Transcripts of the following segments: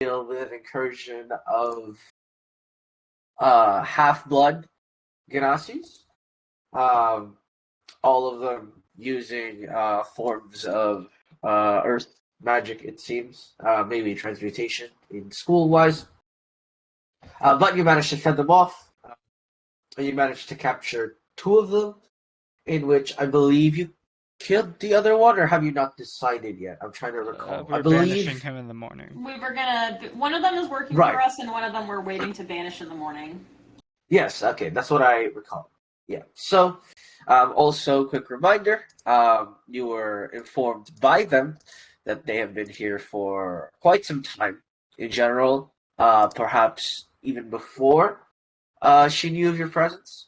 deal with an incursion of half-blood Ganassis. Um, all of them using forms of earth magic, it seems. Maybe transmutation in school-wise. But you managed to fend them off. And you managed to capture 2 of them, in which I believe you killed the other one, or have you not decided yet? I'm trying to recall. We're banishing him in the morning. We were gonna. One of them is working for us, and one of them we're waiting to banish in the morning. Yes, okay, that's what I recall. Yeah. So, also, quick reminder: you were informed by them that they have been here for quite some time. In general, perhaps even before she knew of your presence.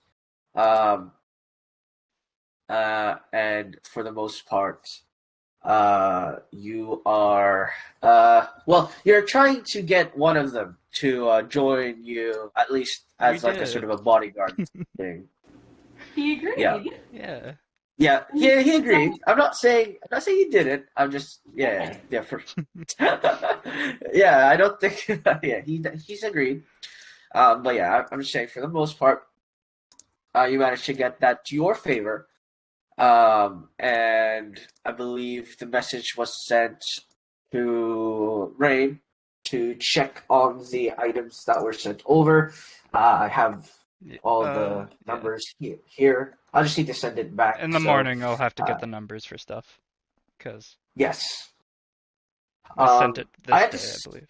And for the most part, you are you're trying to get one of them to join you, at least as like a sort of a bodyguard thing. He agreed. Yeah. He agreed. I'm not saying he didn't. I'm just for I don't think he's agreed. But yeah, I'm just saying for the most part, you managed to get that to your favor. And I believe the message was sent to Rain to check on the items that were sent over. I have all the numbers here. I'll just need to send it back. In the morning, I'll have to get the numbers for stuff. Yes. I sent it this day, I believe.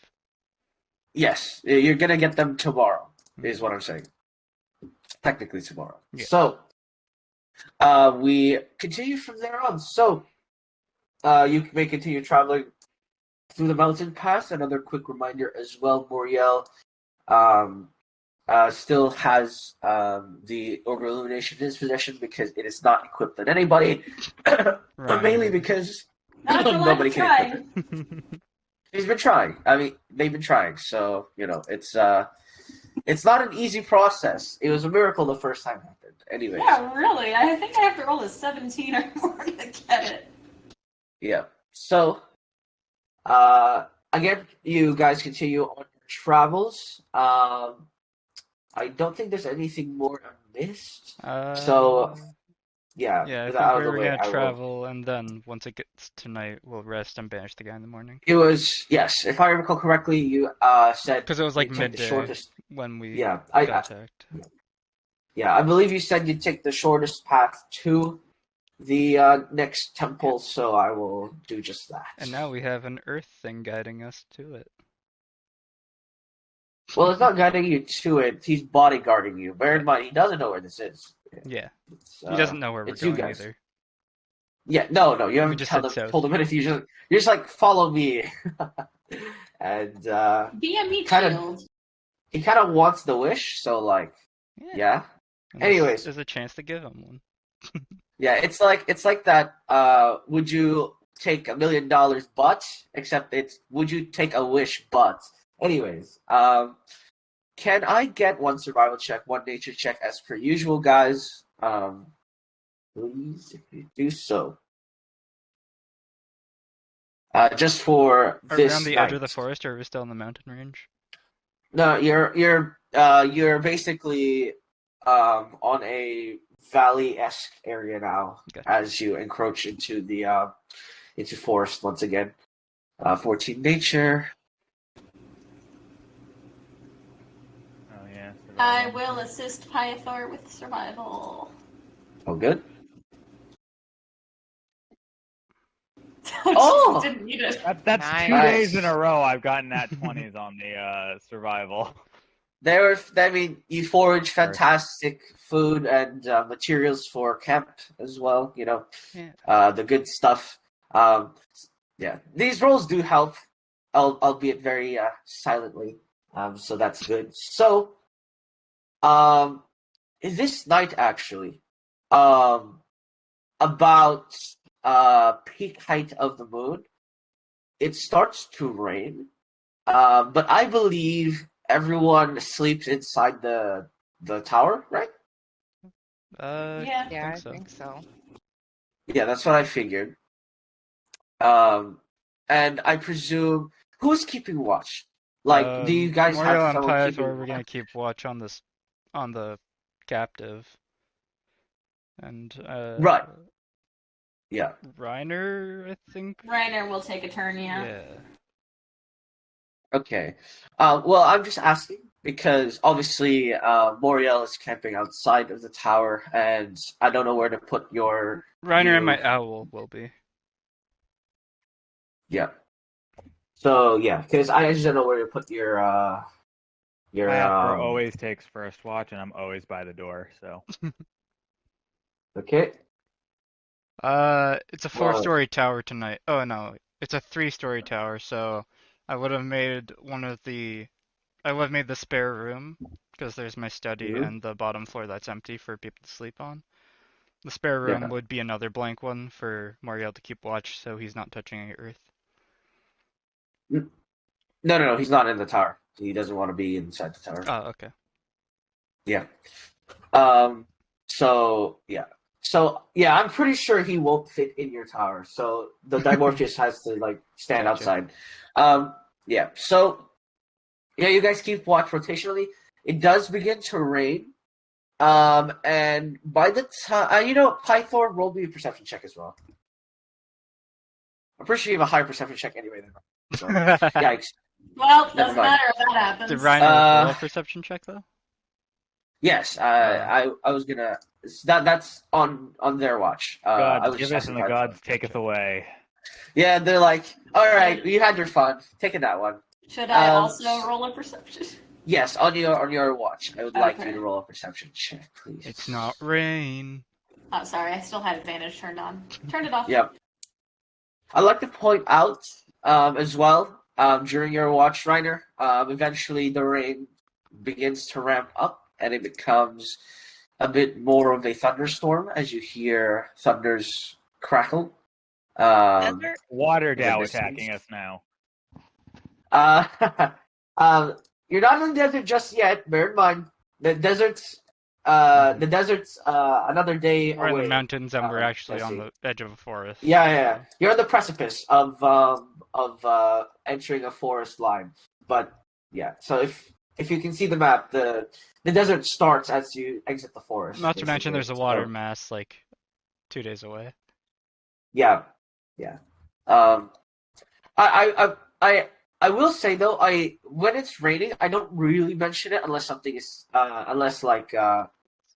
Yes, you're going to get them tomorrow, is what I'm saying. Technically tomorrow. Yeah. So, we continue from there on. So, you may continue traveling through the mountain pass. Another quick reminder as well, Moriel still has the Over Illumination in his possession because it is not equipped on anybody, but mainly because nobody can equip it. He's been trying. I mean, they've been trying. So, it's not an easy process. It was a miracle the first time it happened. Anyways. Yeah, really. I think I have to roll a 17 or more to get it. Yeah. So, again, you guys continue on your travels. I don't think there's anything more I missed. So, yeah. Yeah, I think we're going to travel, and then once it gets to night, we'll rest and banish the guy in the morning. It was, yes, if I recall correctly, you said... Because it was like midday when we contact. Yeah, I believe you said you'd take the shortest path to the next temple, so I will do just that. And now we have an earth thing guiding us to it. Well, it's not guiding you to it, he's bodyguarding you. Bear in mind, he doesn't know where this is. Yeah, he doesn't know where we're going either. Yeah, no, you haven't told him anything. You're just like, follow me. And, be a meat shield. He kind of wants the wish, so like, yeah. Anyways, there's a chance to give him one. Yeah, it's like that. Would you take $1 million but? Except it's would you take a wish but? Anyways, can I get one survival check, one nature check as per usual, guys? Please, if you do so. Just for this. Around the edge of the forest, or are we still in the mountain range? No, you're basically on a valley-esque area now, as you encroach into the into forest once again. 14 nature. Oh yeah. I will assist Pythor with survival. Oh, good. Oh, didn't need it. That's nice. 2 days in a row I've gotten nat 20s on the survival. You forage fantastic food and materials for camp as well. The good stuff. These rolls do help, albeit very silently. So that's good. So, this night actually, about peak height of the moon, it starts to rain. But I believe everyone sleeps inside the tower, right? I think so. Yeah, that's what I figured. And I presume who's keeping watch? Like, do you guys Moriel have and someone Pythor, keeping we're gonna keep watch on this, on the captive. And, Right. Yeah. Reiner, I think? Reiner will take a turn, yeah. Yeah. Okay. Well, I'm just asking because obviously Moriel is camping outside of the tower, and I don't know where to put Reiner and you. my owl will be. Yeah. So yeah, because I just don't know where to put your Pythor always takes first watch, and I'm always by the door. So Okay. It's a Well, 4-story tower tonight. Oh no, it's a 3-story tower, so I would have made the spare room, because there's my study mhm. and the bottom floor that's empty for people to sleep on. The spare room Yeah. would be another blank one for Moriel to keep watch, so he's not touching any earth. No, he's not in the tower. He doesn't want to be inside the tower. Oh, okay. Yeah. So yeah. So yeah, I'm pretty sure he won't fit in your tower. So the Dimorpheus has to like stand Gotcha. outside. Yeah. So yeah, you guys keep watch rotationally. It does begin to rain. And by the time Pythor, roll me a perception check as well. I'm pretty sure you have a higher perception check anyway than mine. So yikes. Well, Never doesn't mind. matter if that happens. Did Reiner roll a perception check though? Yes, I was gonna. That's on their watch. I God was just giveth asking and the Pythor. gods taketh away. Yeah, they're like, all right, you had your fun. Taking that one. Should I also roll a perception? Yes, on your watch. I would like Okay. you to roll a perception check, please. It's not rain. Oh, sorry, I still had advantage turned on. Turned it off. Yep. I'd like to point out as well during your watch, Reiner, eventually the rain begins to ramp up and it becomes a bit more of a thunderstorm as you hear thunders crackle. Water in the Dow distance. attacking us now. You're not in the desert just yet. Bear in mind, the desert's another day We're away. in the mountains and we're actually on Jesse. the edge of a forest. Yeah. You're on the precipice of entering a forest line. But yeah, so if you can see the map, the desert starts as you exit the forest. Not to mention there's a water So, mass like 2 days away. yeah. I will say though, when it's raining, I don't really mention it unless something is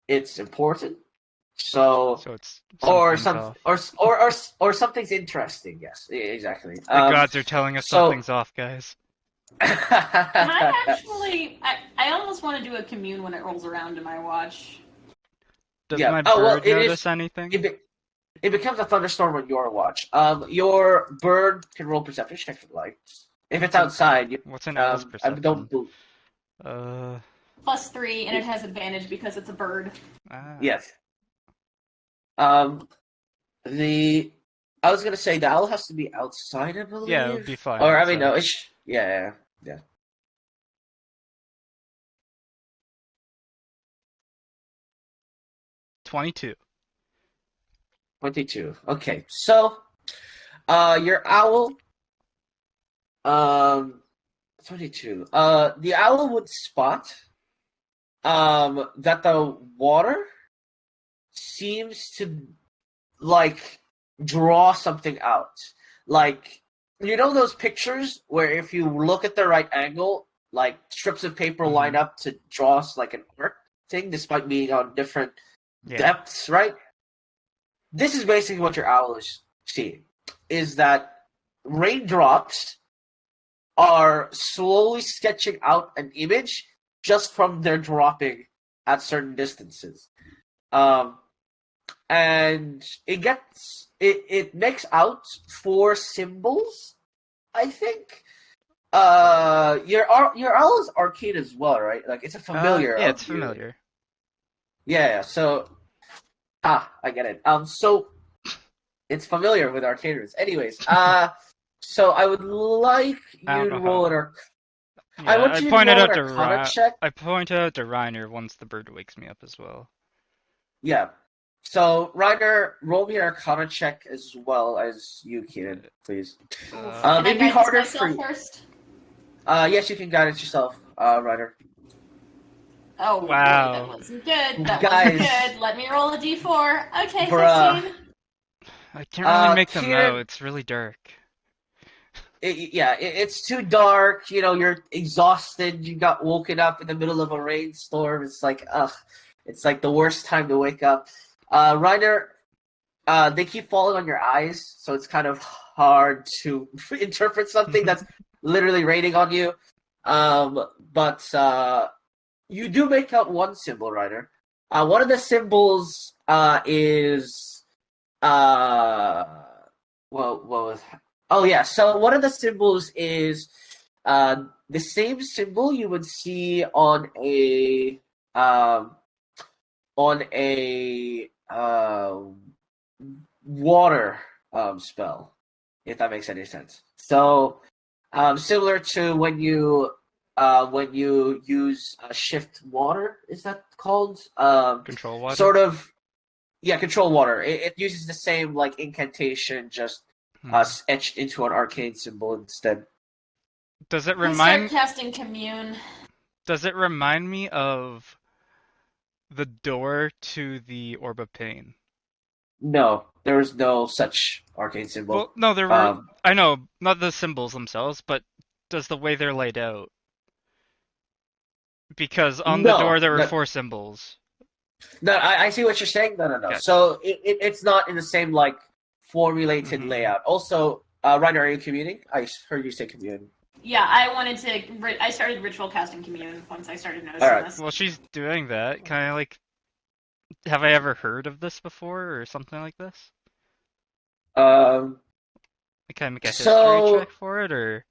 it's important. So it's or something's some off. or something's interesting. Yes, exactly. The gods are telling us something's off, guys. Can I actually? I almost want to do a commune when it rolls around to my watch. Does my bird notice anything? It becomes a thunderstorm on your watch. Your bird can roll perception check for the light. If it's outside, What's an owl's perception? +3, and it has advantage because it's a bird. Yes. I was gonna say the owl has to be outside, I believe. Yeah, it would be fine. Or I mean, no, yeah. 22. 22. Okay, so your owl 22. The owl would spot that the water seems to like draw something out. Like, you know those pictures where if you look at the right angle, like strips of paper line up to draw like an arc thing despite being on different depths, right? This is basically what your owl is seeing, is that raindrops are slowly sketching out an image just from their dropping at certain distances. And it makes out 4 symbols, I think. Your owl is arcane as well, right? Like, it's a familiar. Yeah, it's familiar. Yeah, so I get it. So it's familiar with arcaners. Anyways, so I would like you to roll an arcana. Yeah, I want you to roll an arcana check. I pointed out to Reiner once the bird wakes me up as well. Yeah. So, Reiner, roll me an arcana check as well as you, Keenan, please. Can I It'd be guidance harder myself for first? Yes, you can guidance yourself, Ryder. Oh boy, Wow. that wasn't good. That Guys. wasn't good. Let me roll a d4. Okay, Bruh. 15. I can't really make them Kieran, out. It's really dark. it's too dark. You know, you're exhausted. You got woken up in the middle of a rainstorm. It's like, ugh. It's like the worst time to wake up. Ryder, they keep falling on your eyes, so it's kind of hard to interpret something that's literally raining on you. But you do make out one symbol, Ryder. One of the symbols is what was? Oh yeah. So one of the symbols is the same symbol you would see um, on a water spell, if that makes any sense. So similar to when you use shift water, is that called? Control water? Sort of, yeah, control water. It uses the same like incantation, just etched into an arcane symbol instead. Does it I start remind casting commune. Does it remind me of the door to the Orb of Pain? No, there is no such arcane symbol. Well, no, there were. Um, I know, not the symbols themselves, but does the way they're laid out? Because on the door no, there were no, 4 symbols. no. I see what you're saying. No, no, no. Gotcha. So it's not in the same like formulated Mhm. layout. Also, Ryder, are you communing? I heard you say commune. Yeah, I started ritual casting commune once I started noticing Alright. this. Well, she's doing that. Can I like? Have I ever heard of this before, or something like this? Um, Can I make a history so, check for it, or?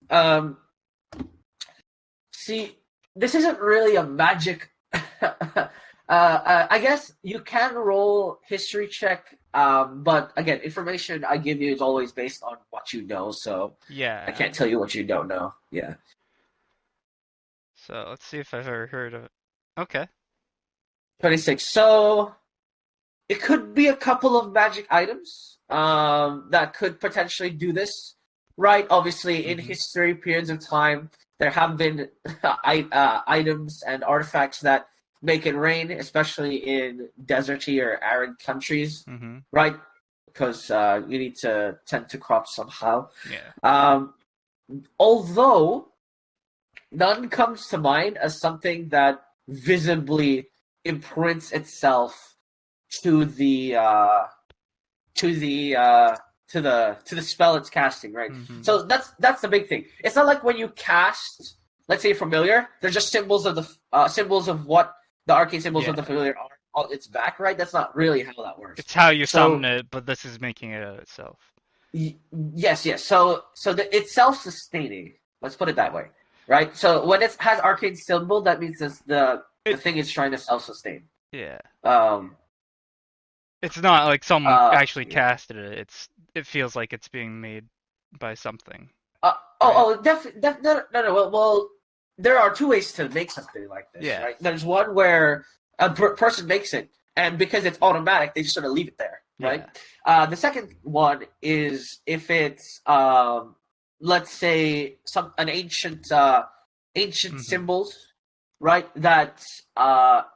um, see, this isn't really a magic. I guess you can roll history check, but again, information I give you is always based on what you know, so Yeah. I can't tell you what you don't know. Yeah. So let's see if I've ever heard of it. Okay. 26. So it could be a couple of magic items that could potentially do this, right? Obviously, in Mhm. history, periods of time, there have been items and artifacts that make it rain, especially in deserty or arid countries, Mm-hmm. right? Because you need to tend to crops somehow. Yeah. Although none comes to mind as something that visibly imprints itself to the to the spell it's casting, right? Mm-hmm. So that's the big thing. It's not like when you cast, let's say, familiar. They're just symbols of the symbols of what the arcane symbols of the Yeah. familiar are on its back, right? That's not really how that works. It's how you So summon it, but this is making it out itself. yes, yes. So it's self-sustaining. Let's put it that way, right? So when it has arcane symbol, that means the thing is trying to self-sustain. Yeah. Um. It's not like someone actually Yeah. casted it. It feels like it's being made by something. No, well, there are two ways to make something like this, Yeah. right? There's one where a person makes it, and because it's automatic, they just sort of leave it there, right? The second one is if it's, let's say, an ancient Mhm. symbols, right? That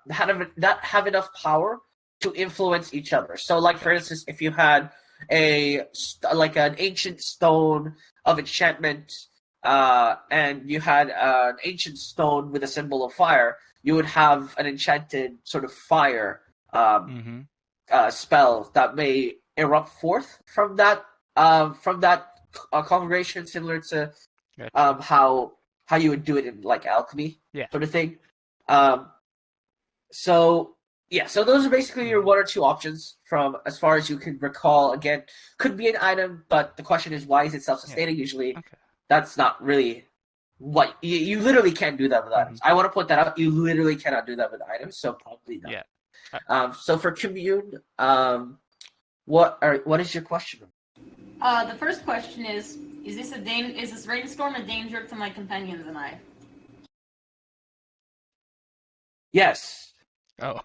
have enough power to influence each other. So, like for instance, if you had an ancient stone of enchantment, and you had an ancient stone with a symbol of fire, you would have an enchanted sort of fire Mm-hmm. spell that may erupt forth from that congregation, similar to Gotcha. how you would do it in like alchemy, Yeah. sort of thing. So yeah, so those are basically your one or two options from as far as you can recall. Again, could be an item, but the question is why is it self-sustaining? Yeah. Usually, Okay. that's not really what you literally can't do that with items. I want to point that out. You literally cannot do that with items, so probably not. Yeah. So for commune, what is your question? The first question is this rainstorm a danger to my companions and I? Yes. Oh.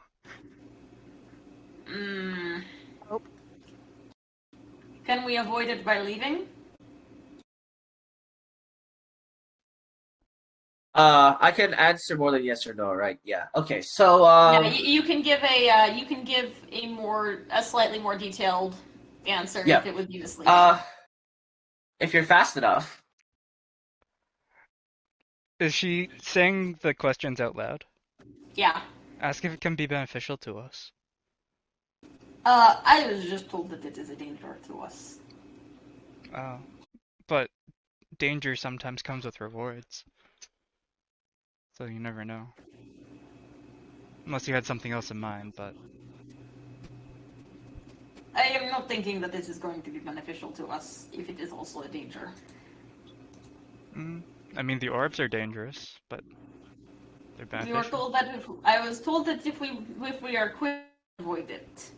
Nope. Can we avoid it by leaving? I can answer more than yes or no, right? Yeah. Okay. So Yeah, you can give a slightly more detailed answer Yeah. if it would be misleading. If you're fast enough, Is she saying the questions out loud? Yeah. Ask if it can be beneficial to us. I was just told that it is a danger to us. Oh. But danger sometimes comes with rewards. So you never know. Unless you had something else in mind, but... I am not thinking that this is going to be beneficial to us if it is also a danger. I mean, the orbs are dangerous, but they're We were beneficial. told that I was told that if we are quick, avoid it.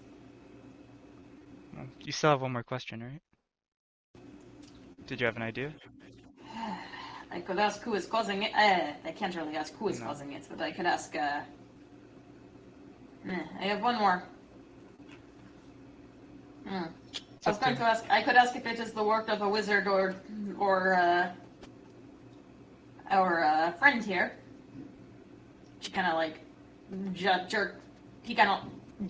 Well, you still have one more question, right? Did you have an idea? I could ask who is causing it. I can't really ask who is No. causing it, but I could ask. I have one more. I was going to ask. I could ask if it is the work of a wizard or our friend here. She kind of like jerk. He kind of.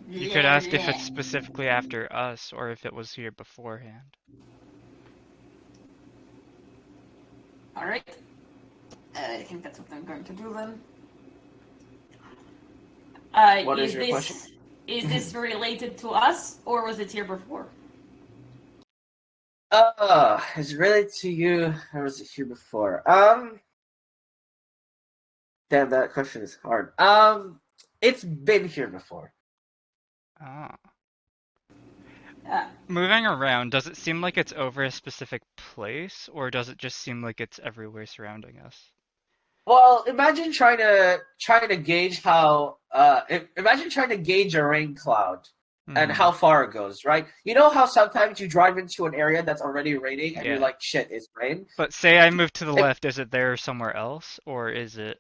You could ask if it's specifically after us or if it was here beforehand. All right. I think that's what I'm going to do then. What is your question? Is this related to us, or was it here before? is it related to you, or was it here before? Damn, that question is hard. It's been here before. Ah. Uh, Moving around, does it seem like it's over a specific place, or does it just seem like it's everywhere surrounding us? Well, imagine trying to gauge how. Imagine trying to gauge a rain cloud and how far it goes. Right? You know how sometimes you drive into an area that's already raining and you're Yeah. like, "Shit, it's rain." But say I move to the left, is it there somewhere else, or is it...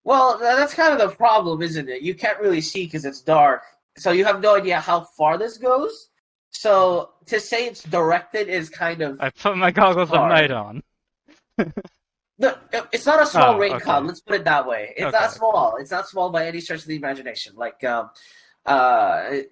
Well, that's kind of the problem, isn't it? You can't really see because it's dark, so you have no idea how far this goes. So to say it's directed is kind of I put my goggles of hard. night on. No, it's not a small Oh, rain okay. cloud. Let's put it that way. It's Okay, not small. It's not small by any stretch of the imagination. Like,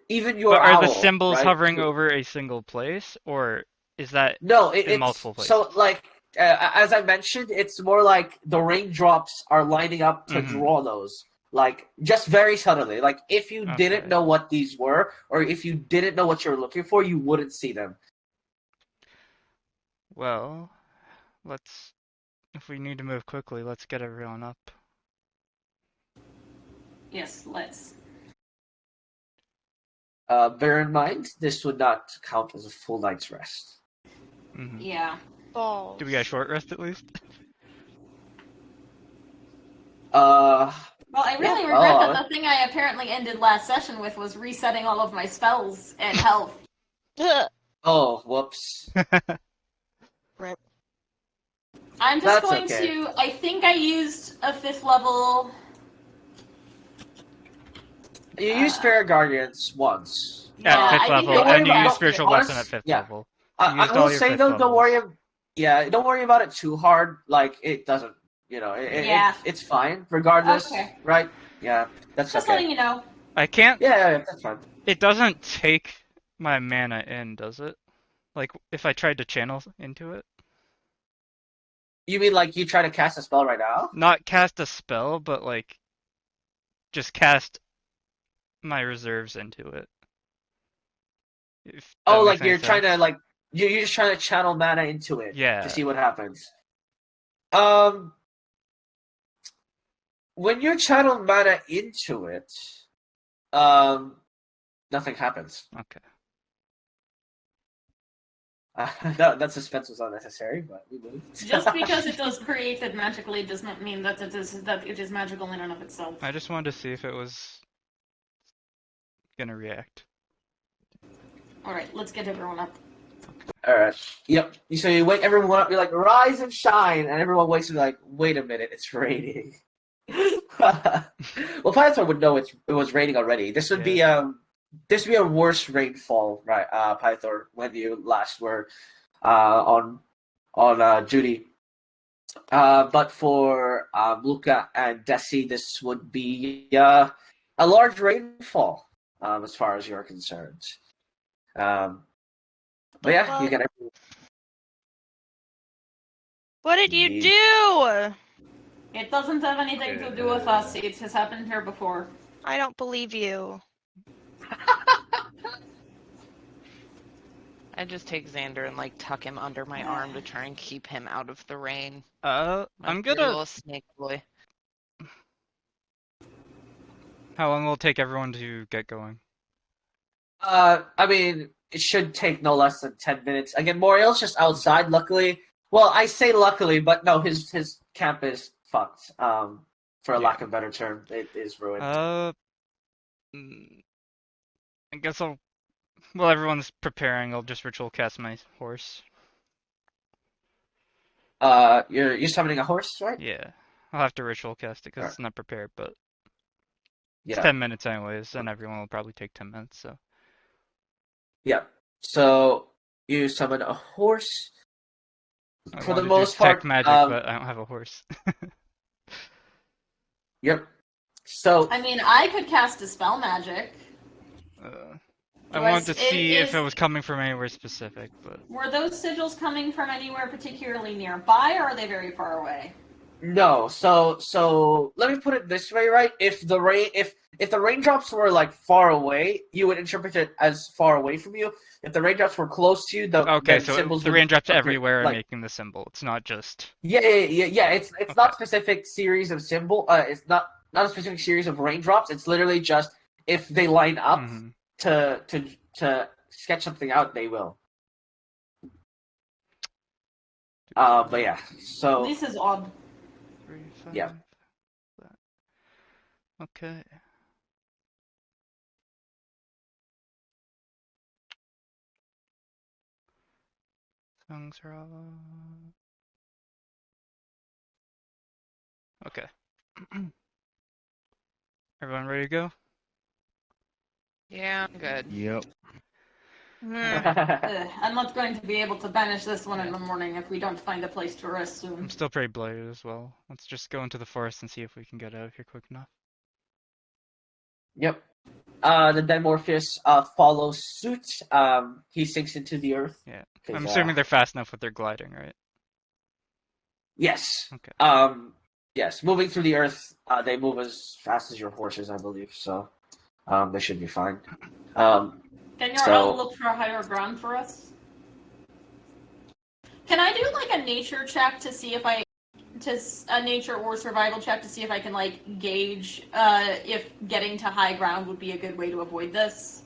even your But are the owl, symbols right? hovering over a single place, or is that No, in it's multiple places? so like as I mentioned, it's more like the raindrops are lining up to draw those. Like just very subtly. Like if you didn't Okay. know what these were, or if you didn't know what you were looking for, you wouldn't see them. Well, let's... If we need to move quickly, let's get everyone up. yes, let's. Bear in mind, this would not count as a full night's rest. Yeah. Balls. Do we get a short rest at least? Uh, Well, I really Yeah, regret well, that the thing I apparently ended last session with was resetting all of my spells and health. Ugh. oh, whoops. Rip. I'm just That's going okay. to. I think I used a 5th level. You use Spirit Guardians once. Yeah, At I 5th think level, Don't worry and you about- use don't- Spiritual honest- Weapon at 5th yeah. level. I used will all your say 5th though, don't worry. levels. Don't worry about it too hard. Like it doesn't. Yeah. It's fine regardless. Okay. Right? Yeah, that's Just okay. letting you know. I can't... Yeah, that's fine. It doesn't take my mana in, does it? Like, if I tried to channel into it? You mean like you try to cast a spell right now? Not cast a spell, but like... Just cast my reserves into it. If that Oh, makes like any you're trying to sense. like you're just trying to channel mana into it. Yeah. To see what happens. When you channel mana into it, nothing happens. Okay. That suspense was unnecessary, but we moved. Just because it was created magically does not mean that it is magical in and of itself. I just wanted to see if it was gonna react. Alright, let's get everyone up. Alright. Yep. So you wake everyone up, you're like, rise and shine, and everyone wakes up like, wait a minute, it's raining. Well, Python would know it was raining already. This would be a worse rainfall, right, Python, when you last were on duty. But for Luca and Desi, this would be a large rainfall, as far as you're concerned. But yeah, you Fuck. get What did you Indeed. do? It doesn't have anything to do with us. It has happened here before. I don't believe you. I just take Xander and like tuck him under my arm to try and keep him out of the rain. I'm My poor gonna. little snake boy. How long will it take everyone to get going? I mean, it should take no less than 10 minutes. Again, Moriel's just outside, luckily. Well, I say luckily, but no, his camp is fucked. For a Yeah. lack of a better term, it is ruined. I guess I'll. While everyone's preparing, I'll just ritual cast my horse. You're summoning a horse, right? Yeah, I'll have to ritual cast it because Alright. it's not prepared, but it's Yeah. 10 minutes anyways, and everyone will probably take 10 minutes. So Yeah. So you summon a horse. I For wanted the to do most part, detect magic, but I don't have a horse. Yep. So I mean, I could cast a spell magic. I Do I wanted to s- see if is- it was coming from anywhere specific, but Were those sigils coming from anywhere particularly nearby, or are they very far away? no. So let me put it this way, right? If the raindrops were like far away, you would interpret it as far away from you. If the raindrops were close to you, okay, then so symbols the would raindrops appear, everywhere are like, making the symbol. It's not just. yeah. It's Okay. not specific series of symbol. It's not a specific series of raindrops. It's literally just if they line up Mhm. to sketch something out, they will. But yeah. So This is odd. 3, 5, Yeah. that. Okay. Songs are all. Okay. Everyone ready to go? Yeah, I'm good. Yep. I'm not going to be able to banish this one in the morning if we don't find a place to rest soon. I'm still pretty bloated as well. Let's just go into the forest and see if we can get out of here quick enough. Yep. The dead Morpheus follows suit. He sinks into the earth. Yeah. 'Cause, I'm assuming they're fast enough with their gliding, right? Yes. Okay. Yes. Moving through the earth, they move as fast as your horses, I believe. So, they should be fine. Can your So- owl look for higher ground for us? Can I do like a nature check to see if a nature or survival check to see if I can like gauge if getting to high ground would be a good way to avoid this?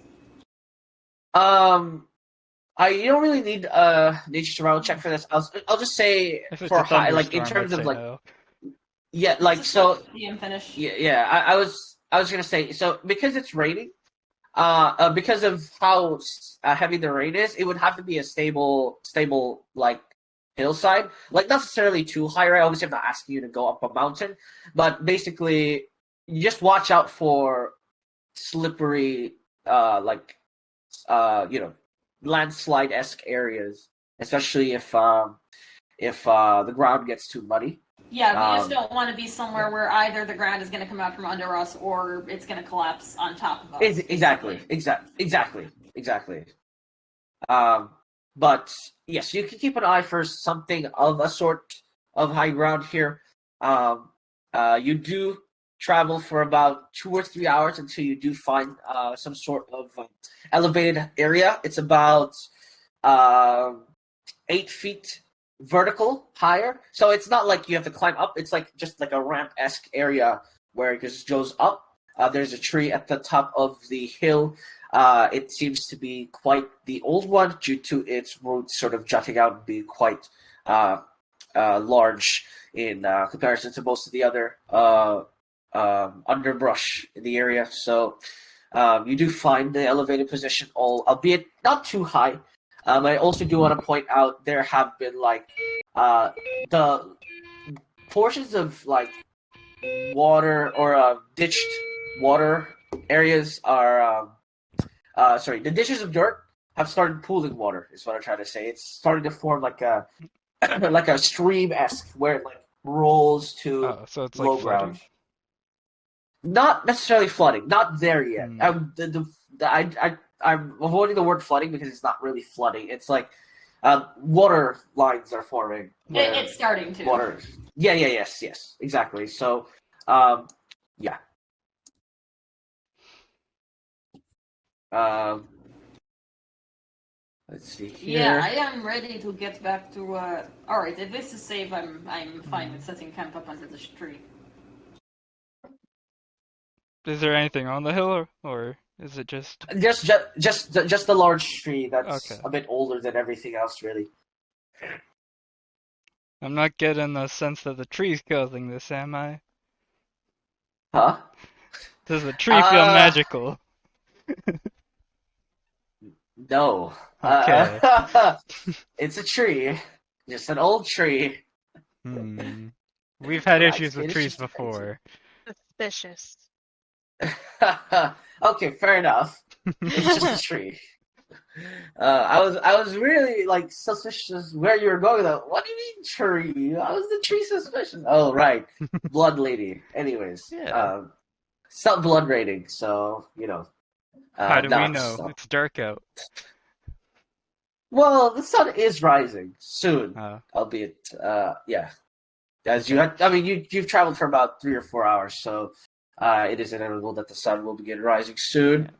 you don't really need a nature survival check for this. I'll just say If it's for a high, like in thunderstorm, terms I'd of say like no. yeah, like Just so. let DM finish. Yeah. I was gonna say so because it's raining. Because of how heavy the rain is, it would have to be a stable like hillside, like not necessarily too high. Right? Obviously, I'm not asking you to go up a mountain, but basically, you just watch out for slippery, landslide-esque areas, especially if the ground gets too muddy. Yeah, we just don't want to be somewhere where either the ground is going to come out from under us or it's going to collapse on top of us. Exactly. But yes, you can keep an eye for something of a sort of high ground here. You do travel for about 2 or 3 hours until you do find some sort of elevated area. It's about 8 feet vertical higher, so it's not like you have to climb up. It's like just like a ramp-esque area where it just goes up. There's a tree at the top of the hill. It seems to be quite the old one due to its roots sort of jutting out and being quite large in comparison to most of the other underbrush in the area. So you do find the elevated position, albeit not too high. I also do want to point out there have been like the portions of like water or ditched water areas are the ditches of dirt have started pooling water is what I'm trying to say. It's starting to form like a like a stream-esque where it like rolls to Oh, so it's like low flooding. ground. Not necessarily flooding. Not there yet. Hmm. I'm avoiding the word flooding because it's not really flooding. It's like water lines are forming. where It's starting to. Water. Yes, exactly. So, yeah. Let's see here. Yeah, I am ready to get back to. All right, if this is safe, I'm fine with setting camp up under this tree. Is there anything on the hill, or is it just? Just the large tree that's Okay. a bit older than everything else, really. I'm not getting the sense that the tree's causing this, am I? Huh? Does the tree feel magical? No. Okay. It's a tree. Just an old tree. We've had Right, issues with it is trees just a before. Suspicious. Okay, fair enough. It's just a tree. I was really like suspicious where you were going though. What do you mean tree? How was the tree suspicious? Oh right. Blood lady. Anyways. Yeah. It's not blood rating, so you know. How do we not know? stuff. It's dark out. Well, the sun is rising soon, Oh. albeit, yeah. As you had, I mean, you've traveled for about 3 or 4 hours, so it is inevitable that the sun will begin rising soon.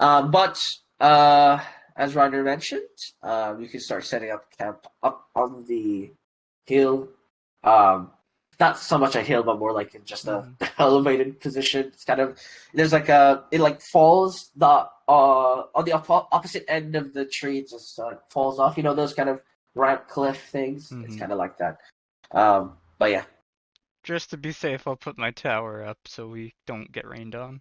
But as Reiner mentioned, you can start setting up camp up on the hill. Not so much a hill, but more like in just a elevated position. It's kind of there's like it like falls the on the opposite end of the tree. It just falls off. You know those kind of ramp cliff things. It's kind of like that. But yeah. Just to be safe, I'll put my tower up so we don't get rained on.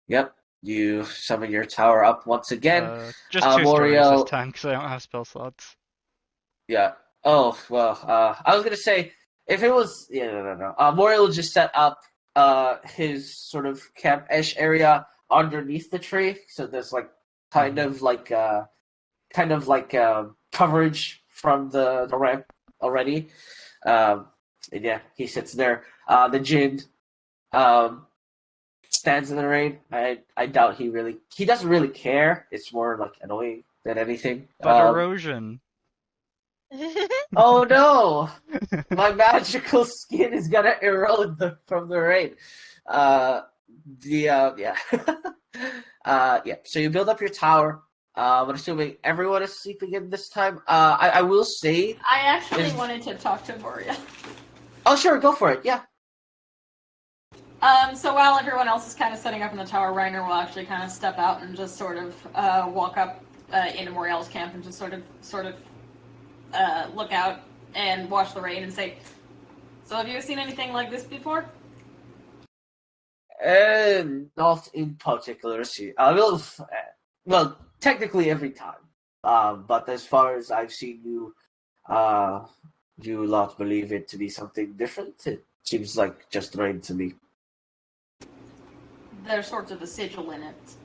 Yep. You summon your tower up once again. Just 2 stories this Moriel. time because I don't have spell slots. Yeah. Oh well. I was gonna say if it was no. Moriel will just set up his sort of camp-ish area underneath the tree, so there's like kind of like coverage from the ramp already. And yeah, he sits there. The Jinn stands in the rain. I doubt he doesn't really care. It's more like annoying than anything. But erosion. Oh no! My magical skin is gonna erode from the rain. Yeah. Yeah. So you build up your tower. I'm assuming everyone is sleeping in this time. I will say. I actually wanted to talk to Moria. Oh sure, go for it. Yeah. So while everyone else is kind of setting up in the tower, Reiner will actually kind of step out and just sort of walk up into Moriel's camp and just sort of look out and watch the rain and say, "So have you seen anything like this before?" Not in particular. See, well, technically every time. But as far as I've seen you, you lot believe it to be something different. It seems like just rain to me. There's sort of a sigil in it.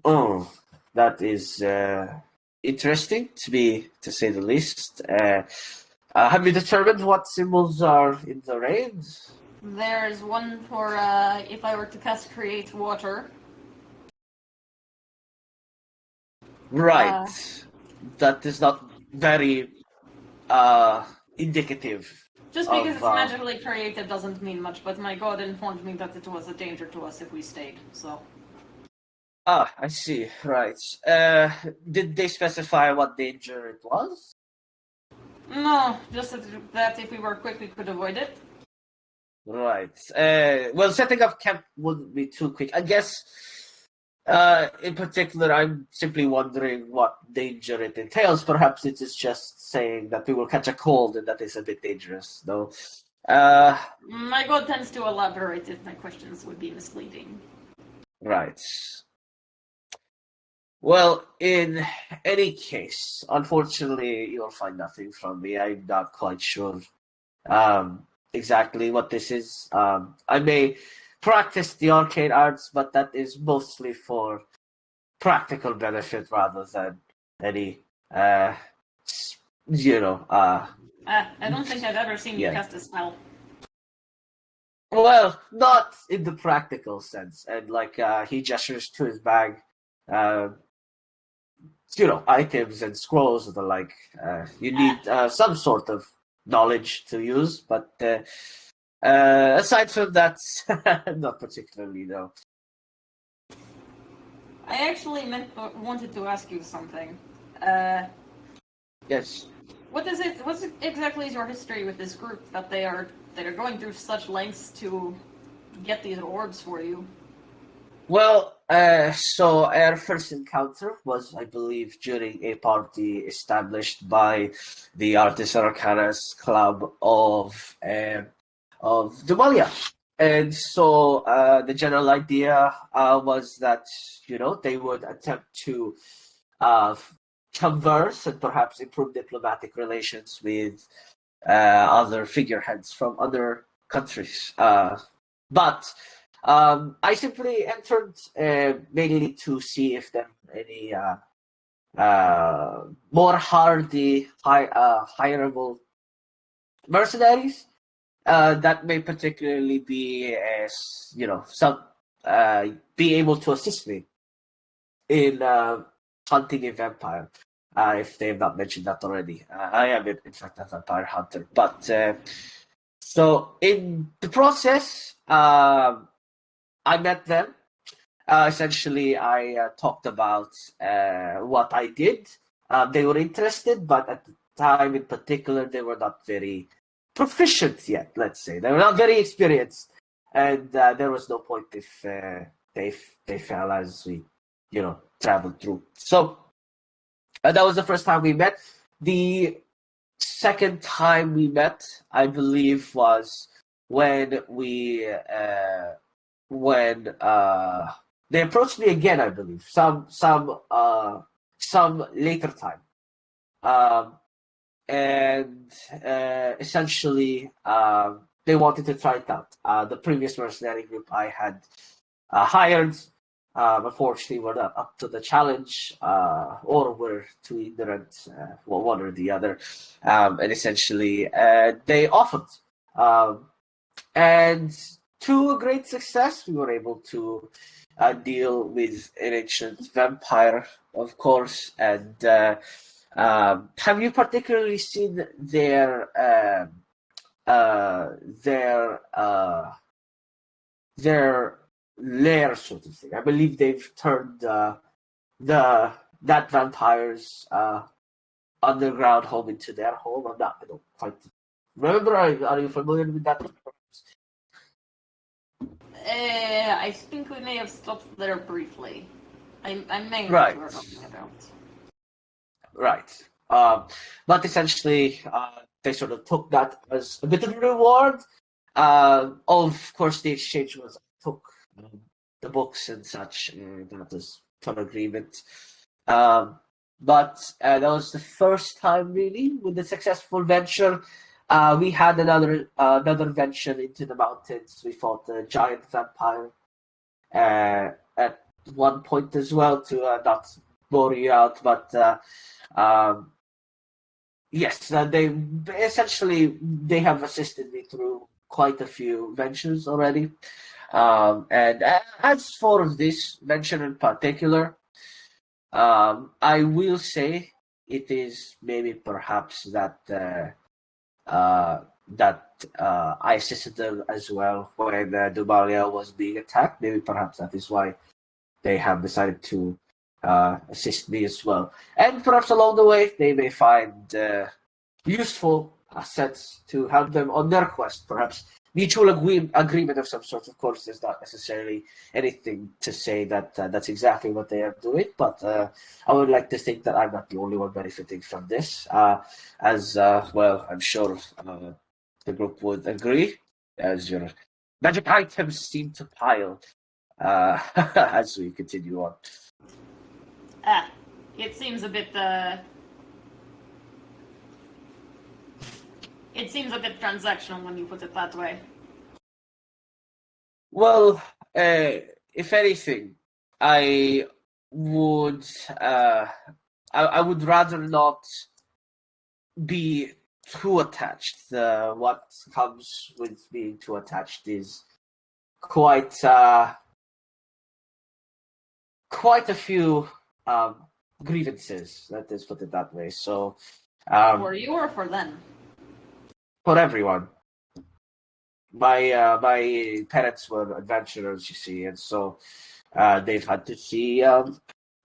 Oh, that is interesting to say the least. Have you determined what symbols are in the rain? There's one for if I were to cast Create Water. Right. That is not very indicative. Just because it's magically created doesn't mean much, but my god informed me that it was a danger to us if we stayed, so... Ah, I see. Right. Did they specify what danger it was? No, just that if we were quick, we could avoid it. Right. Well, setting up camp wouldn't be too quick. I guess, in particular, I'm simply wondering what danger it entails. Perhaps it is just saying that we will catch a cold and that is a bit dangerous, though. My god tends to elaborate if my questions would be misleading. Right. Well, in any case, unfortunately, you'll find nothing from me. I'm not quite sure exactly what this is. I may practice the arcane arts, but that is mostly for practical benefit rather than any you know, I don't think I've ever seen you Yeah. cast a spell. well, not in the practical sense. And like he gestures to his bag, uh, items and scrolls and the like. You need some sort of knowledge to use, but aside from that, not particularly, no. I actually wanted to ask you something. Yes. What is it? What's exactly is your history with this group that they are going through such lengths to get these orbs for you? Well, so our first encounter was, I believe, during a party established by the Artis Arcanas Club of Dumalia. And so the general idea was that, they would attempt to uh, converse and perhaps improve diplomatic relations with other figureheads from other countries. But I simply entered mainly to see if there were any more hardy, hireable mercenaries that may particularly be, some be able to assist me in hunting a vampire. If they have not mentioned that already, I am in fact a vampire hunter. But so in the process, I met them. Essentially, I talked about what I did. They were interested, but at the time in particular, they were not very proficient yet, let's say. They were not very experienced. And there was no point if they fell as we, traveled through. So that was the first time we met. The second time we met, I believe, was when they approached me again. I believe some later time, and essentially they wanted to try it out. The previous mercenary group I had hired, unfortunately, were not up to the challenge, or were too ignorant, one or the other, and essentially they offered. And to great success, we were able to deal with an ancient vampire, of course. And have you particularly seen their lair, sort of thing? I believe they've turned that vampire's underground home into their home. I don't quite remember. Are you familiar with that? I think we may have stopped there briefly. I may know Right. what you're talking about. Right. But essentially, they sort of took that as a bit of a reward. Of course, the exchange was took the books and such, and that was an agreement. But that was the first time, really, with the successful venture. We had another venture into the mountains. We fought a giant vampire at one point as well, to not bore you out, but yes, they have assisted me through quite a few ventures already. And as for this venture in particular, I will say it is maybe perhaps that I assisted them as well when Dubalia was being attacked. Maybe perhaps that is why they have decided to assist me as well. And perhaps along the way, they may find useful assets to help them on their quest. Perhaps mutual agreement of some sort. Of course, there's not necessarily anything to say that that's exactly what they are doing, but I would like to think that I'm not the only one benefiting from this, as well, I'm sure the group would agree, as your magic items seem to pile as we continue on. It seems a bit. It seems a bit transactional when you put it that way. Well, if anything, I would I would rather not be too attached. What comes with being too attached is quite quite a few grievances. Let's put it that way. So, For you or for them? for everyone, my parents were adventurers, you see, and so they've had to see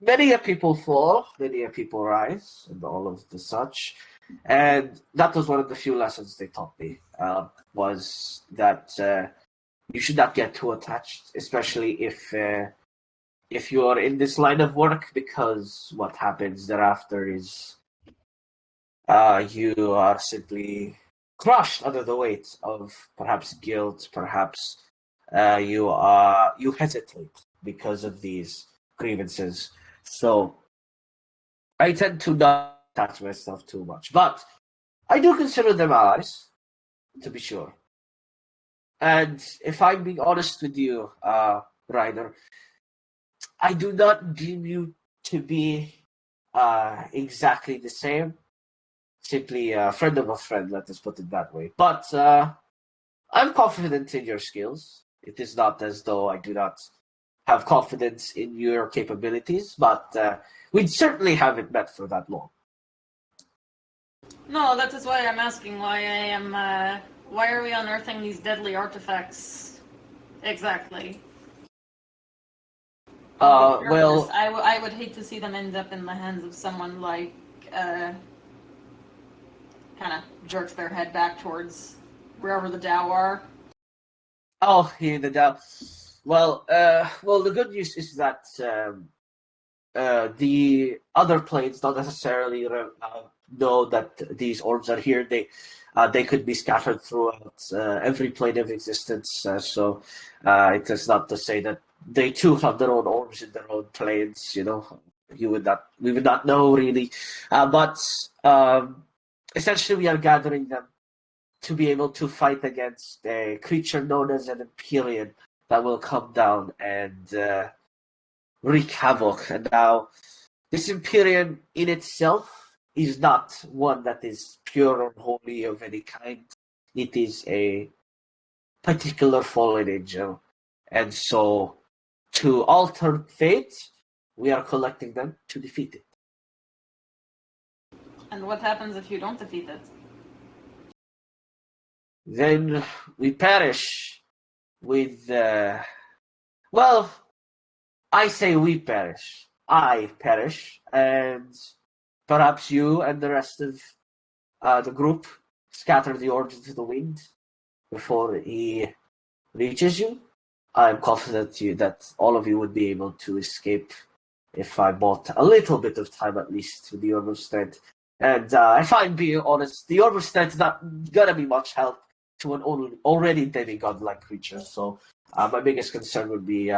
many a people fall, many a people rise, and all of the such. And that was one of the few lessons they taught me. Was that you should not get too attached, especially if you are in this line of work, because what happens thereafter is you are simply crushed under the weight of perhaps guilt, perhaps you hesitate because of these grievances. So I tend to not attach myself too much, but I do consider them allies, to be sure. And if I'm being honest with you, Ryder, I do not deem you to be exactly the same. Simply a friend of a friend, let us put it that way. But I'm confident in your skills. It is not as though I do not have confidence in your capabilities, but we certainly haven't met for that long. No, that is why I'm asking why I am. Why are we unearthing these deadly artifacts exactly? Well, I would hate to see them end up in the hands of someone like kind of jerks their head back towards wherever the Dow are. oh, here the Dow. Well, the good news is that the other planes don't necessarily know that these orbs are here. They could be scattered throughout every plane of existence. So it is not to say that they too have their own orbs in their own planes. You know, we would not know really. But essentially, we are gathering them to be able to fight against a creature known as an Empyrean that will come down and wreak havoc. And now, this Empyrean in itself is not one that is pure or holy of any kind. It is a particular fallen angel. And so, to alter fate, we are collecting them to defeat it. And what happens if you don't defeat it? Then we perish with, well, I say we perish. I perish, and perhaps you and the rest of the group scatter the orbs into the wind before he reaches you. I'm confident that all of you would be able to escape if I bought a little bit of time at least with the Orb of Strength. And if I'm being honest, the Orb of Strength is not gonna be much help to an already demigod-like creature. So my biggest concern would be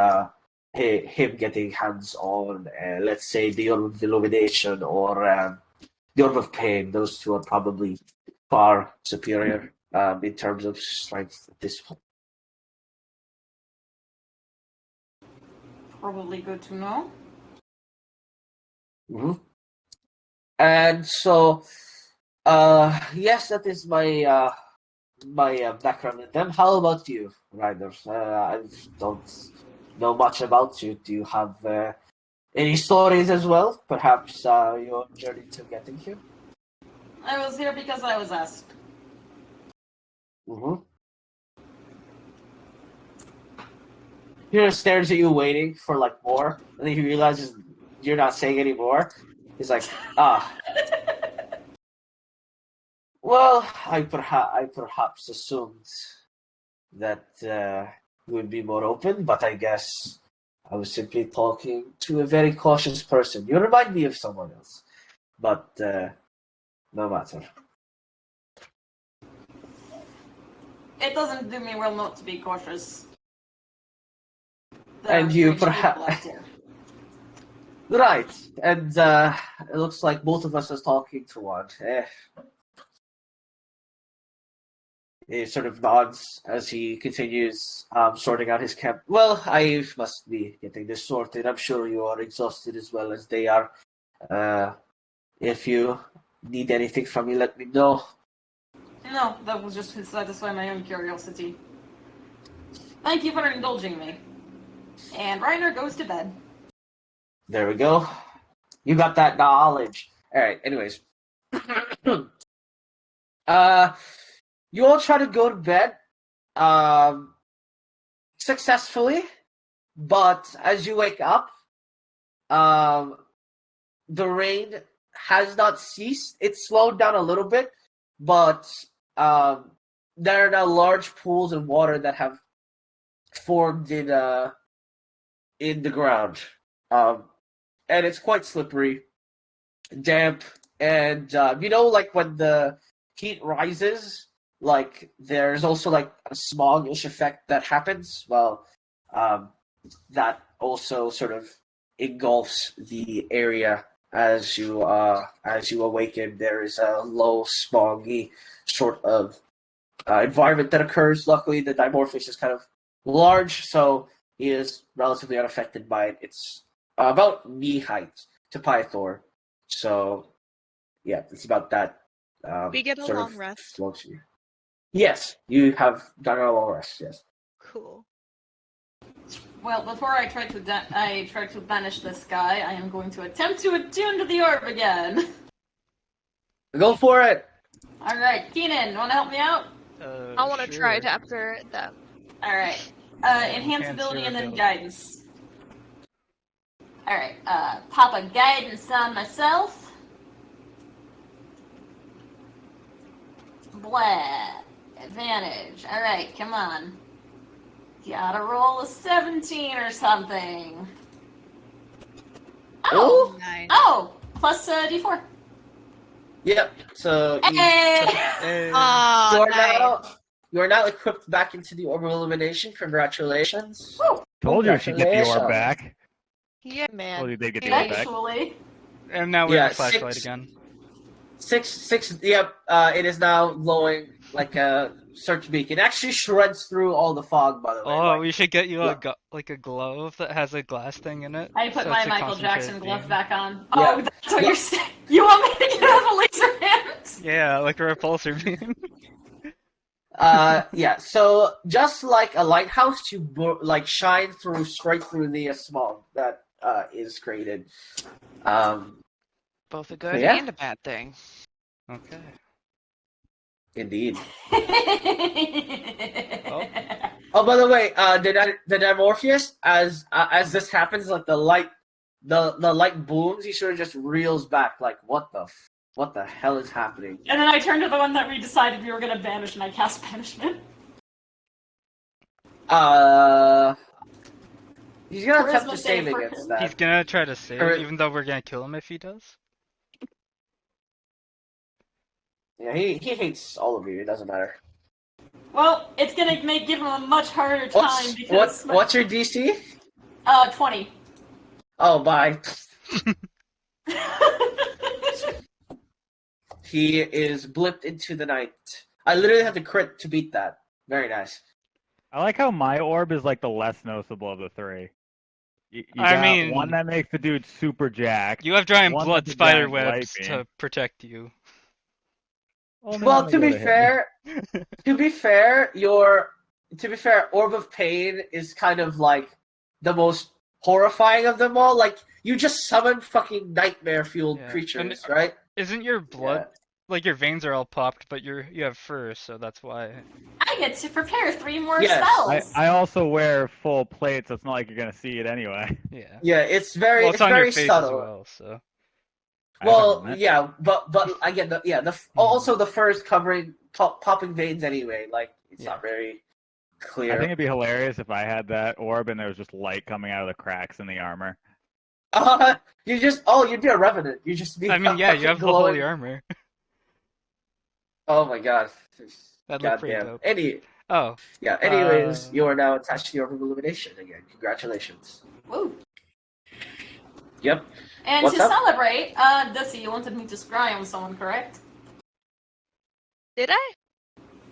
him getting hands on, let's say, the Orb of Illumination or the Orb of Pain. Those two are probably far superior in terms of strength at this point. Probably good to know. Mm-hmm. And so, yes, that is my background with them. How about you, Ryder? I don't know much about you. Do you have any stories as well? Perhaps your journey to getting here? I was here because I was asked. Mm-hmm. He just stares at you, waiting for like more, and then he realizes you're not saying any more. He's like, ah. Well, I perhaps assumed that you would be more open, but I guess I was simply talking to a very cautious person. You remind me of someone else, but no matter. It doesn't do me well not to be cautious. And are you strange people perhaps out here. right, and it looks like both of us are talking to one. He sort of nods as he continues sorting out his camp. Well, I must be getting this sorted. I'm sure you are exhausted as well as they are. If you need anything from me, let me know. No, that was just to satisfy my own curiosity. Thank you for indulging me. And Reiner goes to bed. There we go. You got that knowledge. Alright, anyways. You all try to go to bed successfully, but as you wake up, the rain has not ceased. It's slowed down a little bit, but there are now large pools of water that have formed in the ground, and it's quite slippery, damp, and like when the heat rises, like there's also like a smog-ish effect that happens. Well, that also sort of engulfs the area as you awaken. There is a low, smoggy sort of environment that occurs. Luckily, the Dimorphos is kind of large, so he is relatively unaffected by it. It's about knee height to Pythor, so yeah, it's about that. We get a sort long of rest. floats you. Yes, you have done a long rest. Yes. Cool. Well, before I try to banish this guy, I am going to attempt to attune to the orb again. Go for it. Alright, Keenan, want to help me out? I want to try it Sure. after that. Alright. Enhance Enhance ability your and then ability. guidance. Alright, pop a guidance on myself. Blah. Advantage. Alright, come on. Gotta roll a 17 or something. Oh! Nice. Oh! Plus D4. Yep. So Hey! Hey. Oh, nice. you are now equipped back into the orb of illumination. Congratulations. Woo! Told you we should get the orb Congratulations. back. Yeah, man. Told you they'd get the orb back. Actually. And now we Yeah, have a flashlight 6. again. Six. Yep. It is now glowing like a search beacon. It actually shreds through all the fog. By the way. Oh, Like, we should get you look. like a glove that has a glass thing in it. I put so my it's a Michael Jackson concentrated glove beam. back on. Yeah. Oh, that's what you're saying. You want me to get out of a laser hand? Yeah, like a repulsor beam. Yeah. So just like a lighthouse, you shine through straight through the smog that is created. Both a good Yeah. and a bad thing. Okay. Indeed. Oh. Oh, by the way, the Dimorpheus, as this happens, like the light booms, he sort of just reels back, like what the hell is happening? And then I turned to the one that we decided we were gonna banish, and I cast banishment. He's gonna attempt Charisma to save save for against him. that. He's gonna try to save, Or- even though we're gonna kill him if he does. Yeah, he hates all of you. It doesn't matter. Well, it's gonna give him a much harder time because What's your DC? 20. Oh, bye. He is blipped into the night. I literally have to crit to beat that. Very nice. I like how my orb is like the less noticeable of the three. You I got mean- one that makes the dude super jacked. You have giant One blood that's a spider giant light webs beam. to protect you. Only Well, one to that be would've hit me. fair, Orb of Pain is kind of like the most horrifying of them all. Like, you just summon fucking nightmare-fueled Yeah. creatures, And- right? Isn't your blood like your veins are all popped, but you have fur, so that's why. I get to prepare 3 more Yes. spells. I also wear full plates, so it's not like you're gonna see it anyway. Yeah. Yeah, it's very, Well, it's it's on your very face subtle. as well, so. I haven't Well, done that. yeah, but I get also the fur is covering popping veins anyway. Like, it's not very clear. I think it'd be hilarious if I had that orb and there was just light coming out of the cracks in the armor. You'd be a revenant. You just be. I mean, yeah, you fucking have the glowing. holy armor. Oh my god. That'd look pretty Goddamn. dope. Oh. Yeah. Anyways, you are now attached to the orb of illumination again. Congratulations. Woo. Yep. And What's to up? celebrate, Dusty, you wanted me to scry on someone, correct? Did I?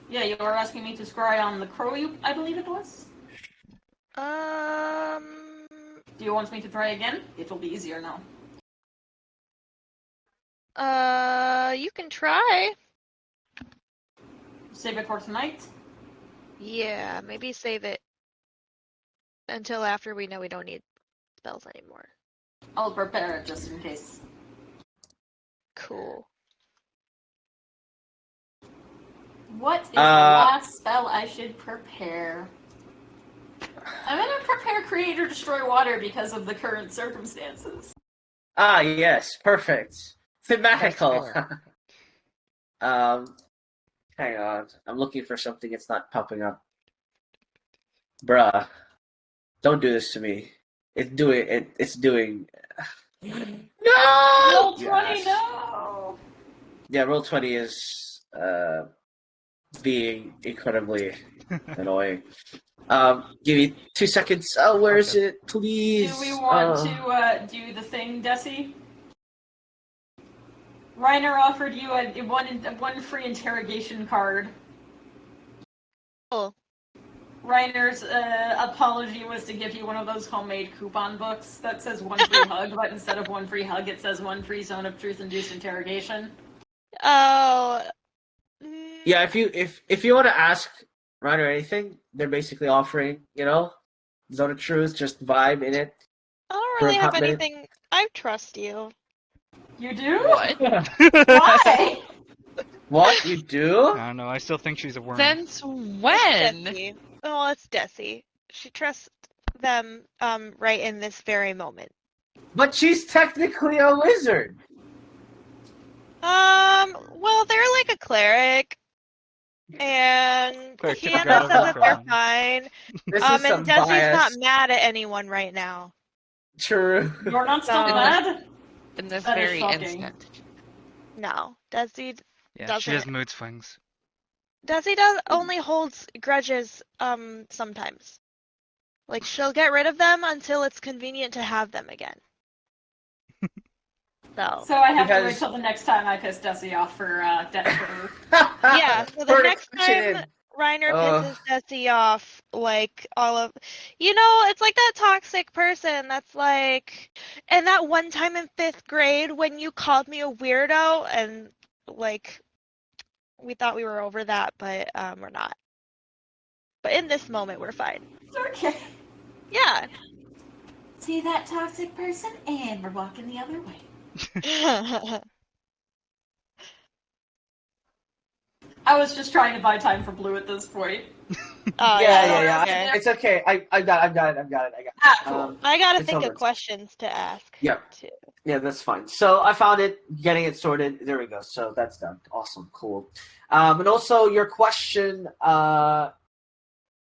Yeah, you were asking me to scry on the crow, I believe it was? Do you want me to try again? It will be easier now. You can try. Save it for tonight. Yeah, maybe save it until after we know we don't need spells anymore. I'll prepare it just in case. Cool. What is the last spell I should prepare? I'm gonna prepare Create or Destroy Water because of the current circumstances. Ah, yes, perfect. Thematical. fair. Hang on. I'm looking for something. It's not popping up. Bruh, don't do this to me. It's doing it. It's doing. No. Roll 20, Yes. no! Yeah, roll 20 is being incredibly annoying. Give me 2 seconds. Oh, where is Okay. it? Please. Do we want to do the thing, Desi? Reiner offered you one free interrogation card. Cool. Reiner's apology was to give you one of those homemade coupon books that says one free hug, but instead of one free hug, it says one free zone of truth-induced interrogation. Oh. Yeah, if you want to ask Reiner anything, they're basically offering, Zone of Truth, just vibe in it. I don't For a really have hot minute. anything. I trust you. You do? What? Why? What? You do? I don't know. I still think she's a worm. Since when? Desi. Oh, it's Desi. She trusts them right in this very moment. But she's technically a wizard. Well, they're like a cleric. And Cleric took Kiana God says over that they're crown. fine. This And is some Desi's bias. not mad at anyone right now. True. You're not still No. mad? In this That is very shocking. instant. No, Desi Yeah, she has doesn't. mood swings. Desi only holds grudges sometimes. Like she'll get rid of them until it's convenient to have them again. So So I have to wait Because- till the next time I piss Desi off for yeah, so the For next exception. time Reiner Ugh. pisses Desi off, like all of, it's like that toxic person that's like, and that one time in 5th grade when you called me a weirdo, and like, we thought we were over that, but we're not. But in this moment, we're fine. Okay. Yeah. See that toxic person, and we're walking the other way. I was just trying to buy time for Blue at this point. Oh, yeah. okay. It's okay. I got it. Ah, cool. I gotta It's think over. of questions to ask. Yeah. Too. Yeah, that's fine. So I found it, getting it sorted. There we go. So that's done. Awesome. Cool. And also your question,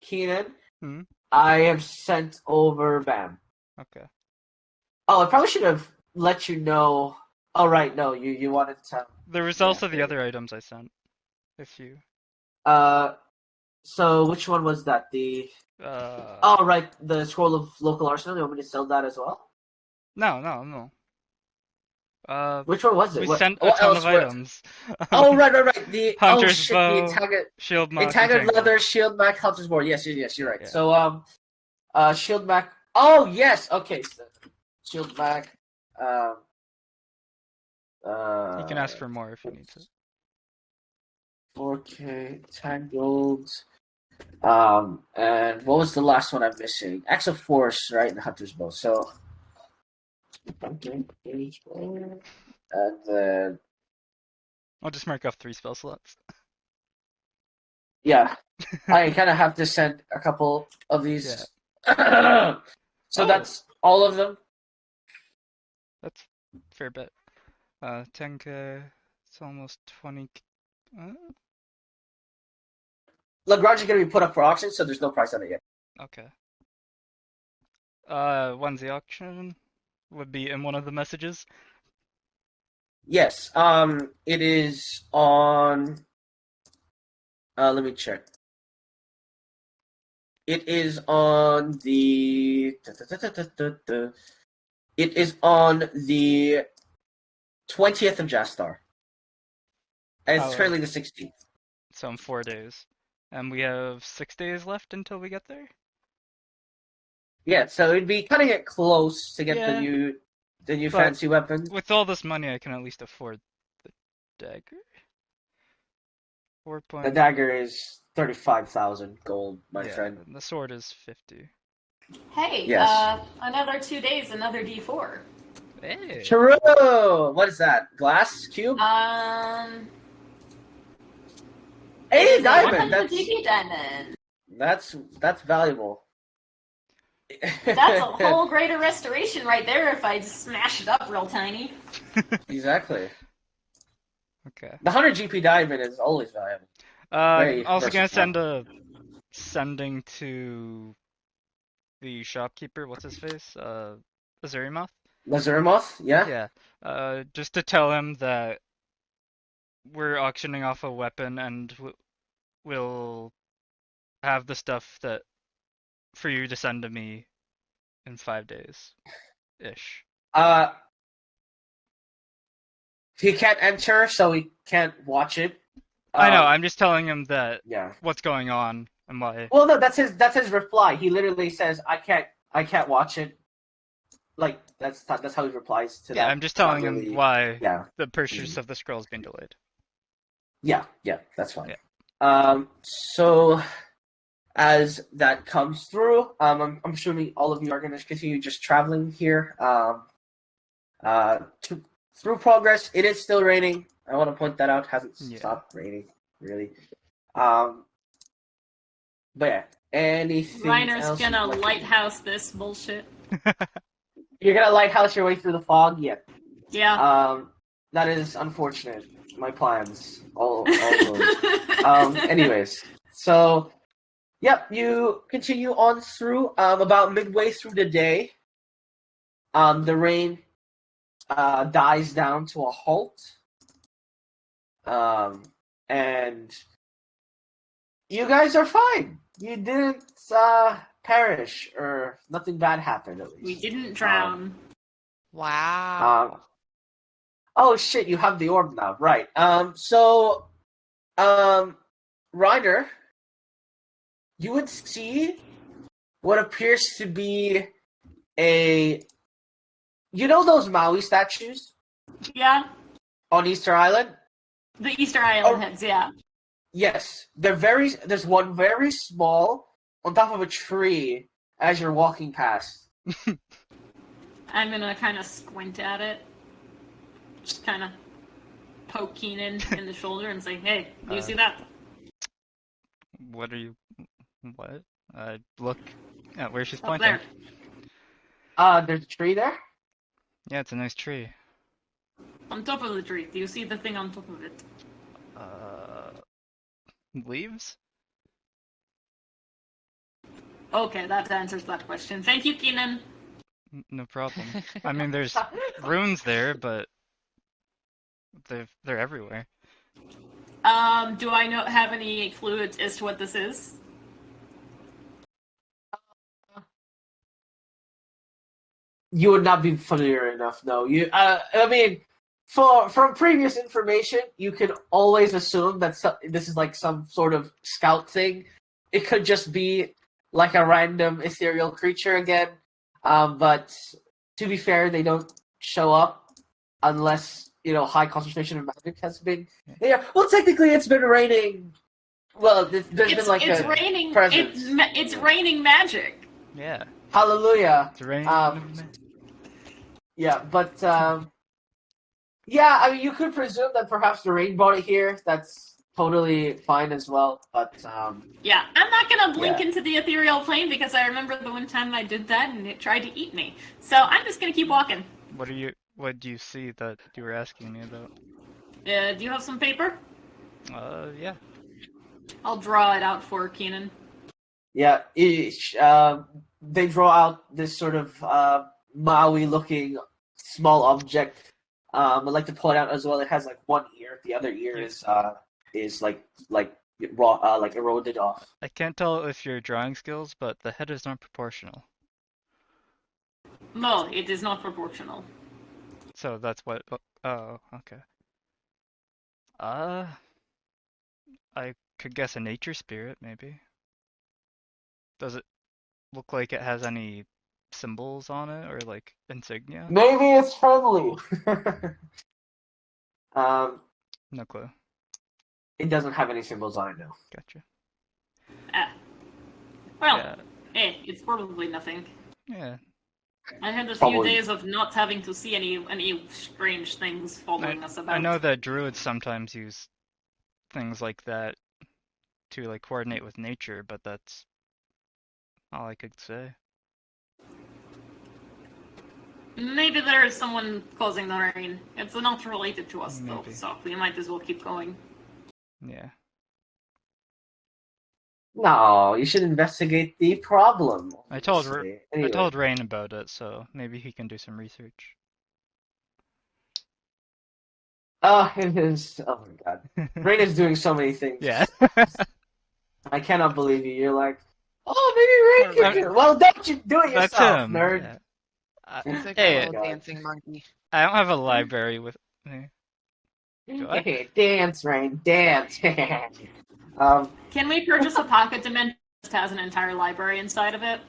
Keenan, Hmm? I have sent over Bam. Okay. Oh, I probably should have let you know. Oh, right. No, you wanted to. There was Yeah. also the other items I sent. If you. So which one was that? The. Oh, right. The Scroll of Local Arsenal. You want me to sell that as well? No. Which one was it? We What- sent a what ton else of were- items. Oh, right. The Hunter's shit, bow, the Entangled, Shield Mock, Entangled Entangled. Leather, Shield Mac, Hunter's Board. Yes, you're right. Yeah. So, Shield Mac. Oh, yes. Okay. So, Shield Mac. You can ask for more if you need to. 4K Tangled. And what was the last one I'm missing? Axe of Force, right? And Hunter's Bow. So, okay. And then, I'll just mark off 3 spell slots. yeah, I kind of have to send a couple of these. So Oh. that's all of them. That's a fair bit. 10k. It's almost 20. Lagrange is going to be put up for auction, so there's no price on it yet. Okay. When's the auction? Would be in one of the messages. Yes. It is on. Let me check. It is on the. It is on the 20th of Jastar. And it's Oh. currently the 16th. So in 4 days. And we have 6 days left until we get there? Yeah, so it'd be cutting it close to get Yeah. the new But- fancy weapon. With all this money, I can at least afford dagger? 4 The points. dagger is 35,000 gold, my Yeah, friend. and the sword is 50. Hey, Yes. another 2 days, another D4. Hey! True! What is that? Glass cube? It Hey, is a diamond! 100 GP diamond. That's valuable. That's a whole greater restoration right there if I just smash it up real tiny. Exactly. Okay. The 100 GP diamond is always valuable. I'm Very also gonna versatile. send a sending to the shopkeeper. What's his face? Azurimoth? Lazurimoth? Yeah? Yeah. Just to tell him that we're auctioning off a weapon and we'll have the stuff that for you to send to me in 5 days ish. He can't enter, so he can't watch it. I know. I'm just telling him that Yeah. what's going on and why. Well, no, that's his reply. He literally says, "I can't watch it." Like that's how he replies to Yeah, that. I'm just It's not telling him really- why Yeah. the purchase of the scroll's been delayed. Yeah, that's fine. Yeah. So as that comes through, I'm assuming all of you are going to continue just traveling here. Through progress, it is still raining. I want to point that out. Hasn't Yeah. stopped raining, really. But yeah, anything Reiner's else? gonna you'd like to do? lighthouse this bullshit. You're gonna lighthouse your way through the fog? Yeah. Yeah. That is unfortunate. My plans, all those. Anyways, so, yep, you continue on through. About midway through the day, the rain dies down to a halt. And you guys are fine. You didn't perish, or nothing bad happened, at least. We didn't drown. Wow. Oh shit, you have the orb now, right? So, Reiner, you would see what appears to be you know those Maui statues Yeah. on Easter Island? The Easter Island Oh. heads, yeah. Yes, there's one very small on top of a tree as you're walking past. I'm gonna kind of squint at it. Just kind of poke Keenan in the shoulder and say, hey, do you see that? What are you? What? Look at where she's Up pointing. there. There's a tree there? Yeah, it's a nice tree. On top of the tree. Do you see the thing on top of it? Leaves? Okay, that answers that question. Thank you, Keenan. No problem. I mean, there's runes there, but they're everywhere. Do I have any clue as to what this is? You would not be familiar enough, no. I mean, from previous information, you could always assume that this is like some sort of scout thing. It could just be like a random ethereal creature again. But to be fair, they don't show up unless high concentration of magic has been. Yeah. Well, technically, it's been raining. Well, there's been like it's a raining. presence. It's raining magic. Yeah. Hallelujah. It's raining. Yeah, but yeah, I mean, you could presume that perhaps the rain brought it here. That's totally fine as well. But Yeah, I'm not gonna blink Yeah. into the ethereal plane because I remember the one time I did that and it tried to eat me. So I'm just gonna keep walking. What do you see that you were asking me about? Do you have some paper? Yeah. I'll draw it out for Keenan. yeah, they draw out this sort of Maui-looking small object. I'd like to point out as well. It has like one ear. The other ear is like raw, like eroded off. I can't tell if your drawing skills, but the head is not proportional. No, it is not proportional. So that's what. Oh, okay. I could guess a nature spirit, maybe. Does it look like it has any symbols on it or like insignia? Maybe it's friendly. um, No clue. It doesn't have any symbols on it, no. Gotcha. Well, Yeah. it's probably nothing. Yeah. I had a few Probably. days of not having to see any strange things following us about. I know that druids sometimes use things like that to like coordinate with nature, but that's all I could say. Maybe there is someone causing the rain. It's not related to us, though, Maybe. so we might as well keep going. Yeah. No, you should investigate the problem. I told obviously. I Anyway. told Rain about it, so maybe he can do some research. It is. Oh my god. Rain is doing so many things. Yeah. I cannot believe you. You're like, oh, maybe Rain can do it. Well, don't you do it That's yourself, him. nerd. Yeah. He's like Hey, a little God. dancing monkey. I don't have a library with me. Do I? Hey, dance, Rain, dance. Can we purchase a pocket dimension that has an entire library inside of it?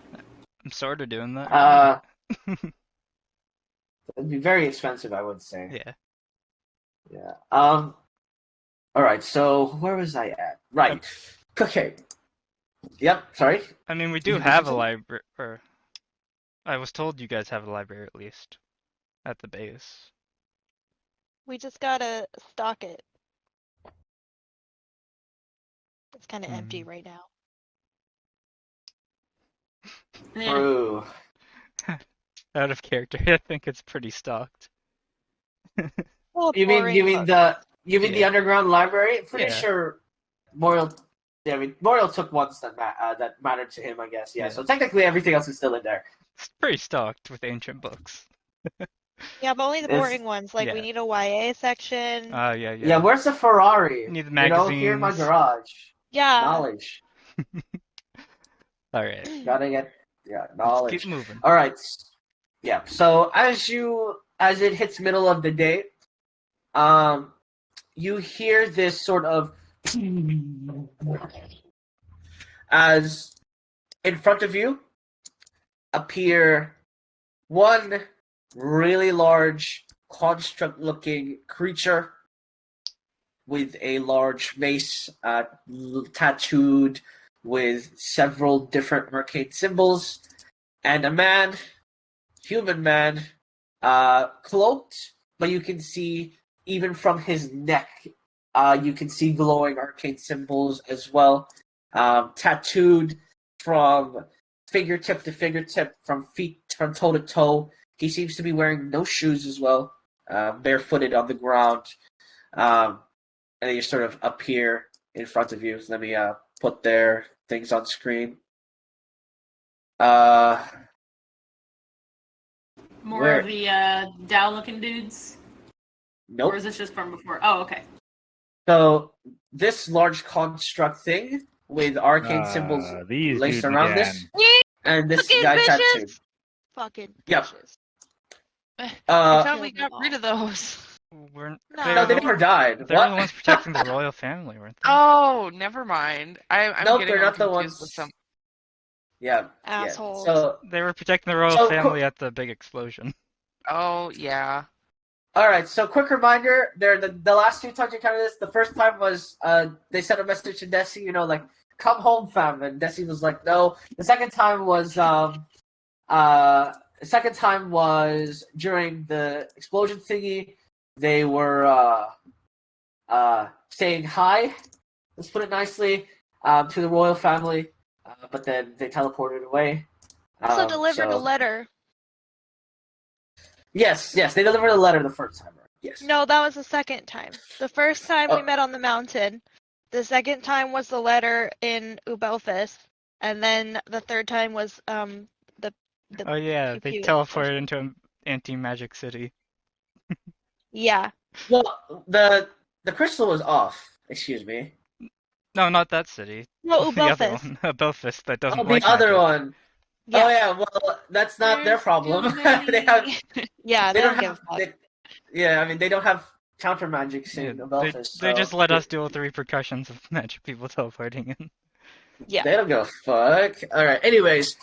I'm sort of doing that. It'd be very expensive, I would say. Yeah. Yeah. All right. So where was I at? Right. Okay. Yep. Sorry. I mean, we You do can have a continue? library, or I was told you guys have a library at least at the base. We just gotta stock it. It's kind of empty Hmm. right now. Eh, True. Out of character, I think it's pretty stocked. Oh, You mean boring. the the Yeah. underground library? Pretty Yeah. sure Moriel. Yeah, I mean Moriel took ones that that mattered to him, I guess. Yeah. Yeah. So technically everything else is still in there. It's pretty stocked with ancient books. Yeah, but only the It's- boring ones. Like, we yeah. need a YA section. Yeah. Yeah. Where's the Ferrari? Need the You know, here in my magazines. garage. Yeah. Knowledge. All right. Gotta get Let's knowledge. keep moving. All right. Yeah. So as it hits middle of the day, you hear this sort of as in front of you appear one really large construct-looking creature with a large mace tattooed with several different arcane symbols, and a man, human man, cloaked, but you can see even from his neck, you can see glowing arcane symbols as well, tattooed from fingertip to fingertip, from toe to toe. He seems to be wearing no shoes as well, barefooted on the ground, and they just sort of appear in front of you. So let me put their things on screen. More Where- of the Dow-looking dudes? Nope. Or is this just from before? Oh, okay. So this large construct thing with arcane symbols These laced dudes around again. this, and this Fucking guy bitches! tattooed. Fucking Yep. bitches. I Uh, thought we Kill got them rid of all. those. We're No. no, they never died. They're What? the ones protecting the royal family, weren't they? Oh, never mind. I'm Nope, getting they're them not the confused ones. with some. Yeah. Assholes. Yeah. So, They were protecting the royal So, family at the big explosion. Oh yeah. all right. So, quick reminder: the last two times you counted this. The first time was they sent a message to Desi, you know, like "come home, fam," and Desi was like, "No." The second time was during the explosion thingy. They were saying hi. Let's put it nicely to the royal family, but then they teleported away. Also delivered a so- letter. Yes, they delivered a letter the first time, right? Yes. No, that was the second time. The first time we Oh. met on the mountain. The second time was the letter in Ubelphis. And then the third time was the Oh yeah, they pew-pew teleported explosion. into an anti-magic city. Yeah. Well, the crystal was off. Excuse me. No, not that city. No, The other Ubelphis. one, Belfast, that doesn't Oh, like the other magic. one. Yeah. Oh yeah. Well, that's not their There's problem. too many. they have. Yeah, they don't give a fuck. Yeah, I mean they don't have counter magic Yeah, in they, Belfast. they so just let us deal with the repercussions of magic people teleporting in. Yeah. They don't give a fuck. All right. Anyways,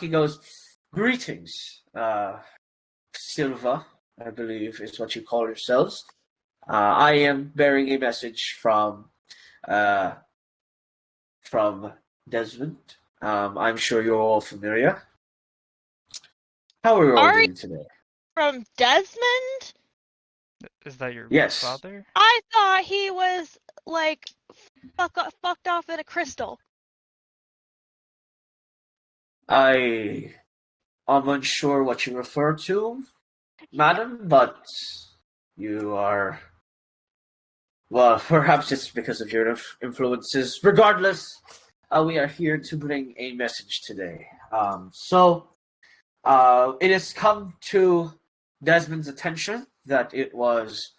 he goes, "Greetings, Silva, I believe is what you call yourselves. I am bearing a message uh, from Desmond. I'm sure you're all familiar. How are you all Are you doing today? from Desmond? Is that your Yes. father? I thought he was like fucked off in a crystal. I am unsure what you refer to, madam, but you are. Well, perhaps it's because of your influences. Regardless, we are here to bring a message today. It has come to Desmond's attention that it was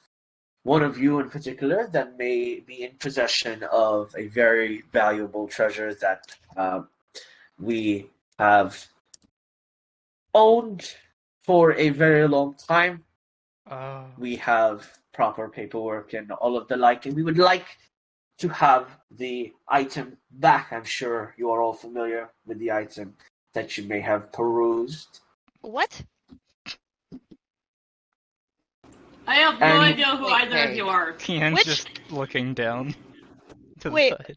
one of you in particular that may be in possession of a very valuable treasure that we have owned for a very long time. Oh. We have proper paperwork and all of the like, and we would like to have the item back. I'm sure you are all familiar with the item that you may have perused. What? I have no And- idea who Like, either of hey. you are. Kian's Which- just looking down to Wait. the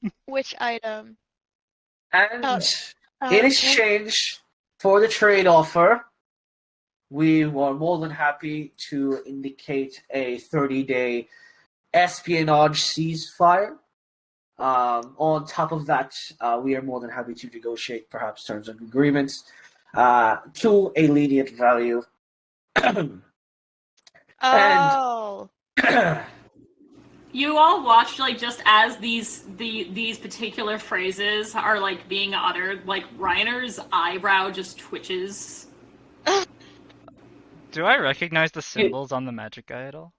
side. Which item? And in Okay. exchange for the trade offer, we were more than happy to indicate a 30-day espionage ceasefire. On top of that, we are more than happy to negotiate perhaps terms of agreements to a lenient value. Oh. You all watched like just as these particular phrases are like being uttered, like Reiner's eyebrow just twitches. Do I recognize the symbols on the magic guy at all?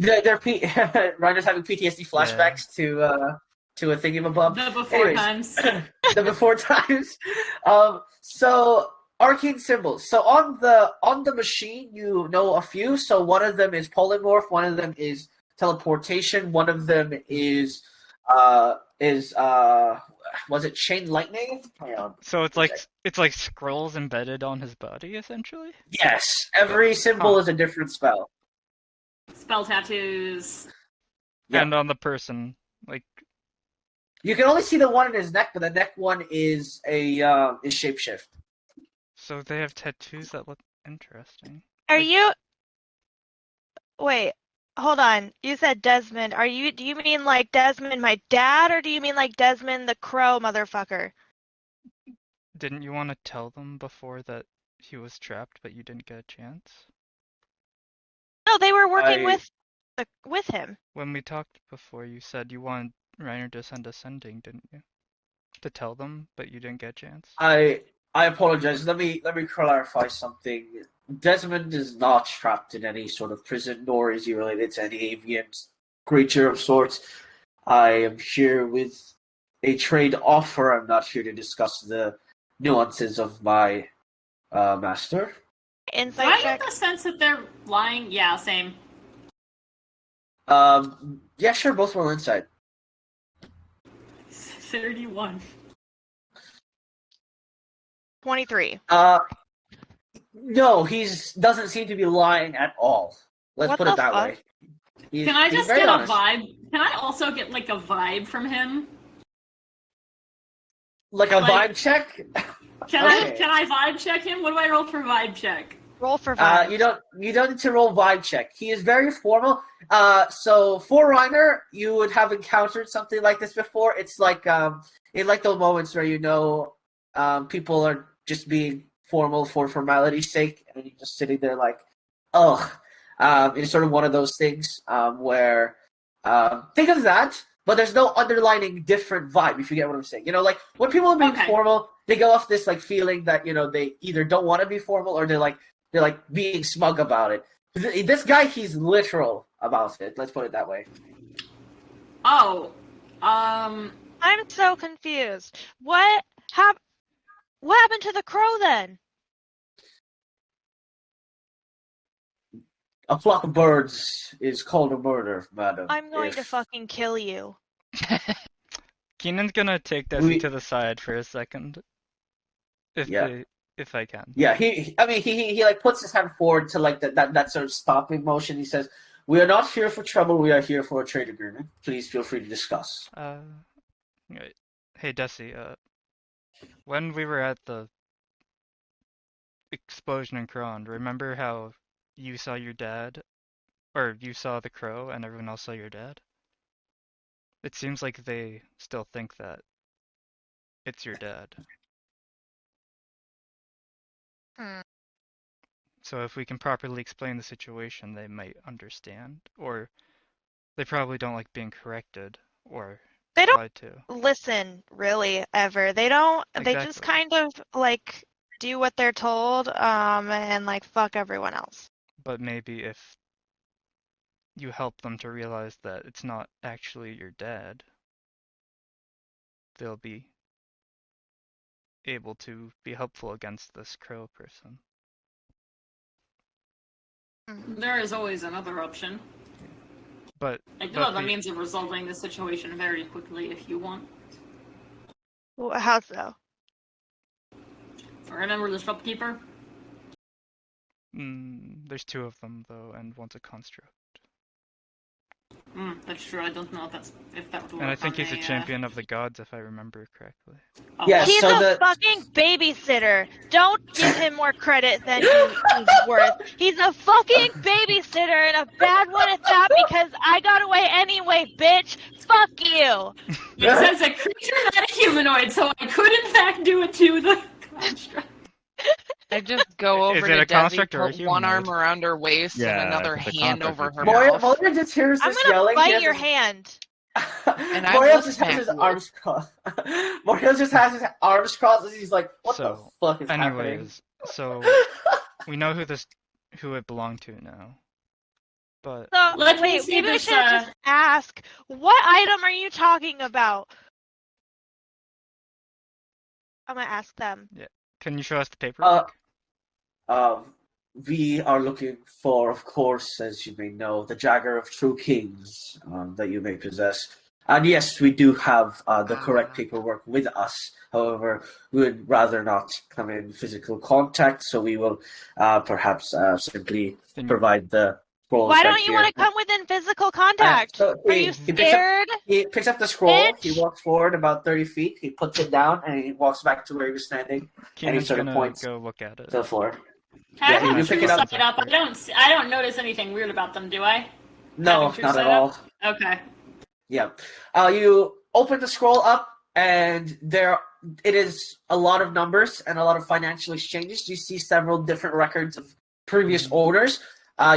Reiner's having PTSD flashbacks to a thingy-mabob. The before Anyways, times. the before times. So arcane symbols. So on the machine, you know a few. So one of them is polymorph. One of them is teleportation. One of them is was it chain lightning? Hang on. So it's like scrolls embedded on his body, essentially. Yes, every symbol Huh. is a different spell. Spell tattoos. Yep. And on the person, like You can only see the one in his neck, but the neck one is is shapeshift. so they have tattoos that look interesting. Are you? Wait. Hold on. You said Desmond. Do you mean like Desmond, my dad, or do you mean like Desmond the crow motherfucker? Didn't you want to tell them before that he was trapped, but you didn't get a chance? No, they were working I- with him. When we talked before, you said you wanted Reiner to send a sending, didn't you? To tell them, but you didn't get a chance. I apologize. Let me clarify something. Desmond is not trapped in any sort of prison, nor is he related to any avian creature of sorts. I am here with a trade offer. I'm not here to discuss the nuances of my master. Do Insight I check. get the sense that they're lying? Yeah, same. Yeah, sure. Both roll insight. 31. 23. No, doesn't seem to be lying at all. Let's What put the it that fuck? way. He's- Can I he's just very get honest. a vibe? Can I also get like a vibe from him? Like a Like- vibe check? Can Okay. I vibe check him? What do I roll for vibe check? Roll for vibe. You don't need to roll vibe check. He is very formal. So for Reiner, you would have encountered something like this before. It's like in like those moments where people are just being formal for formality's sake, and you're just sitting there like, oh. It's sort of one of those things where think of that, but there's no underlining different vibe. If you get what I'm saying, like when people are being Okay. formal, they go off this like feeling that they either don't want to be formal or they're like being smug about it. This guy, he's literal about it. Let's put it that way. Oh, I'm so confused. What happened to the crow then? A flock of birds is called a murder, madam. I'm going to If- fucking kill you. Keenan's gonna take Desi We- to the side for a second. If Yeah. they if I can. Yeah, he like puts his hand forward to like that sort of stopping motion. He says, "We are not here for trouble. We are here for a trade agreement. Please feel free to discuss." Right. Hey, Desi, when we were at the explosion in Kron, remember how you saw your dad? Or you saw the crow and everyone else saw your dad? It seems like they still think that it's your dad. Hmm. So if we can properly explain the situation, they might understand. Or they probably don't like being corrected or They don't lied to. listen really ever. They don't. They just Exactly. kind of like do what they're told, and like fuck everyone else. But maybe if you help them to realize that it's not actually your dad, they'll be able to be helpful against this crow person. There is always another option. But I do but have the we- means of resolving the situation very quickly if you want. How so? Remember the shopkeeper? there's two of them though, and one's a construct. That's true. I don't know if that would work. And I think on he's a champion of the gods, if I remember correctly. Oh, Yeah, He's so a the fucking babysitter. Don't give him more credit than he's worth. He's a fucking babysitter and a bad one at that because I got away anyway, bitch. Fuck you. It says a creature, not a humanoid, so I could in fact do it to the construct. I just go Is over it to a construct Desi, or a put one arm humanoid? around her waist Yeah, and another if it's a hand construct, over it's her humanoid. mouth. Moria just hears I'm this gonna yelling. bite your hand. And I Moria will just has smack his you. arms crossed. Moria just has his arms crossed, and he's like, "What the So, fuck is anyways, so we know who it belonged to now. But So Let me wait, see maybe we this, should just ask, what item are you talking about? I'm gonna ask them. can you show us the paperwork? We are looking for, of course, as you may know, the Jagger of True Kings that you may possess. And yes, we do have the correct paperwork with us. However, we would rather not come in physical contact, so we will perhaps simply Then- provide the scrolls Why right don't you here. want to come within physical contact? So Are you scared? He picks up the scroll, Bitch. he walks forward about 30 feet, he puts it down, and he walks back to where he was standing, Keenan's sort of gonna points go look at it. to the floor. I Yeah, have you true pick it up. sight up. I don't notice anything weird about them, do I? No, Having true not at sight all. up? Okay. Yeah. You open the scroll up, and it is a lot of numbers and a lot of financial exchanges. You see several different records of previous owners.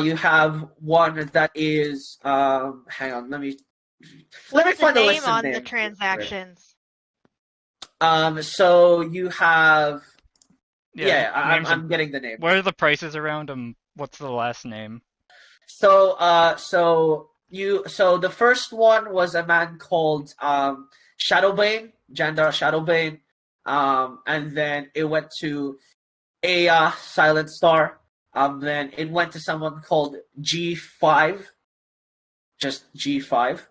You have one that is hang on, let me What's the find the name list of on the names. transactions? So you have names I'm getting the name. What are the prices around them? What's the last name? So the first one was a man called Shadowbane, Jandar Shadowbane, and then it went to a Silent Star. Then it went to someone called G5, just G5.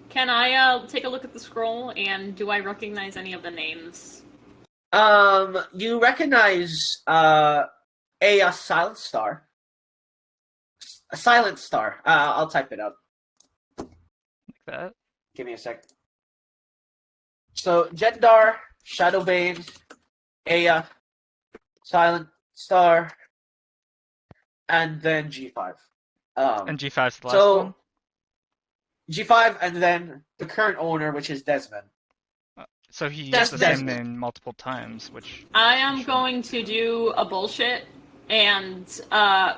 Can I take a look at the scroll, and do I recognize any of the names? You recognize a Silent Star. A Silent Star. I'll type it up. Like that? Give me a sec. So Jendar, Shadowbane, Aya, Silent Star, and then G5. And G5's the last so one? G5, and then the current owner, which is Desmond. So he That's used the same Desmond. name multiple times, which... I am going to do a bullshit, and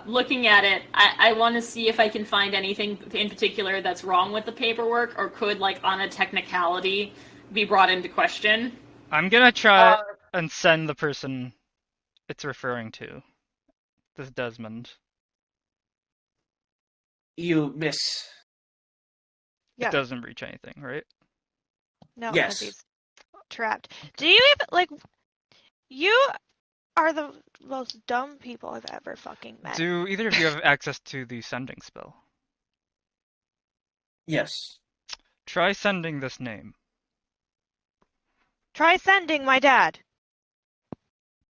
looking at it, I want to see if I can find anything in particular that's wrong with the paperwork, or could, like, on a technicality, be brought into question. I'm gonna try and send the person it's referring to. This Desmond. You miss. Yeah. It doesn't reach anything, right? No, Yes. because he's trapped. Do you even like? You are the most dumb people I've ever fucking met. Do either of you have access to the sending spell? Yes. Try sending this name. Try sending my dad.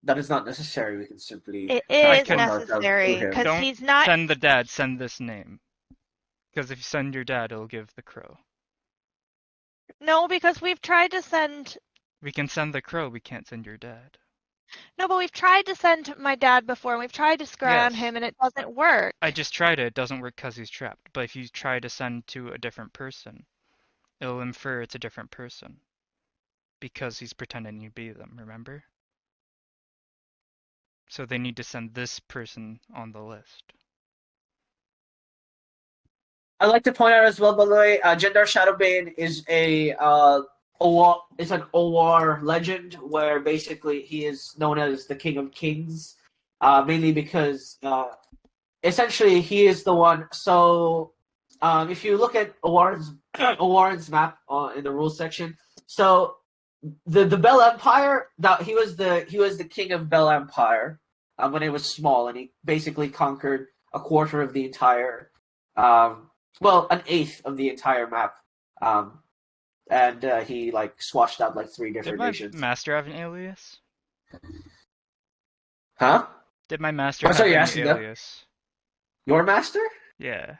that is not necessary. We can simply It I is can- transform ourselves necessary to him. because Don't he's not. Send the dad, send this name. Because if you send your dad, it'll give the crow. No, because we've tried to send. We can send the crow, we can't send your dad. No, but we've tried to send my dad before, and we've tried to scry on Yes. him, and it doesn't work. I just tried it doesn't work because he's trapped. But if you try to send to a different person, it'll infer it's a different person. Because he's pretending to be them, remember? So they need to send this person on the list. I'd like to point out as well, by the way, Jendar Shadowbane is it's an OR legend where basically he is known as the King of Kings, mainly because essentially he is the one. So if you look at Owarin's map in the rules section, so the Bell Empire, that he was the king of Bell Empire when it was small, and he basically conquered a quarter of the entire. An eighth of the entire map, and he like swashed out like 3 Did different my nations. master have an alias? Huh? Did my master Oh, have sorry, you're an asking that? alias? Your master? Yeah.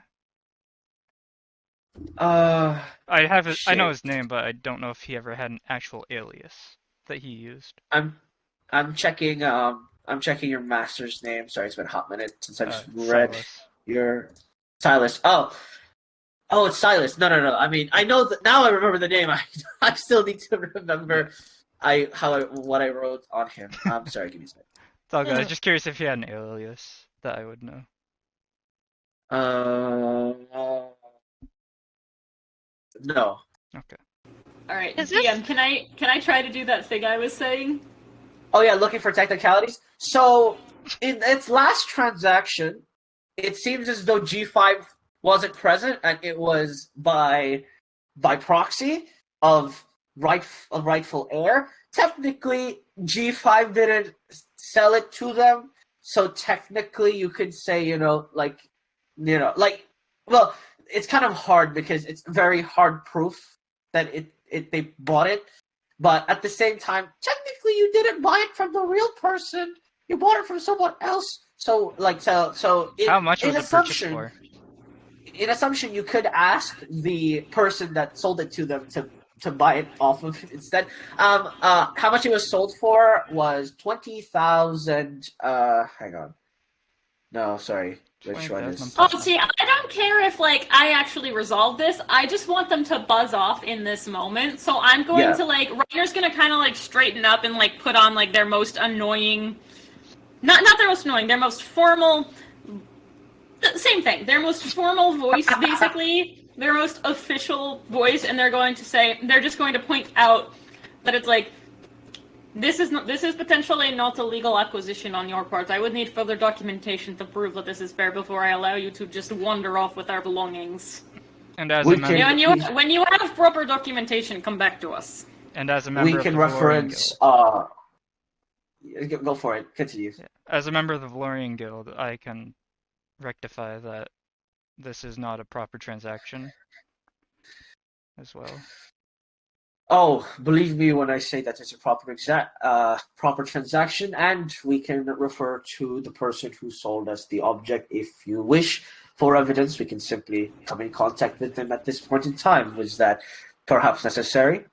Uh, I have his, I know shit. his name, but I don't know if he ever had an actual alias that he used. I'm checking your master's name. Sorry, it's been a hot minute since I just read Silas. your Silas. Oh, it's Silas. No. I mean, I know that now. I remember the name. I still need to remember what I wrote on him. I'm sorry. Give me a second. It's all good. I was just curious if he had an alias that I would know. No. Okay. All right, Is this- DM, can I try to do that thing I was saying? Oh yeah, looking for technicalities. So in its last transaction, it seems as though G5 wasn't present, and it was by proxy of rightful heir. Technically, G5 didn't sell it to them, so technically you could say, well, it's kind of hard because it's very hard proof that they bought it. But at the same time, technically, you didn't buy it from the real person. You bought it from someone else. So How much was it purchased for? In assumption, you could ask the person that sold it to them to buy it off of it instead. How much it was sold for was 20,000. Hang on. No, sorry. Which one is? 20,000. Oh, see, I don't care if I actually resolve this. I just want them to buzz off in this moment. So I'm going to Reiner's gonna kind of straighten up and put on their most annoying, not their most annoying, their most formal. Same thing. Their most formal voice, basically, their most official voice, and they're just going to point out that it's this is potentially not a legal acquisition on your part. I would need further documentation to prove that this is fair before I allow you to just wander off with our belongings. And as We a can- member, When you have proper documentation, come back to us. and as a member We can of the Valorian reference. Guild, Go for it. Continue. as a member of the Valorian Guild, I can rectify that this is not a proper transaction as well. Oh, believe me when I say that it's a proper transaction, and we can refer to the person who sold us the object if you wish. For evidence, we can simply come in contact with them at this point in time. Was that perhaps necessary?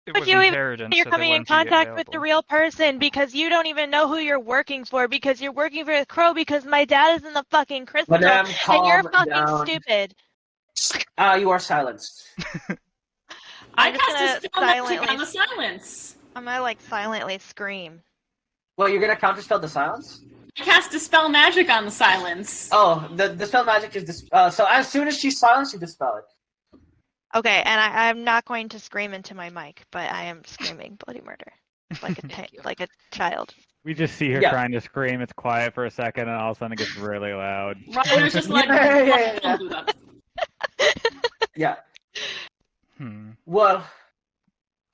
It But was you even inheritance, you're so they coming in wouldn't be contact with the available. real person because you don't even know who you're working for because you're working for the crow because my dad is in the fucking crystal Madame, and you're calm fucking down. stupid. You are silenced. I I'm just cast a gonna spell magic silently- on the silence. I'm gonna silently scream. Well, you're gonna counterspell the silence? I cast dispel magic on the silence. Oh, the spell magic is so as soon as she's silenced, you dispel it. Okay, and I'm not going to scream into my mic, but I am screaming bloody murder like Thank you. like a child. We just see her Yeah. trying to scream. It's quiet for a second, and all of a sudden it gets really loud. Reiner's just Yeah. don't do that. Yeah. Well,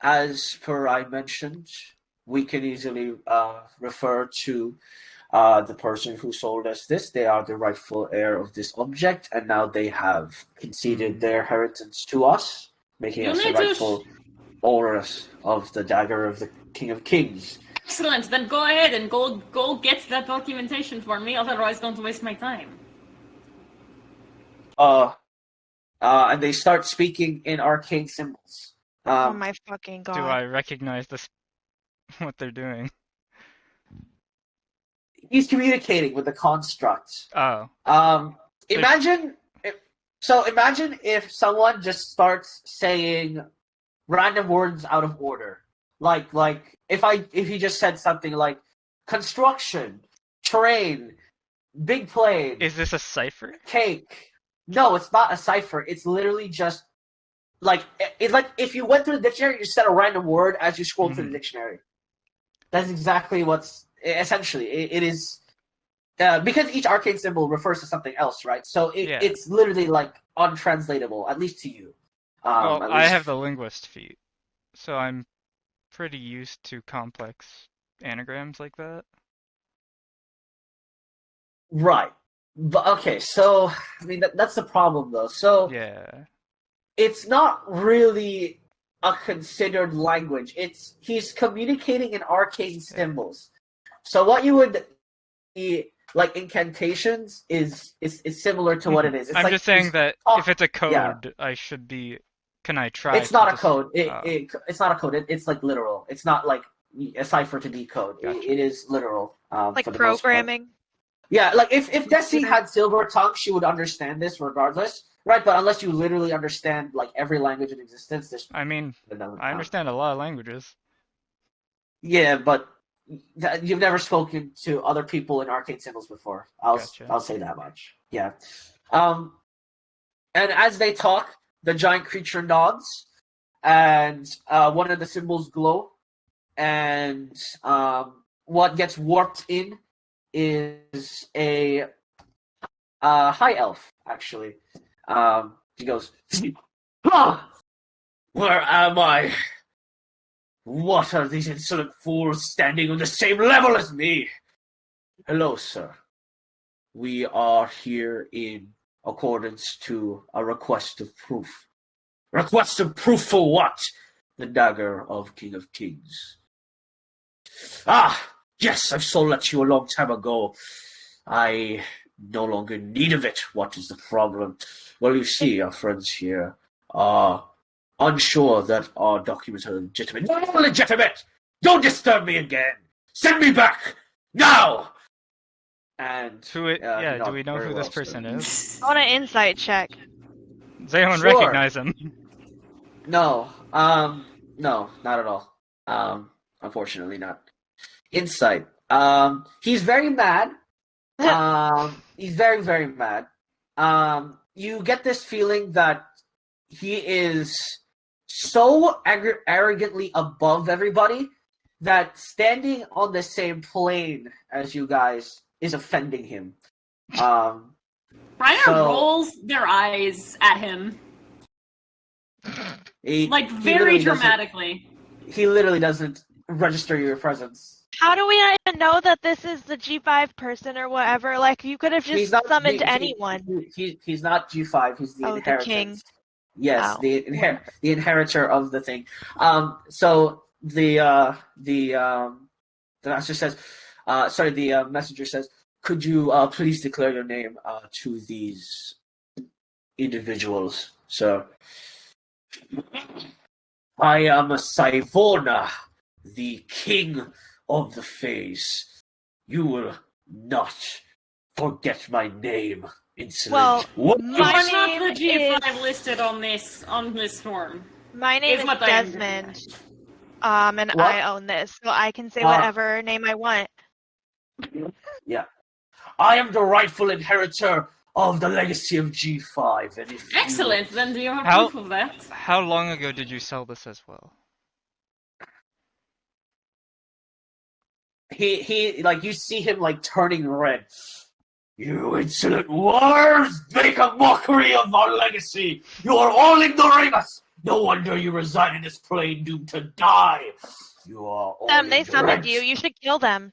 as per I mentioned, we can easily refer to the person who sold us this. They are the rightful heir of this object, and now they have conceded their inheritance to us, making You us the need to rightful owners of the dagger of the King of Kings. Excellent. Then go ahead and go get that documentation for me. Otherwise, don't waste my time. And they start speaking in arcane symbols. Oh my fucking god. Do I recognize this? What they're doing? He's communicating with the construct. Oh, Imagine if someone just starts saying random words out of order. Like if he just said something like construction, train, big plane, is this a cipher? cake. No, it's not a cipher. It's literally just like it's like if you went through the dictionary, you said a random word as you scroll through the dictionary. That's exactly what's essentially it is. Because each arcane symbol refers to something else, right? So it's literally like untranslatable, at least to you. Well, at I least- have the linguist feat, so I'm pretty used to complex anagrams like that. Right. But okay, so I mean that's the problem though. So Yeah. it's not really a considered language. He's communicating in arcane symbols. So what you would be like incantations is similar to what it is. It's I'm like just saying that if it's a code, yeah. I should be. Can I try? It's not a just- code. oh, It's not a code. It's like literal. It's not like a cipher to decode. Gotcha. It is literal. Like for the most part. programming. Yeah, like if Desi had silver tongue, she would understand this regardless, right? But unless you literally understand like every language in existence, this. I mean, I understand a lot of languages. Yeah, but you've never spoken to other people in arcane symbols before. Gotcha. I'll say that much. Yeah. And as they talk, the giant creature nods, and one of the symbols glow, and what gets warped in is a high elf. Actually, he goes, "Ah, where am I? What are these insolent fools standing on the same level as me? Hello, sir. We are here in accordance to a request of proof. Request of proof for what? The dagger of King of Kings. Ah, yes, I've sold that to you a long time ago. I no longer need of it. What is the problem? Well, you see, our friends here are unsure that our documents are legitimate. No, legitimate! Don't disturb me again! Send me back! Now! And Who it? Yeah. not Do we know very who this well, sir. person is? I want an insight check. Does anyone Sure. recognize him? No, no, not at all. Unfortunately not. Insight. He's very mad. He's very, very mad. You get this feeling that he is so arrogantly above everybody that standing on the same plane as you guys is offending him. Reiner So- rolls their eyes at him, He very literally doesn't- dramatically. He literally doesn't register your presence. How do we not even know that this is the G5 person or whatever? Like, you could have just summoned anyone. He's not G5. He's the Oh, the inheritor. king. Yes, Oh. the inheritor of the thing. So the master says, the messenger says, could you please declare your name to these individuals, sir? I am Sivona, the king of the Fays. You will not forget my name, insolent. Well, What? You My are not the name G5 is- listed on this form. My name Is is what I Desmond. And What? I own this, so I can say Ah. whatever name I want. Yeah. I am the rightful inheritor of the legacy of G5. And if you- Excellent. Then do you have How- proof of that? How long ago did you sell this as well? He like you see him like turning red. You insolent worms make a mockery of our legacy. You are all ignoring us. No wonder you reside in this plane doomed to die. You are all They summoned ignorant. you. You should kill them.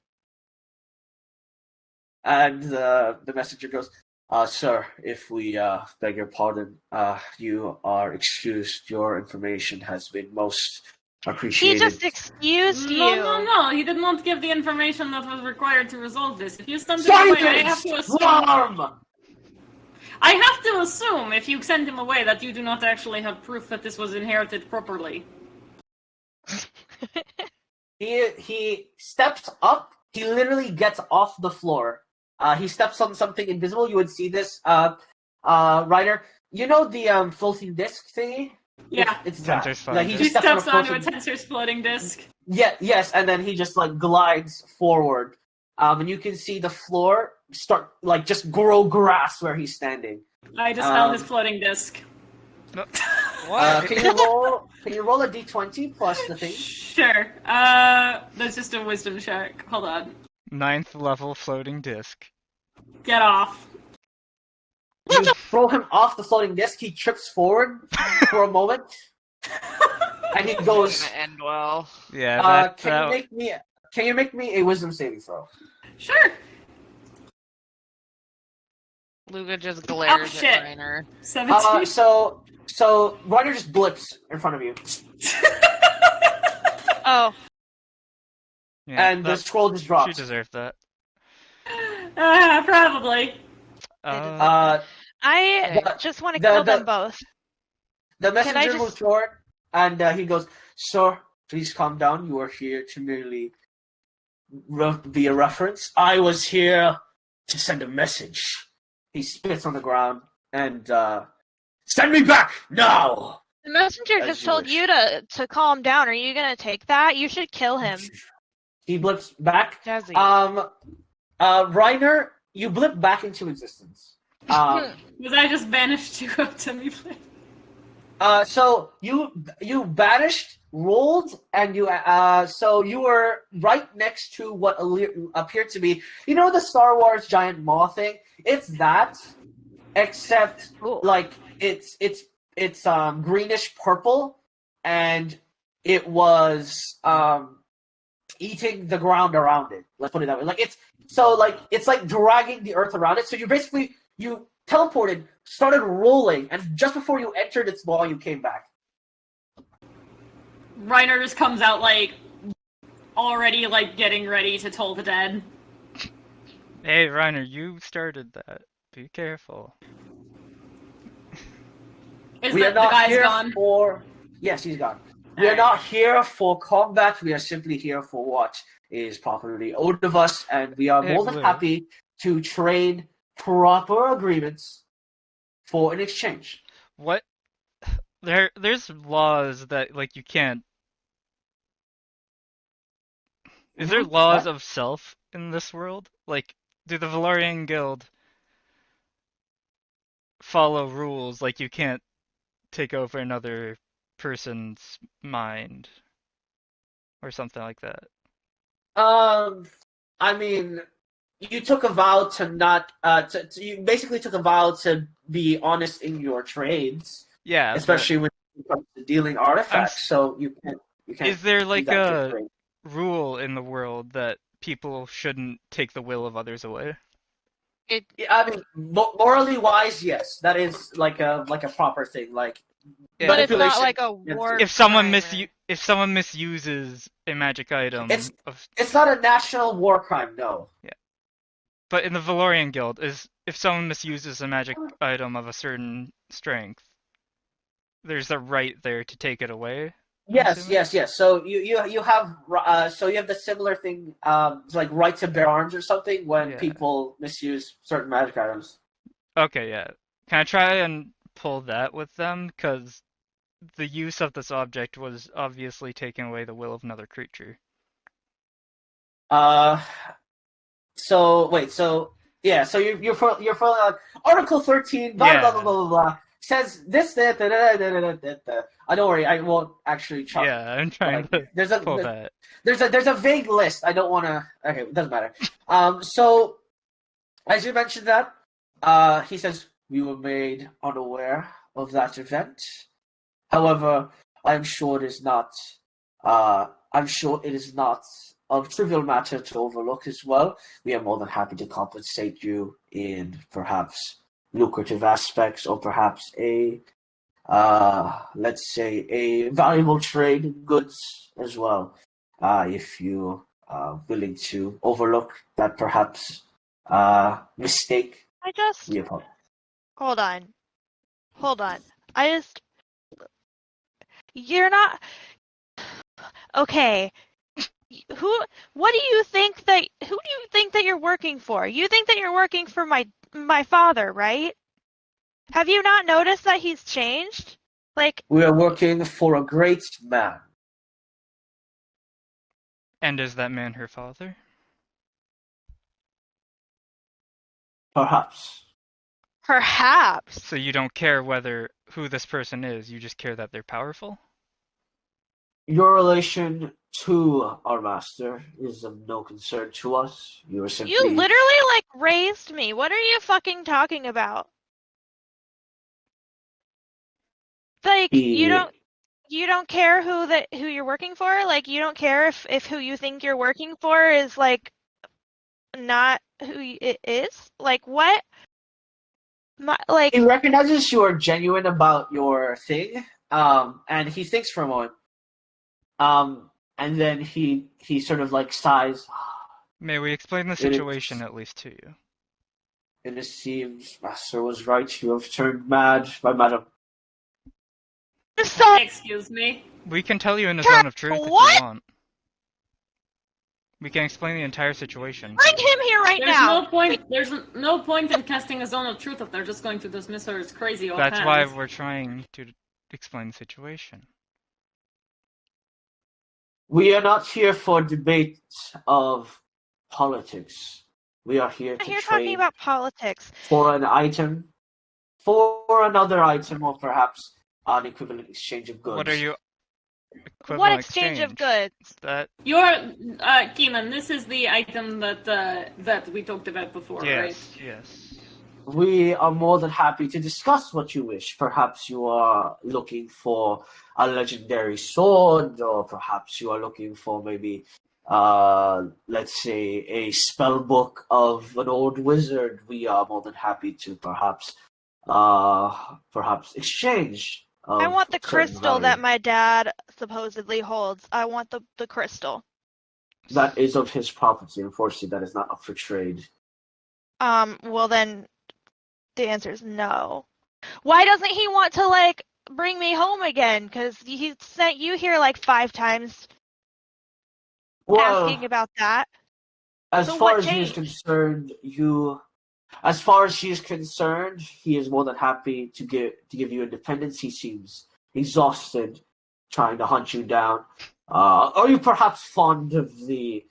And the messenger goes, sir, if we beg your pardon, you are excused. Your information has been most appreciated. He just excused you. No. He did not give the information that was required to resolve this. If you send him away, I have to assume. Swarm! I have to assume, if you send him away, that you do not actually have proof that this was inherited properly. He steps up. He literally gets off the floor. He steps on something invisible. You would see this, Ryder. You know the floating disc thingy? Yeah. It's that. Tensor's fine. Like, He just steps on onto a floating- tensor's floating disc. Yeah, yes, and then he just like glides forward, and you can see the floor start like just grow grass where he's standing. I just found his floating disc. What? Can you roll a d20 plus the thing? Sure. That's just a wisdom check. Hold on. 9th level floating disc. Get off. You throw him off the floating disc. He trips forward for a moment, and he goes. Gonna end well. Yeah, Can you make me a wisdom saving throw? Sure. Luca just glares shit. at Reiner. 17. So Ryder just blips in front of you, Oh, yeah, and the scroll just drops. She deserved that. Probably. I The- just want to the- kill the- them both. The I messenger just- moves forward, and he goes, "Sir, please calm down. You are here to merely be a reference. I was here to send a message." He spits on the ground and send me back now. The messenger As just you told wish. you to calm down. Are you gonna take that? You should kill him. He blips back. Jazzy. Reiner, you blip back into existence. Was I just banished to me, please? So you banished, rolled, and so you were right next to what appeared to be, the Star Wars giant maw thing. It's that, except Cool. like it's greenish purple, and it was eating the ground around it. Let's put it that way. Like it's like dragging the earth around it. So you teleported, started rolling, and just before you entered its maw, you came back. Reiner just comes out, already, getting ready to toll the dead. Hey, Reiner, you started that. Be careful. Is We the are not guy's here gone? for. Yes, he's gone. We are Alright. not here for combat. We are simply here for what is properly owed of us, and we are Hey, more than Blue. happy to trade proper agreements for an exchange. What? There's laws that you can't. Is there laws What? of self in this world? Do the Valorian Guild follow rules you can't take over another person's mind or something like that? I mean, you took a vow to not. You basically took a vow to be honest in your trades, Yeah, but especially when it comes to dealing artifacts. So you can't. is there do that to a trade. rule in the world that people shouldn't take the will of others away? Yeah, I mean, morally wise, yes, that is like a proper thing. Like, Yeah. But it's not manipulation. like a war. If someone crime, if someone misuses a magic item It's- of It's not a national war crime, no. But in the Valorian Guild, if someone misuses a magic item of a certain strength, there's a right there to take it away. Yes, assuming? yes. So you have the similar thing, like right to bear arms or something when Yeah. people misuse certain magic items. Okay, yeah. Can I try and pull that with them? Because the use of this object was obviously taking away the will of another creature. So wait, so yeah, so you're following like Article 13, blah Yeah. blah blah blah blah blah says this that. Don't worry, I won't actually try. Yeah, I'm trying like, to pull that. There's a vague list. I don't want to. Okay, it doesn't matter. So as you mentioned that, he says we were made unaware of that event. However, I'm sure it is not. I'm sure it is not of trivial matter to overlook as well. We are more than happy to compensate you in perhaps lucrative aspects or perhaps a let's say, a valuable trade in goods as well. If you are willing to overlook that perhaps mistake, I just we apologize. hold on. Hold on. I just you're not okay. What do you think that who do you think that you're working for? You think that you're working for my father, right? Have you not noticed that he's changed? Like, We are working for a great man. And is that man her father? Perhaps. perhaps. So you don't care who this person is, you just care that they're powerful? Your relation to our master is of no concern to us. You are simply. You literally like raised me. What are you fucking talking about? Like you don't care who you're working for? Like you don't care if who you think you're working for is like not who it is? Like what? He recognizes you are genuine about your thing, and he thinks for a moment, and then he sort of like sighs. May we explain the situation at least to you? And it seems Master was right. You have turned mad, my madam. Excuse me. We can tell you in a zone of truth if What? you want. We can explain the entire situation. Bring him here right now. There's no point in casting a zone of truth if they're just going to dismiss her as crazy. That's why we're trying to explain the situation. We are not here for debate of politics. We are here to You're trade talking about politics. for an item, for another item, or perhaps an equivalent exchange of goods. What are you? What exchange of goods? That Keenan, this is the item that we talked about before, right? Yes. We are more than happy to discuss what you wish. Perhaps you are looking for a legendary sword, or perhaps you are looking for maybe, let's say, a spell book of an old wizard. We are more than happy to perhaps exchange. I want the certain crystal value. that my dad supposedly holds. I want the crystal. That is of his property. Unfortunately, that is not up for trade. Well then, the answer is no. Why doesn't he want to, like, bring me home again? Because he sent you here, like, 5 times asking about that. As So far what as he is changed? concerned, as far as he is concerned, he is more than happy to give you independence. He seems exhausted trying to hunt you down. Are you perhaps fond of the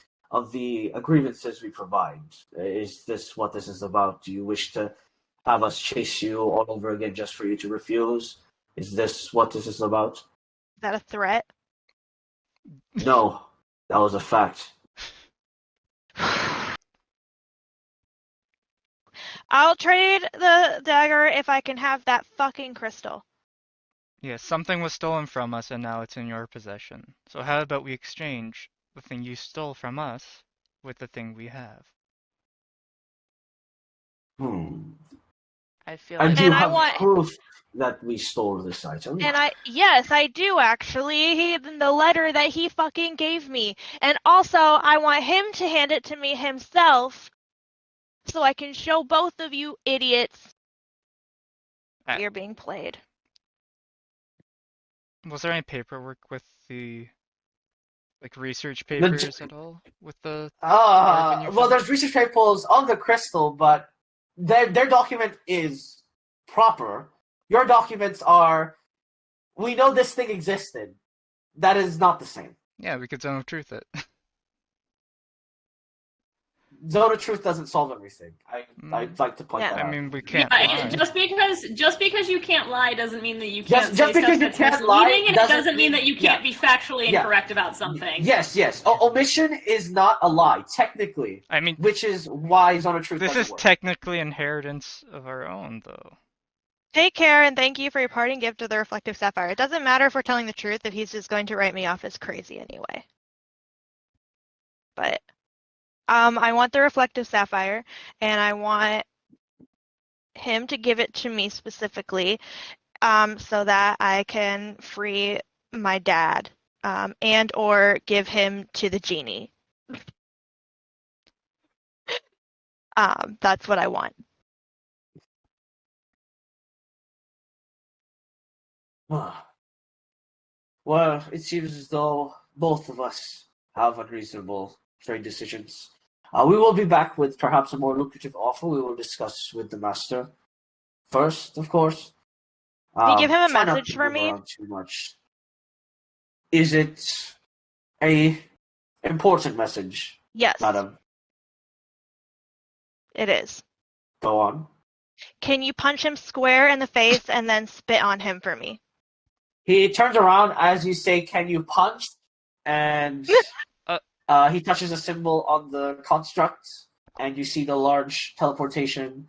grievances we provide? Is this what this is about? Do you wish to have us chase you all over again just for you to refuse? Is this what this is about? Is that a threat? No, that was a fact. I'll trade the dagger if I can have that fucking crystal. Yes, something was stolen from us and now it's in your possession. So how about we exchange the thing you stole from us with the thing we have? I feel And like do you And I have want- proof that we stole this item? And yes, I do actually. The letter that he fucking gave me. And also, I want him to hand it to me himself so I can show both of you idiots you're being played. Was there any paperwork with the research papers at all with the bargain you Well, found? there's research papers on the crystal, but their document is proper. Your documents are, we know this thing existed. That is not the same. Yeah, we could zone of truth it. Zone of truth doesn't solve everything. I'd like to point Yeah. that I out. mean, we can't Yeah, lie. just because you can't lie doesn't mean that you can't Just say because stuff you that's can't lie misleading, and it doesn't doesn't mean that you mean- can't be factually Yeah. incorrect about something. Yes. Omission is not a lie, technically, I mean, which is why Zone of Truth this doesn't is work. technically inheritance of our own, though. Take care and thank you for your parting gift of the reflective sapphire. It doesn't matter if we're telling the truth if he's just going to write me off as crazy anyway. But I want the reflective sapphire and I want him to give it to me specifically so that I can free my dad, and or give him to the genie. That's what I want. Well, it seems as though both of us have unreasonable trade decisions. We will be back with perhaps a more lucrative offer we will discuss with the master. First, of course. Can you give him a Try not message to for move me? around too much. Is it a important message, Yes, madam? it is. Go on. Can you punch him square in the face and then spit on him for me? He turns around as you say, "Can you punch?" And he touches a symbol on the construct, and you see the large teleportation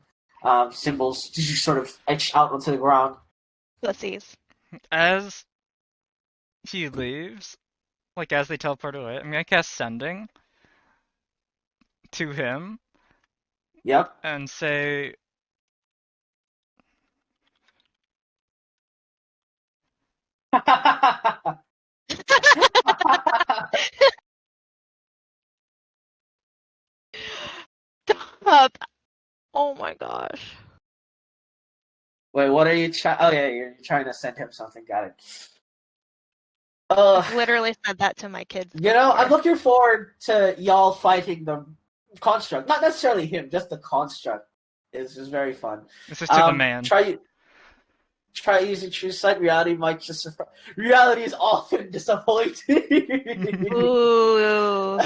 symbols just sort of etched out onto the ground. Pussies. As he leaves, like as they teleport away, I'm gonna cast Sending to him Yep. and say, Stop. Oh my gosh. Wait, what are you trying? Oh yeah, you're trying to send him something. Got it. I've literally said that to my kids. You know, I'm before. looking forward to y'all fighting the construct. Not necessarily him, just the construct. Is very fun. this is to the man. Try using true sight. Reality might just surprise. Reality is often disappointing. Ooh.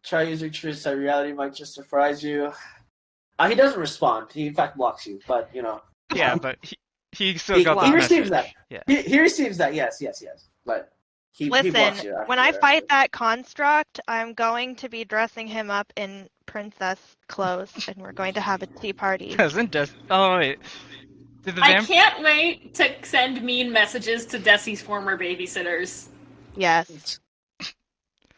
Try using true sight. Reality might just surprise you. He doesn't respond. He in fact blocks you, but you know. Yeah, but he still got he the receives message. that. Yeah. He receives that. Yes. But he Listen, blocks you. when I fight that construct, I'm going to be dressing him up in princess clothes, and we're going to have a tea party. Doesn't just. Oh wait. Did the I can't wait to send mean messages to Desi's former babysitters. Yes.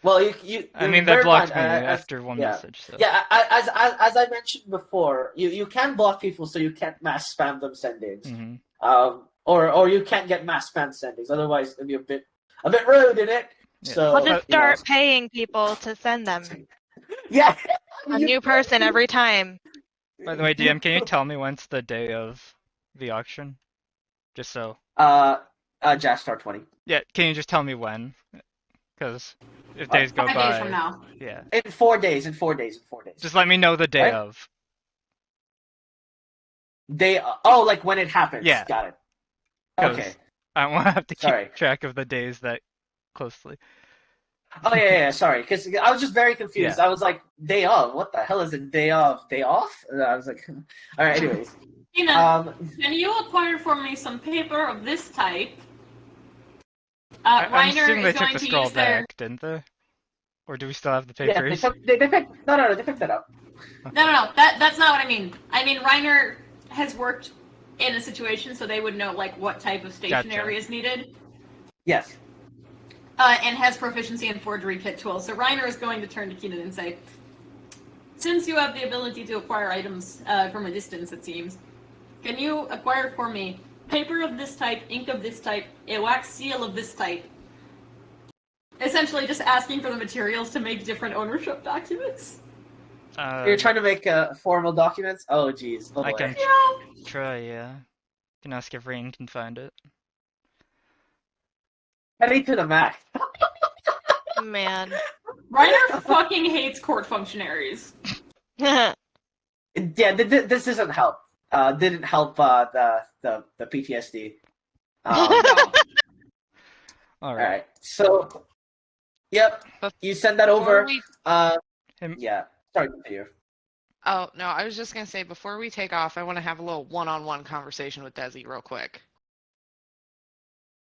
Well, you I mean, bear they in blocked mind, me after one message. So. Yeah, as I mentioned before, you can block people so you can't mass spam them sendings. Mm-hmm. Or you can't get mass spam sendings. Otherwise, it'd be a bit rude, isn't it? Yeah. So I'll just start paying people to send them. Yeah. A new person every time. By the way, DM, can you tell me when's the day of the auction? Just so. Jastar 20. Yeah, can you just tell me when? Because if days go 5 by. days from now. Yeah. In 4 days. Just let me know the day Right? of. Like when it happens. Yeah. Got it. 'Cause Okay. I don't want to have to Sorry. keep track of the days that closely. Oh yeah. Sorry, because I was just very confused. Yeah. I was like, day of. What the hell is it? Day of? Day off? And I was like, all right. Anyways, Tina, can you acquire for me some paper of this type? I'm Reiner assuming they is took going the to scroll use their. back, didn't they? Or do we still have the yeah, papers? they picked. No, they picked that up. No. That's not what I mean. I mean Reiner has worked in a situation, so they would know like what type of stationery is needed. Yes. And has proficiency in forgery kit tools. So Reiner is going to turn to Keenan and say, since you have the ability to acquire items from a distance, it seems, can you acquire for me paper of this type, ink of this type, a wax seal of this type? Essentially just asking for the materials to make different ownership documents. You're trying to make formal documents? Oh, geez. Oh, I boy. can Yeah. try, yeah. Can ask if Rain can find it. Heading to the max. Man. Reiner fucking hates court functionaries. Yeah, this doesn't help. Didn't help the PTSD. No. All right. So, yep. But You send that before over. we- Yeah. Sorry, here. Oh, no, I was just going to say, before we take off, I want to have a little one-on-one conversation with Desi real quick.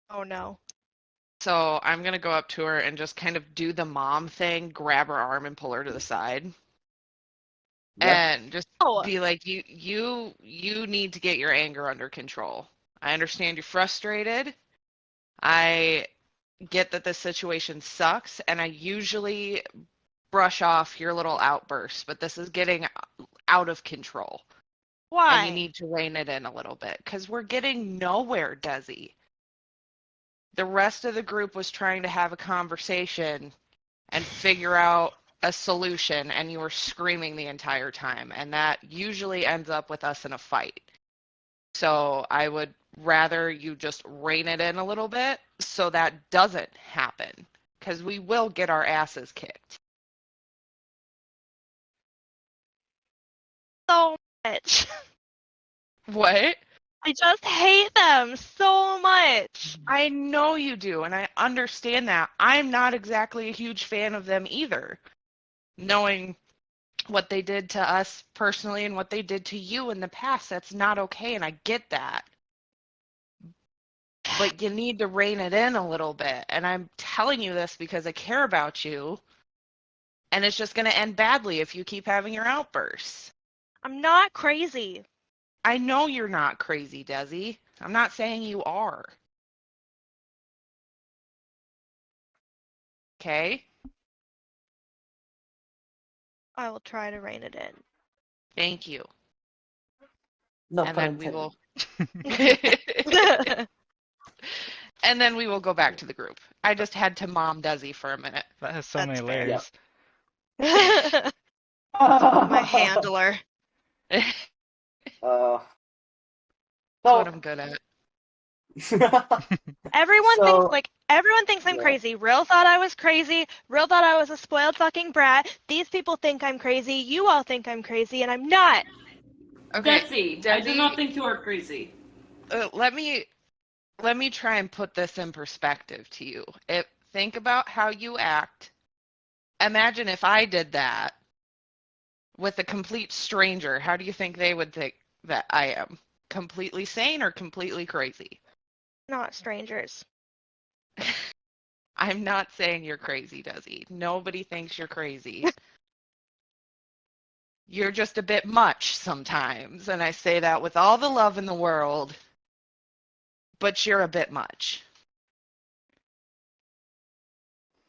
Oh no. So I'm going to go up to her and just kind of do the mom thing, grab her arm and pull her to the side. Yep. And just Oh. be like, you need to get your anger under control. I understand you're frustrated. I get that this situation sucks, and I usually brush off your little outbursts, but this is getting out of control. Why? And you need to rein it in a little bit because we're getting nowhere, Desi. The rest of the group was trying to have a conversation and figure out a solution, and you were screaming the entire time, and that usually ends up with us in a fight. So I would rather you just rein it in a little bit so that doesn't happen, because we will get our asses kicked. So much. What? I just hate them so much. I know you do, and I understand that. I'm not exactly a huge fan of them either. Knowing what they did to us personally and what they did to you in the past, that's not okay, and I get that. But you need to rein it in a little bit, and I'm telling you this because I care about you, and it's just going to end badly if you keep having your outbursts. I'm not crazy. I know you're not crazy, Desi. I'm not saying you are. Okay? I will try to rein it in. Thank you. No And pun then we intended. will and then we will go back to the group. I just had to mom Desi for a minute. That has so That's many fair. layers. My handler. That's Uh, what I'm good at. Everyone So- thinks I'm Yeah. crazy. Real thought I was crazy. Real thought I was a spoiled fucking brat. These people think I'm crazy. You all think I'm crazy, and I'm not. Okay, Desi, I do Desi, not think you are crazy. let me try and put this in perspective to you. Think about how you act. Imagine if I did that with a complete stranger. How do you think they would think that I am? Completely sane or completely crazy? Not strangers. I'm not saying you're crazy, Desi. Nobody thinks you're crazy. You're just a bit much sometimes, and I say that with all the love in the world, but you're a bit much.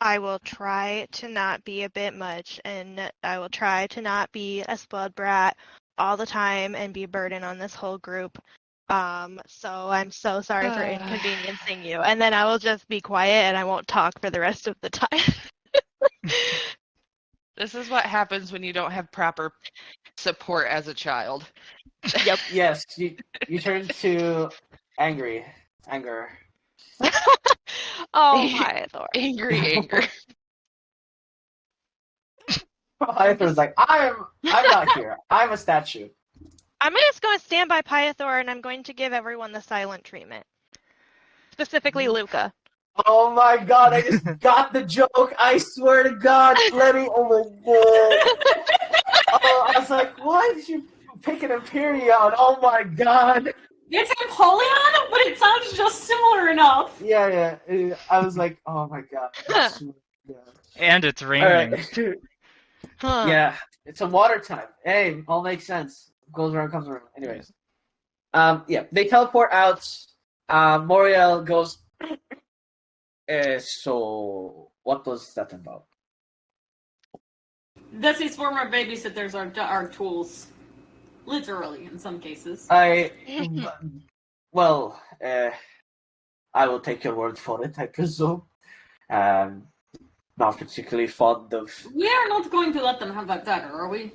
I will try to not be a bit much, and I will try to not be a spoiled brat all the time and be a burden on this whole group. So I'm so sorry for inconveniencing you. And then I will just be quiet and I won't talk for the rest of the time. This is what happens when you don't have proper support as a child. Yep. Yes, you turn to anger. Oh, Pythor. Angry anger. Pythor's like, I'm not here. I'm a statue. I'm just going to stand by Pythor and I'm going to give everyone the silent treatment. Specifically Luca. Oh my god, I just got the joke. I swear to God, let me. Oh my god. Oh, I was like, why did you pick an Imperion? Oh my god. It's Napoleon, but it sounds just similar enough. Yeah. I was like, oh my god. I swear to God. And it's All raining. right. Huh. Yeah, it's a water type. Hey, all makes sense. Goes around, comes around. Anyways. Yeah, they teleport out. Moriel goes. So, what was that about? Desi's former babysitters are tools. Literally, in some cases. Well, I will take your word for it, I presume. Not particularly fond of. We are not going to let them have that dagger, are we?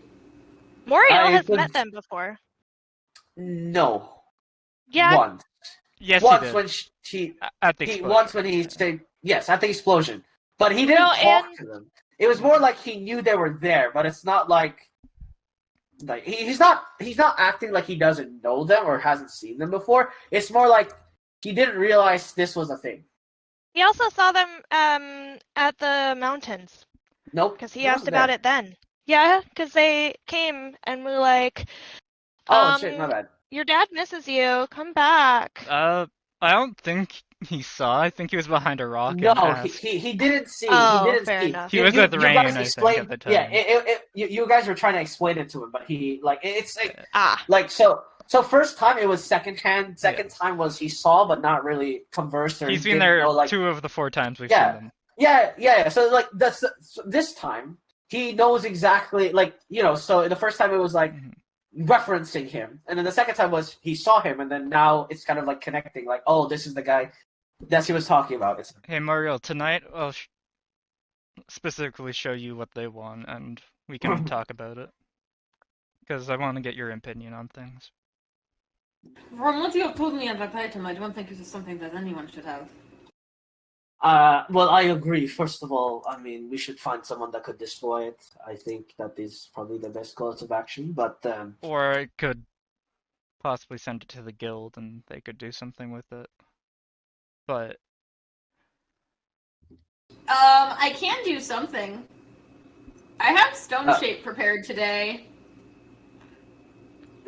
Moriel I has would- met them before. No. Yeah. Once. Yes, Once he did. when she. At the He explosion. once when he said yes at the explosion, but he didn't No, talk and- to them. It was more like he knew they were there, but it's not like he's not acting like he doesn't know them or hasn't seen them before. It's more like he didn't realize this was a thing. He also saw them at the mountains Nope, because he asked about it then. Yeah, because they came and were like, Oh shit, my bad. your dad misses you. Come back. I don't think he saw. I think he was behind a rock. No, and asked. he didn't see. Oh, he didn't fair see. enough. He was with you Rain, guys I think, explained, at the time. Yeah, you guys were trying to explain it to him, but he it's like Ah. like so first time it was secondhand. Second time was he saw but not really conversed or He's been didn't there know, like, 2 of the 4 times we've Yeah. seen them. Yeah. So like this time he knows exactly, like, you know. So the first time it was like Mhm. referencing him, and then the second time was he saw him, and then now it's kind of like connecting, like, oh, this is the guy that he was talking about. It's Hey Mario, tonight I'll specifically show you what they want, and we can talk about it. Because I want to get your opinion on things. From what you have told me at that item, I don't think this is something that anyone should have. well, I agree. First of all, I mean, we should find someone that could destroy it. I think that is probably the best course of action. But Or I could possibly send it to the guild and they could do something with it. But I can do something. I have stone shape prepared today.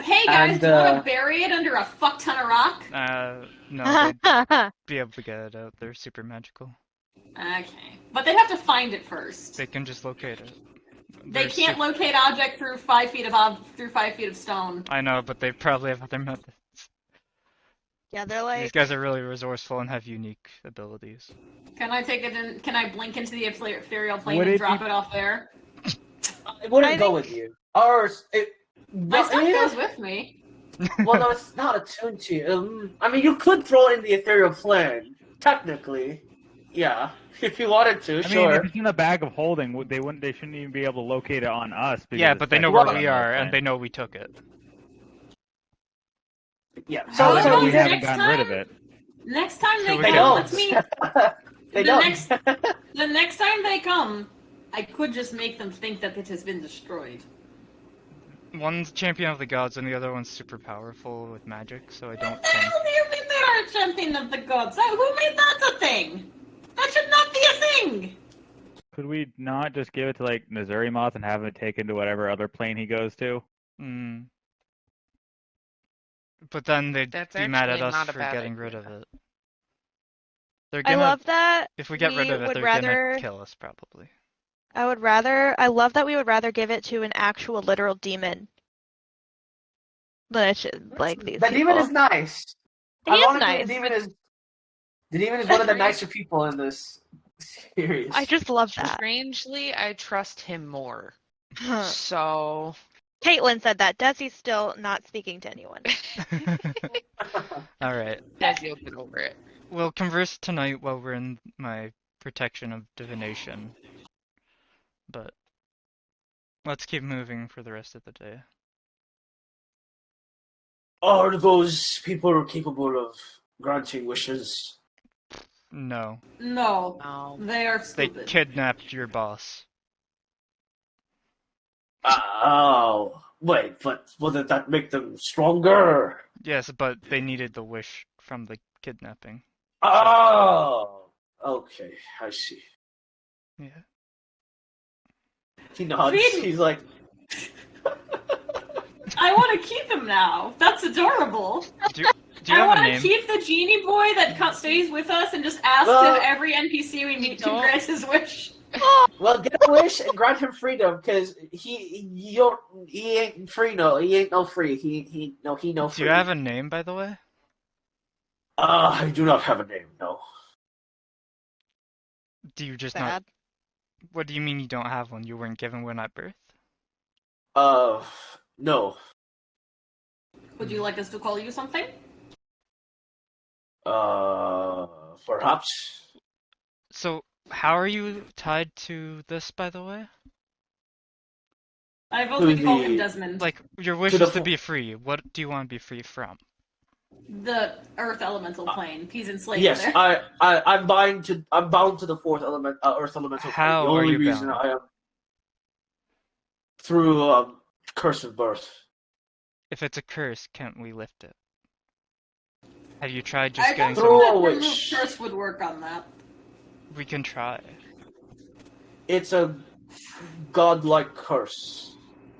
Hey guys, do you want to bury it under a fuck ton of rock? no, they'd be able to get it out. They're super magical. Okay, but they'd have to find it first. They can just locate it. They can't locate object through 5 feet of stone. I know, but they probably have other methods. Yeah, they're like. These guys are really resourceful and have unique abilities. Can I take it in? Can I blink into the ethereal plane and drop it off there? it wouldn't go with you. Or My stuff goes with me. well, no, it's not attuned to you. I mean, you could throw it in the ethereal plane, technically. Yeah, if you wanted to, I sure. mean, if it's in the bag of holding, they shouldn't even be able to locate it on us. Yeah, but they know where we are, and they know we took it. Yeah. How is it we haven't next gotten time- rid of it? Next time So they we come, don't. let's meet. They the don't. The next time they come, I could just make them think that it has been destroyed. One's champion of the gods, and the other one's super powerful with magic, so I don't What the think... hell do you mean they are a champion of the gods? Who made that a thing? That should not be a thing! Could we not just give it to like Nazurimoth and have it taken to whatever other plane he goes to? Mm. But then they'd That's be mad at actually us not a for bad getting rid of idea. it. They're I gonna, love that. if we get rid of it, would they're rather. gonna kill us, probably. I love that we would rather give it to an actual literal demon than it should, like these The people. demon is nice. He is Ironically, nice. The demon is one of the nicer people in this series. I just love that. Strangely, I trust him more. So Caitlin said that. Desi's still not speaking to anyone. Alright. Desi will get over it. We'll converse tonight while we're in my protection of divination. But let's keep moving for the rest of the day. Are those people capable of granting wishes? No. No, No. they are They stupid. kidnapped your boss. Oh, wait, but wouldn't that make them stronger? Yes, but they needed the wish from the kidnapping. Oh, okay, I see. Yeah. He nods. Really? He's like, I want to keep him now. That's adorable. Do you I have a want to name? keep the genie boy that stays with us and just ask Well, him every NPC we meet to don't. grant his wish. well, get a wish and grant him freedom, because he ain't free. No, he ain't no free. He no free. Do you have a name, by the way? I do not have a name. No. Do you just Bad. not? What do you mean you don't have one? You weren't given one at birth? No. Would you like us to call you something? Perhaps. So, how are you tied to this, by the way? I vote we Who call the- him Desmond. Like, your wish To the is to fo- be free. What do you want to be free from? The Earth Elemental Plane. He's enslaved Yes, there. I'm bound to the fourth element, Earth Elemental. How the are only you reason bound? I am through curse of birth. If it's a curse, can't we lift it? Have you tried I just don't getting think Throw some? that a remove wish. curse would work on that. We can try. It's a godlike curse.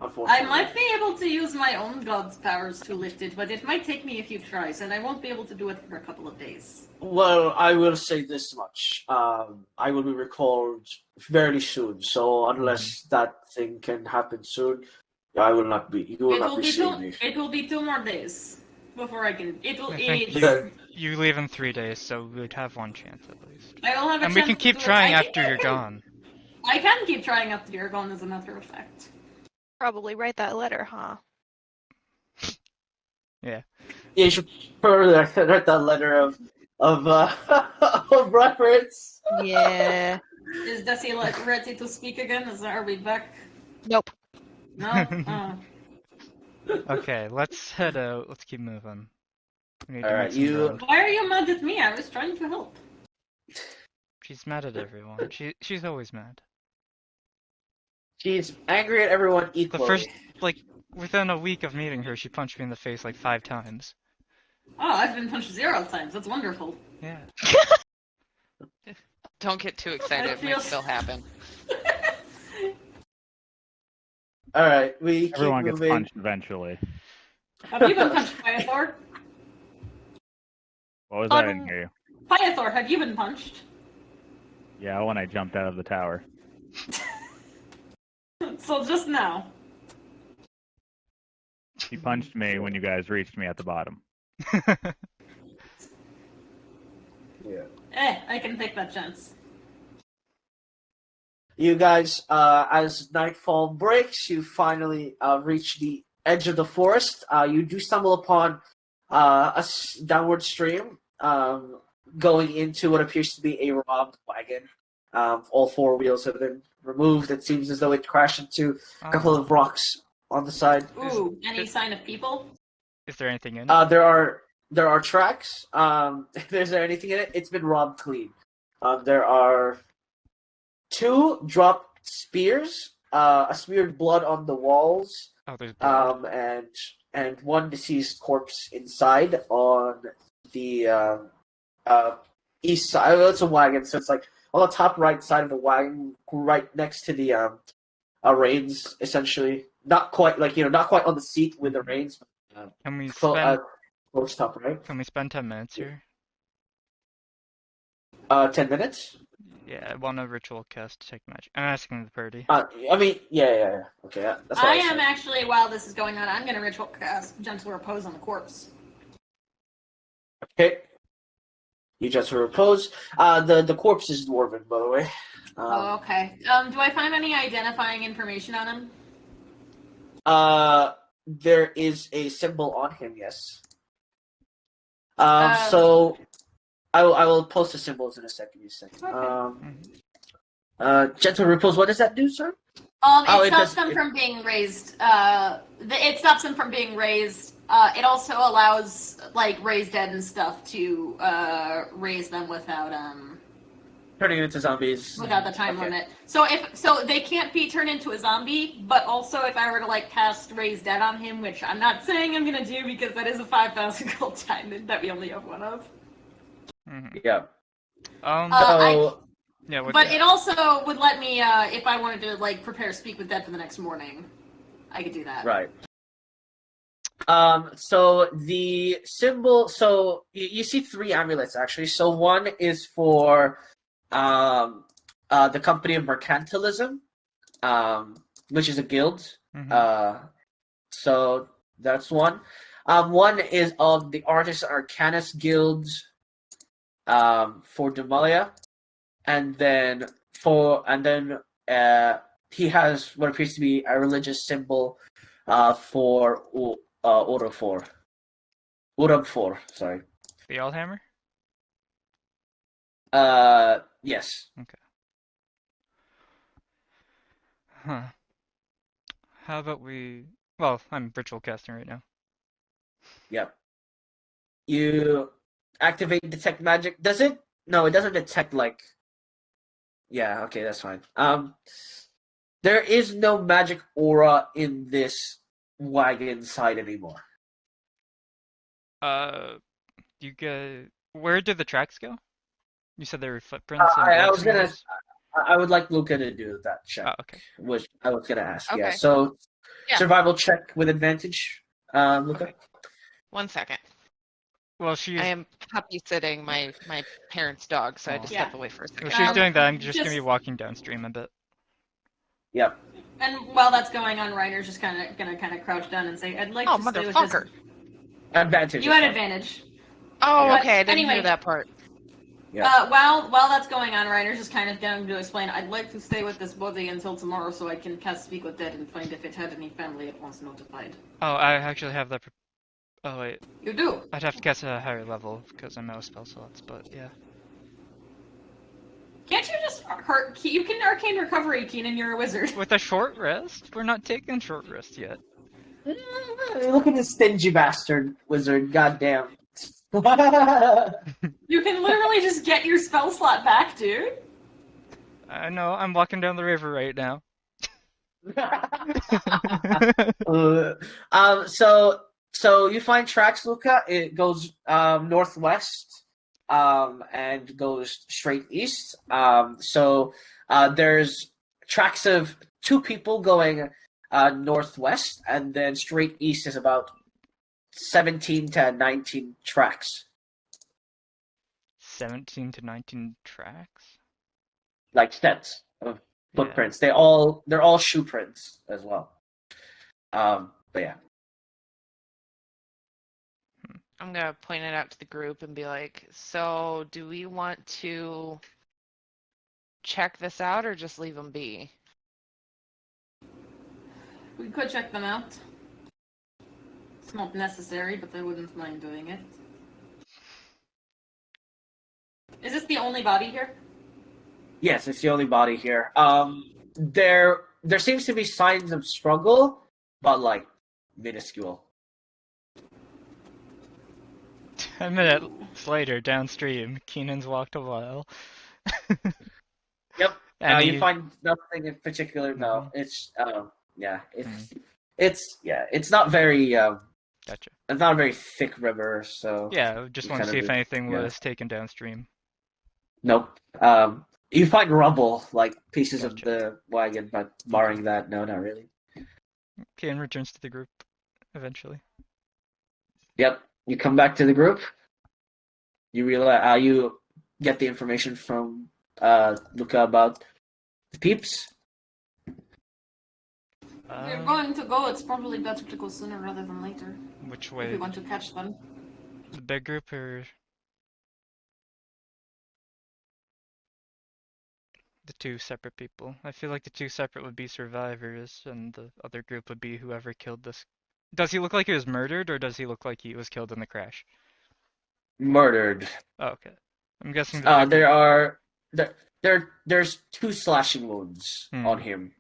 I Unfortunately, might be able to use my own god's powers to lift it, but it might take me a few tries, and I won't be able to do it for a couple of days. Well, I will say this much. I will be recalled very soon. So unless that thing can happen soon, I will not be. You will It not will be be seeing me. it will be 2 more days before I can. It will. I think It's, you leave in 3 days, so we'd have one chance at least. I will have a And we chance can to keep do it. trying I think after I you're can- gone. I can keep trying after you're gone, as a matter of fact. Probably write that letter, huh? Yeah. Yeah, you should further write that letter of of reference. Yeah. Is Desi ready to speak again? Are we back? Nope. No? Oh. Okay, let's head out. Let's keep moving. We need to Alright, make some you ground. Why are you mad at me? I was trying to help. She's mad at everyone. She's always mad. she's angry at everyone The equally. first, like, within a week of meeting her, she punched me in the face like 5 times. Oh, I've been punched 0 times. That's wonderful. Yeah. Don't get too excited. It might feels- still happen. Alright, we keep Everyone gets moving. punched eventually. Have you been punched, Pythor? What was that? I didn't Um, hear you. Pythor, have you been punched? Yeah, when I jumped out of the tower. So just now. He punched me when you guys reached me at the bottom. Yeah. I can take that chance. You guys, as nightfall breaks, you finally reach the edge of the forest. You do stumble upon a downward stream going into what appears to be a robbed wagon. All 4 wheels have been removed. It seems as though it crashed into a couple of rocks on the side. Ooh, any sign of people? Is there anything in it? There are tracks. Is there anything in it? It's been robbed clean. There are 2 dropped spears, a smeared blood on the walls, Oh, there's blood. and 1 deceased corpse inside on the east side. Well, it's a wagon, so it's like on the top right side of the wagon, right next to the reins, essentially. Not quite not quite on the seat with the reins. Can we Close spend top right. Can we spend 10 minutes here? 10 minutes. Yeah, I want a ritual cast Detect Magic. I'm asking the party. I mean, yeah. Okay, that's what I I am said. actually, while this is going on, I'm going to ritual cast Gentle Repose on the corpse. Okay. You just repose. The corpse is dwarven, by the way. Oh, okay. Do I find any identifying information on him? There is a symbol on him. Yes. Um, So, I will post the symbols in a second. Okay. Gentle repose. What does that do, sir? It it stops does- them from being raised. It stops them from being raised. It also allows like raised dead and stuff to raise them without Turning into zombies. without the time Okay. limit. So they can't be turned into a zombie, but also if I were to like cast raised dead on him, which I'm not saying I'm gonna do because that is a 5,000 gold diamond that we only have 1 of. Mhm. Yeah. I- Yeah, what, But it also would let me, if I wanted to like prepare Speak with Dead for the next morning, I could do that. Right. So the symbol. So you see 3 amulets actually. So 1 is for the Company of Mercantilism, which is a guild. Mhm. So that's 1. 1 is of the Artis Arcanus Guild for Dumalia, and then he has what appears to be a religious symbol for Urafor. Sorry. The Allhammer? Yes. Huh. How about we... Well, I'm ritual casting right now. Yep. You activate detect magic. Does it? No, it doesn't detect like. Yeah. Okay, that's fine. There is no magic aura in this wagon side anymore. You get... Where did the tracks go? You said there were footprints and I blood was gonna. smears? I would like Luca to do that check, Oh, okay. which I was gonna ask. Yeah. Okay. So, Yeah. survival check with advantage. Luca. Okay. 1 second. Well, she's... I am puppy sitting my parents' dog, so I had to Yeah. step away for a second. If she's doing that, I'm just gonna be just- walking downstream a bit. Yep. And while that's going on, Reiner's just gonna crouch down and say, "I'd like Oh, to stay with motherfucker. this." Advantage. You had advantage. Oh, But okay. I didn't anyway- hear that part. Yeah. While that's going on, Reiner's just kind of going to explain, "I'd like to stay with this body until tomorrow, so I can cast Speak with Dead and find if it had any family it once notified." Oh, I actually have that Oh wait, You do. I'd have to guess a higher level because I'm out of spell slots, but yeah. Can't you just you can arcane recovery, Keenan, you're a wizard. With a short rest? We're not taking short rest yet. Look at this stingy bastard wizard. Goddamn. You can literally just get your spell slot back, dude. I know, I'm walking down the river right now. So you find tracks, Luca. It goes northwest, and goes straight east. There's tracks of 2 people going northwest, and then straight east is about 17 to 19 tracks, 17 to 19 tracks? like sets of footprints. They're all shoe prints as well. But yeah. I'm gonna point it out to the group and be like, so do we want to check this out or just leave them be? We could check them out. It's not necessary, but I wouldn't mind doing it. Is this the only body here? Yes, it's the only body here. There seems to be signs of struggle, but like minuscule. 10 minutes later, downstream, Keenan's walked a while. Yep. And You find nothing in particular. No, it's it's not very Gotcha. it's not a very thick river, so Yeah, just you want to kind see of if anything yeah. was taken downstream. Nope. You find rubble, like pieces of Gotcha. the wagon, but barring that, no, not really. Keenan returns to the group eventually. Yep. You come back to the group. You realize you get the information from Luca about the peeps. If you're going to go, it's probably better to go sooner rather than later. Which If way? we want to catch them. The big group or the 2 separate people? I feel like the 2 separate would be survivors, and the other group would be whoever killed this. Does he look like he was murdered, or does he look like he was killed in the crash? Murdered. Oh, okay. I'm guessing the big There's 2 slashing wounds on him.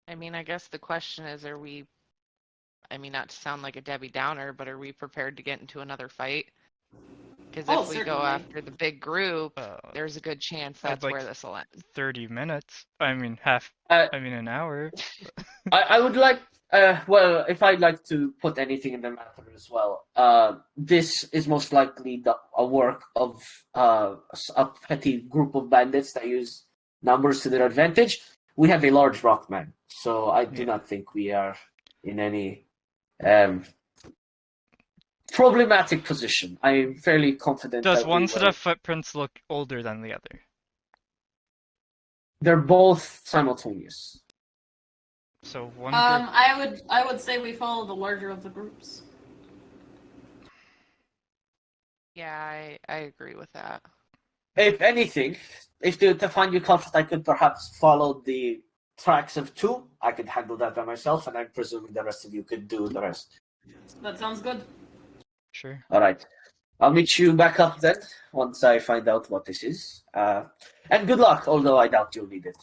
I mean, I guess the question is, are we, I mean, not to sound like a Debbie Downer, but are we prepared to get into another fight? Because if we go certainly. after the big group, there's a good chance that's like where this will end. 30 minutes. I mean, an hour. I would like, well, if I'd like to put anything in the matter as well, this is most likely a work of a petty group of bandits that use numbers to their advantage. We have a large rockman, so I do not think we are in any problematic position. I'm fairly confident. Does that one we set will. of footprints look older than the other? They're both simultaneous. So one group... I would say we follow the larger of the groups. Yeah, I agree with that. If anything, if to find you confident, I could perhaps follow the tracks of 2. I could handle that by myself, and I'm presuming the rest of you could do the rest. That sounds good. Sure. All right. I'll meet you back up then, once I find out what this is. And good luck, although I doubt you'll need it.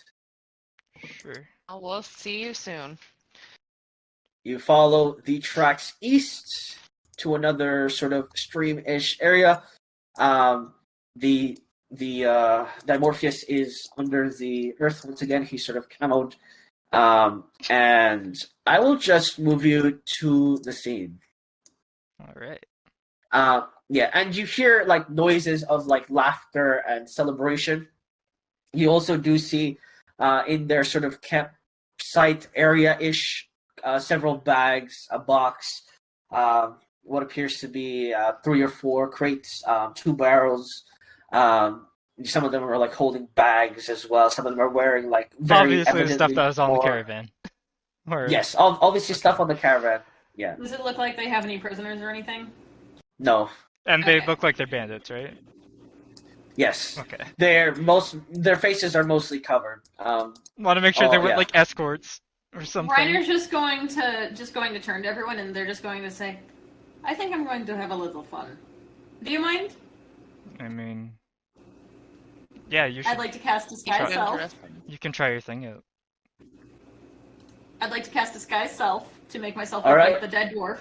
Sure. We'll see you soon. You follow the tracks east to another sort of stream-ish area. The Dimorpheus is under the earth once again. He's sort of camoed. And I will just move you to the scene. All right. Yeah, and you hear like noises of like laughter and celebration. You also do see in their sort of campsite area-ish several bags, a box, what appears to be 3 or 4 crates, 2 barrels. Some of them are like holding bags as well. Some of them are wearing like very obviously the stuff that was on the more... caravan. Or... Yes, obviously stuff on the caravan. Yeah. Does it look like they have any prisoners or anything? No. And they Okay. look like they're bandits, right? Yes. Okay. Their faces are mostly covered. Want to make sure they weren't yeah. like escorts or something. Reiner's just going to turn to everyone, and they're just going to say, I think I'm going to have a little fun. Do you mind? I mean, yeah, you should. I'd like to cast Disguise Try- Self. Interesting. You can try your thing out. I'd like to cast Disguise Self to make myself All look right. like the dead dwarf.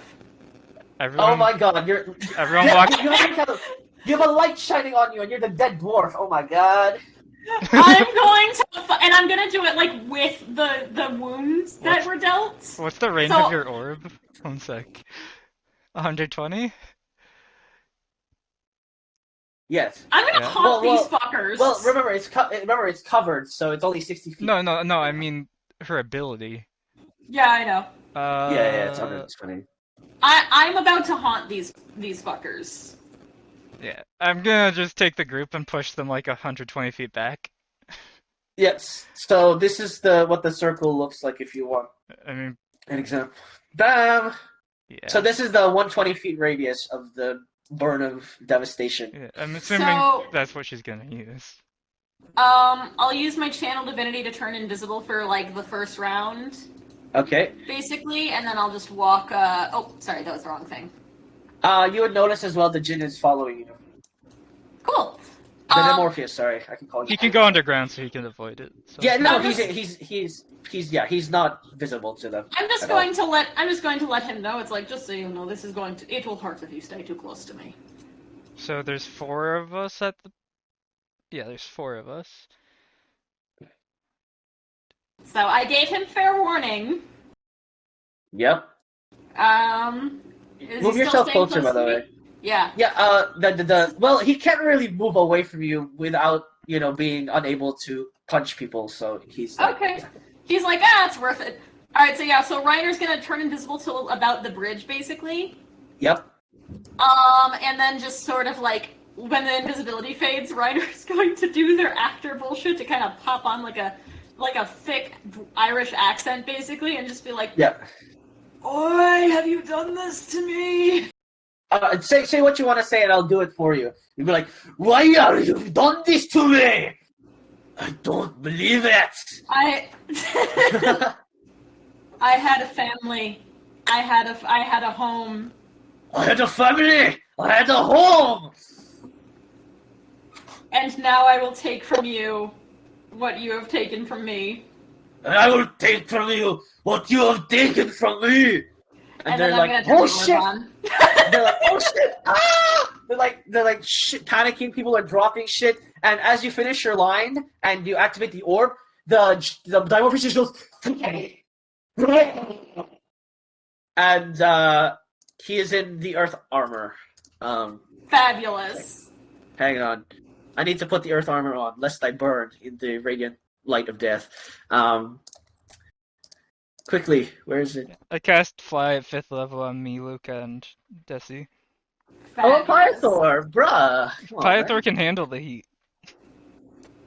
Everyone, Oh my god, you're. everyone Yeah, walk. you have a light shining on you, and you're the dead dwarf. Oh my god. I'm going to, and I'm gonna do it like with the wounds that What's- were dealt. What's the range So- of your orb? 1 sec. 120? Yes. I'm gonna Yeah. haunt Well, these fuckers. Well, remember it's covered, so it's only 60 feet. No, I mean her ability. Yeah, I know. Yeah, it's 120. I'm about to haunt these fuckers. Yeah, I'm gonna just take the group and push them like 120 feet back. Yes. So this is what the circle looks like if you want I mean, an example. Bam. yeah. So this is the 120 feet radius of the burn of devastation. Yeah, I'm assuming So- that's what she's gonna use. I'll use my channel divinity to turn invisible for like the first round, Okay. basically, and then I'll just walk. Oh, sorry, that was the wrong thing. You would notice as well the Jinn is following you. Cool. The Morpheus, sorry, I can call you. He can go underground so he can avoid it. So. Yeah, no, I'm he's not visible to them. I'm just at going to let him know. It's like, just so you know, this is going to. It will hurt if you stay too close to me. So there's 4 of us at the. Yeah, there's 4 of us. So I gave him fair warning. Yep. Is Move he yourself still staying closer, close by the to me? way. Yeah. Yeah, well, he can't really move away from you without, being unable to punch people, so he's like... Okay. He's like, it's worth it. Alright, so yeah, so Reiner's gonna turn invisible to about the bridge, basically. Yep. And then just sort of like, when the invisibility fades, Reiner's going to do their actor bullshit to kind of pop on like a thick Irish accent, basically, and just be like, Yeah. Oi, have you done this to me? Say what you want to say and I'll do it for you. You'll be like, why have you done this to me? I don't believe it. I had a family. I had a home. I had a family. I had a home. And now I will take from you what you have taken from me. And I will take from you what you have taken from me. And they're then like, I'm gonna turn oh the shit. orb on. They're like, oh shit! Ah! They're like shit, panicking. People are dropping shit. And as you finish your line and you activate the orb, the Dimorphus just goes, and he is in the Earth armor. Fabulous. Hang on, I need to put the Earth armor on lest I burn in the radiant light of death. Quickly, where is it? I cast Fly at 5th level on me, Luca, and Desi. Oh, Fabulous. Pythor, bruh. Come on, man. Pythor can handle the heat.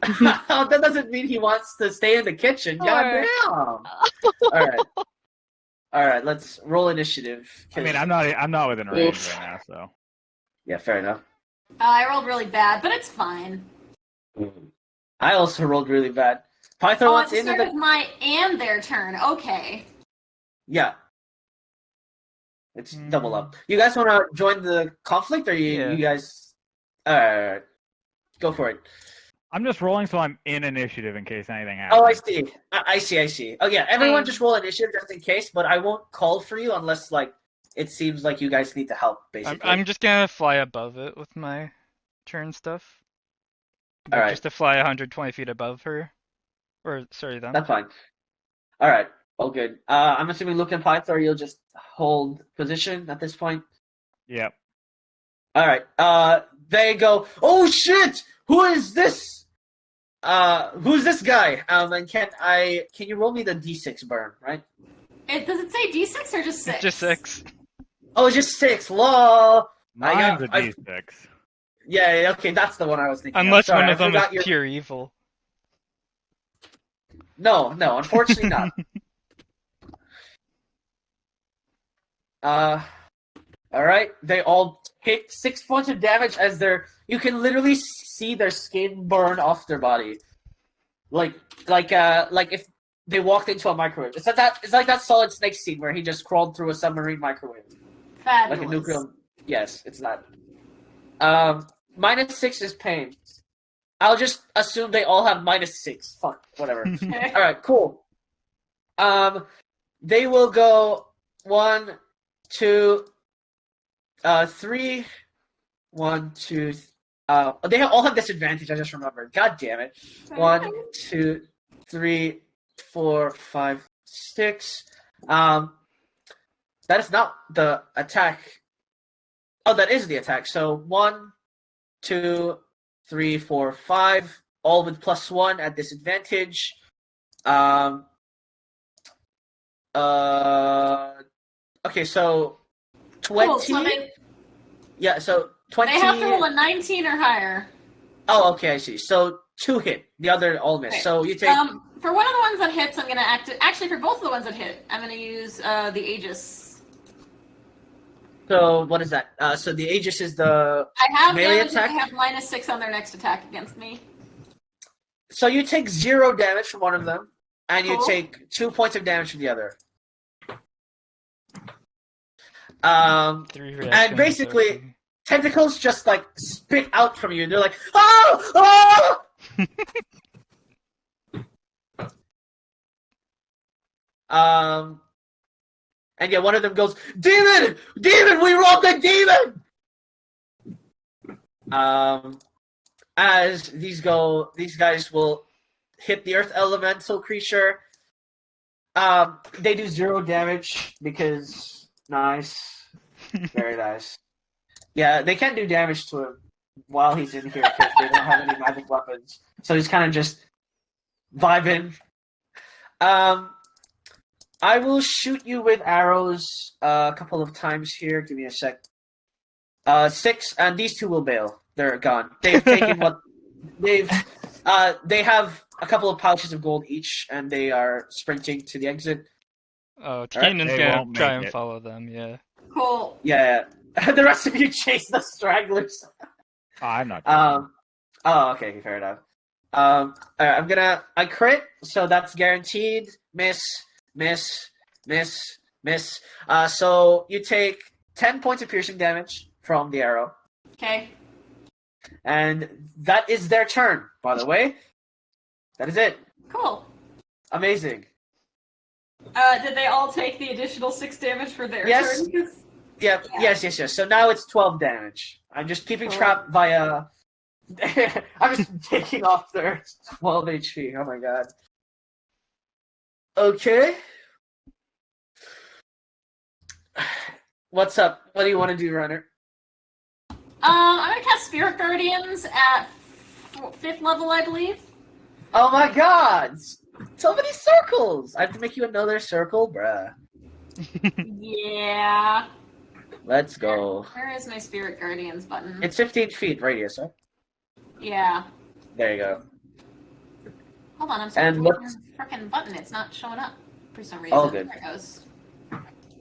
That doesn't mean he wants to stay in the kitchen. Alright. Goddamn. All right. Let's roll initiative. I mean, I'm not within range right now, so. Yeah, fair enough. I rolled really bad, but it's fine. I also rolled really bad. Pythor Oh, wants it's into sort of the. my and their turn. Okay. Yeah. It's double up. You guys want to join the conflict, or you Yeah. you guys? Alright. Go for it. I'm just rolling so I'm in initiative in case anything happens. Oh, I see. I see. Oh yeah, everyone Um, just roll initiative just in case, but I won't call for you unless it seems like you guys need to help. Basically. I'm just gonna fly above it with my turn stuff. Like, Alright. just to fly 120 feet above her. Or, sorry, them. That's fine. All right. All good. I'm assuming Luke and Pythor, you'll just hold position at this point. Yep. All right. They go, oh shit! Who is this? Who's this guy? And can you roll me the D6 burn, right? Does it say D6 or just 6? Just 6. Oh, it's just 6. Lol. Mine's a I- D6. Yeah, okay, that's the one I was thinking. Unless Sorry, one I of them is forgot your- pure evil. No, unfortunately not. All right. They all take 6 points of damage as you can literally see their skin burn off their body, like if they walked into a microwave. It's like that Solid Snake scene where he just crawled through a submarine microwave. Fabulous. Like a nuclear. Yes, it's not. -6 is pain. I'll just assume they all have -6. Fuck, whatever. All right, cool. They will go 1, 2, 3. 1, 2. They all have disadvantage. I just remembered. God damn it. 1, 2, 3, 4, 5, 6. That is not the attack. Oh, that is the attack. So 1, 2, 3, 4, 5, all with +1 at disadvantage. Okay, so 20. Cool, so Yeah, so 20. they have to roll a 19 or higher. Oh, okay, I see. So 2 hit. The other all miss. Okay. So you take. For one of the ones that hits, I'm gonna actually, for both of the ones that hit, I'm gonna use the Aegis. So what is that? So the Aegis is the I have melee damage. attack. They have -6 on their next attack against me. So you take 0 damage from one of them, and you Cool. take 2 points of damage from the other. 3 and reactions, basically, okay. tentacles just like spit out from you. They're like, oh, oh! And yeah, one of them goes, demon, demon, we robbed a demon. As these guys will hit the earth elemental creature. They do 0 damage because nice, very nice. Yeah, they can't do damage to him while he's in here because they don't have any magic weapons. So he's kind of just vibing. I will shoot you with arrows a couple of times here. Give me a sec. 6, and these 2 will bail. They're gone. They've taken what they've. They have a couple of pouches of gold each, and they are sprinting to the exit. Oh, Keenan's They gonna won't try make and it. follow them, yeah. Cool. Yeah. The rest of you chase the stragglers. I'm not. Oh, okay, fair enough. Alright, I crit, so that's guaranteed. Miss. So you take 10 points of piercing damage from the arrow. Okay. And that is their turn, by the way. That is it. Cool. Amazing. Did they all take the additional 6 damage for their Yes. turn? Yep, Yeah. yes. So now it's 12 damage. I'm just keeping track via... I'm just taking off their 12 HP. Oh my god. Okay. What's up? What do you want to do, Runner? I'm gonna cast Spirit Guardians at 5th level, I believe. Oh my god! So many circles! I have to make you another circle? Bruh. Yeah. Let's go. Where is my Spirit Guardians button? It's 15 feet radius, huh? Yeah. There you go. Hold on, I'm And searching what's- for freaking button. It's not showing up for some reason. All good. There it goes.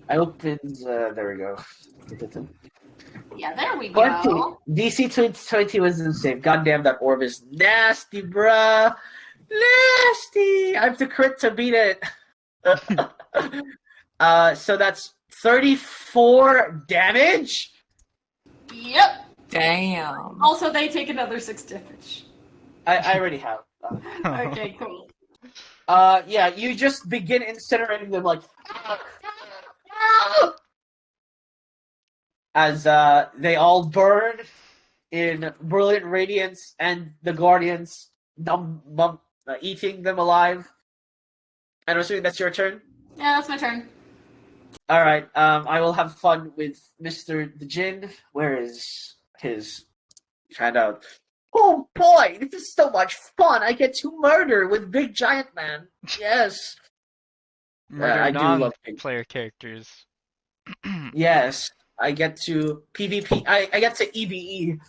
I opened, there we go. Yeah, there we 20. go. DC 20 was insane. Goddamn, that orb is nasty, bruh. Nasty! I have to crit to beat it. So that's 34 damage? Yep. Damn. Also, they take another 6 damage. I already have. Okay, cool. Yeah, you just begin incinerating them like... As they all burn in brilliant radiance, and the Guardians eating them alive. And I'm assuming that's your turn? Yeah, that's my turn. Alright, I will have fun with Mr. the Jinn. Where is his handout? Oh boy, this is so much fun! I get to murder with Big Giant Man. Yes. Murder I do love non-player characters. Yes. I get to PvP. I get to EVE.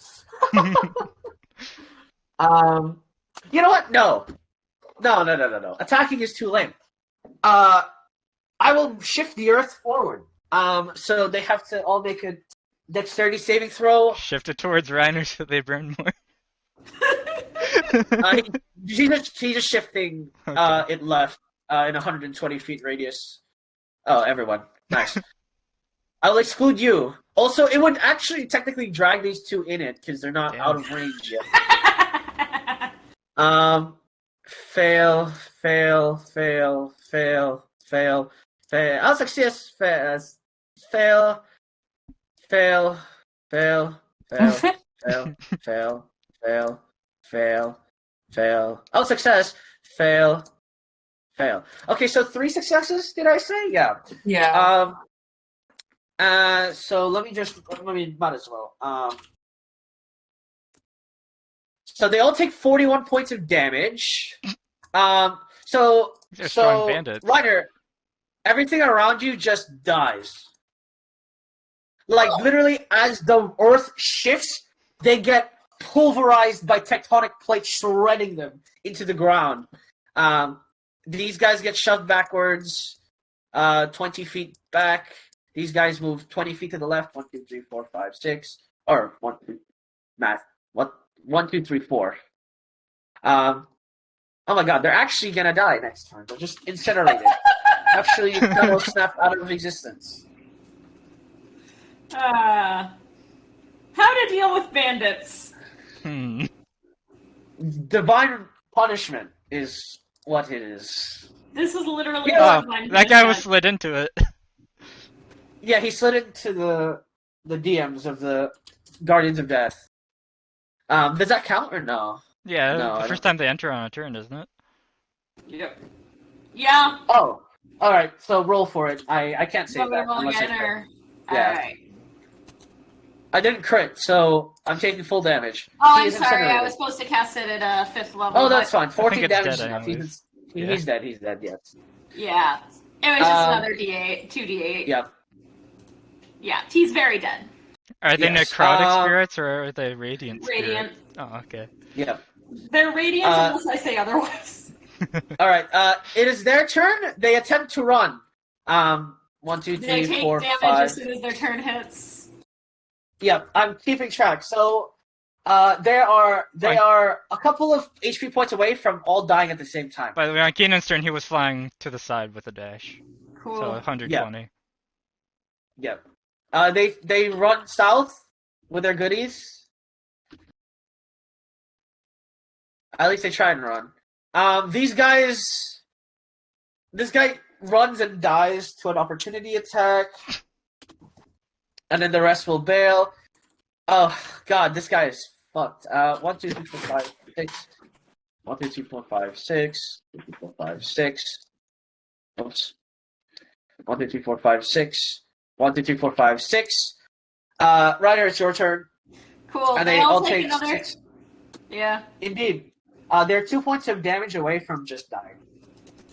You know what? No. Attacking is too lame. I will shift the earth forward. So they have to all make a dexterity saving throw. Shift it towards Reiner so they burn more. He's just shifting it left in 120 feet radius. Oh, everyone. Nice. I will exclude you. Also, it would actually technically drag these two in it because they're not Damn. out of range yet. Fail, fail, fail, fail, fail, fail. I'll success. Fail, fail, fail, fail, fail, fail, fail, fail, fail, fail. Oh, success. Fail, fail. Okay, so 3 successes. Did I say? Yeah. Yeah. So let me might as well. So they all take 41 points of damage. So They're strong bandits. Ryder, everything around you just dies. Like literally, as the earth shifts, they get pulverized by tectonic plates, shredding them into the ground. These guys get shoved backwards, 20 feet back. These guys move 20 feet to the left. 1, 2, 3, 4, 5, 6. Or 1, 2, math. What? 1, 2, 3, 4. Oh my god, they're actually gonna die next turn. They're just incinerated. Actually, kind of snapped out of existence. How to deal with bandits? Divine punishment is what it is. This is literally Oh, divine that guy was punishment. slid into it. Yeah, he slid into the DMs of the Guardians of Death. Does that count or no? Yeah, No, I the first time they enter on a turn, isn't it? Yep. Yeah. Oh, all right. So roll for it. I can't say Let me that roll unless again, I crit. or... Yeah. Alright. I didn't crit, so I'm taking full damage. Oh, He I'm is sorry. I incinerated. was supposed to cast it at 5th level. Oh, that's but- fine. 14 it's damage dead is enough. anyways. He's dead. He's dead. Yes. Yeah. It was just Um, another D8, 2d8. Yeah. Yeah, he's very dead. Are they Yes, necrotic spirits or are they radiant spirits? Radiant. Oh, okay. Yeah. They're radiant unless I say otherwise. All right. It is their turn. They attempt to run. 1, 2, They 3, take 4, damage 5. as soon as their turn hits. Yeah, I'm keeping track. So, they are a couple of HP points away from all dying at the same time. By the way, on Keenan's turn, he was flying to the side with a dash. Cool. So 120. Yeah. They run south with their goodies. At least they try and run. This guy runs and dies to an opportunity attack, and then the rest will bail. Oh god, this guy is fucked. 1, 2, 3, 4, 5, 6. 1, 2, 3, 4, 5, 6. 1, 2, 3, 4, 5, 6. Oops. 1, 2, 3, 4, 5, 6. 1, 2, 3, 4, 5, 6. Ryder, it's your turn. Cool. And They they all all take take another. 6. Yeah. Indeed. They're 2 points of damage away from just dying.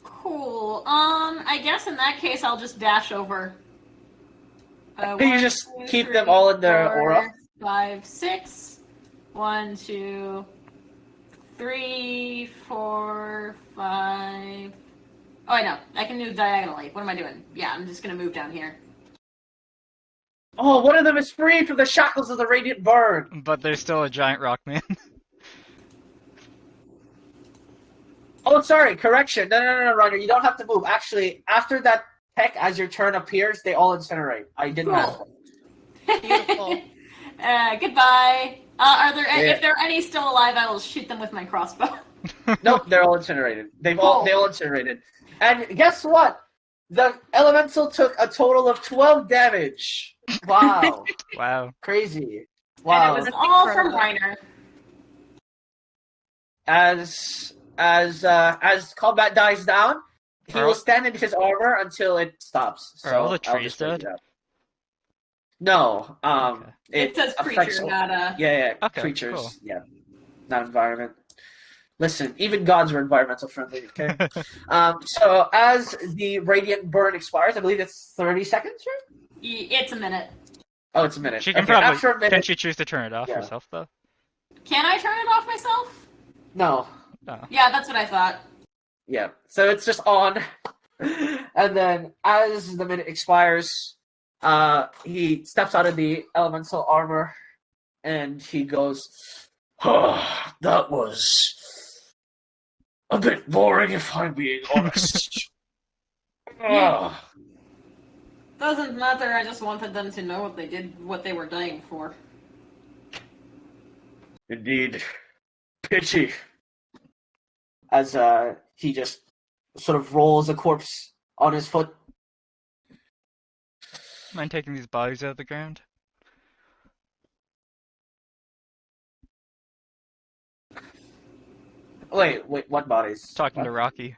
Cool. I guess in that case, I'll just dash over. Can you just keep them all in their aura? 5, 6. 1, 2, 3, 4, 5. Oh, I know. I can move diagonally. What am I doing? Yeah, I'm just gonna move down here. Oh, one of them is free from the shackles of the Radiant Burn. But there's still a giant rock man. Oh, sorry. Correction. No, Ryder. You don't have to move. Actually, after that tech, as your turn appears, they all incinerate. I didn't ask them. Beautiful. Goodbye. Are there? Yeah. If there are any still alive, I will shoot them with my crossbow. Nope, they're all incinerated. They Cool. all incinerated. And guess what? The elemental took a total of 12 damage. Wow. Wow. Crazy. And Wow. it was all from incredible. Reiner. As combat dies down, he Are will all- stand in his armor until it stops. Are all So the I'll trees just break dead? it up. No. Okay. It says affects creature, all- not Yeah, Okay, creatures. cool. Yeah, not environment. Listen, even gods were environmental friendly. Okay. So as the radiant burn expires, I believe it's 30 seconds, right? It's a minute. Oh, it's a minute. She can Okay, after a probably. minute. Can she choose to turn it off Yeah. herself though? Can I turn it off myself? No. Oh. Yeah, that's what I thought. Yeah. So it's just on, and then as the minute expires, he steps out of the elemental armor, and he goes, "Oh, that was a bit boring, if I'm being honest." Ah. Doesn't matter. I just wanted them to know what they were dying for. Indeed. Pity. As he just sort of rolls a corpse on his foot. Mind taking these bodies out of the ground? Wait, what bodies? Talking What? to Rocky.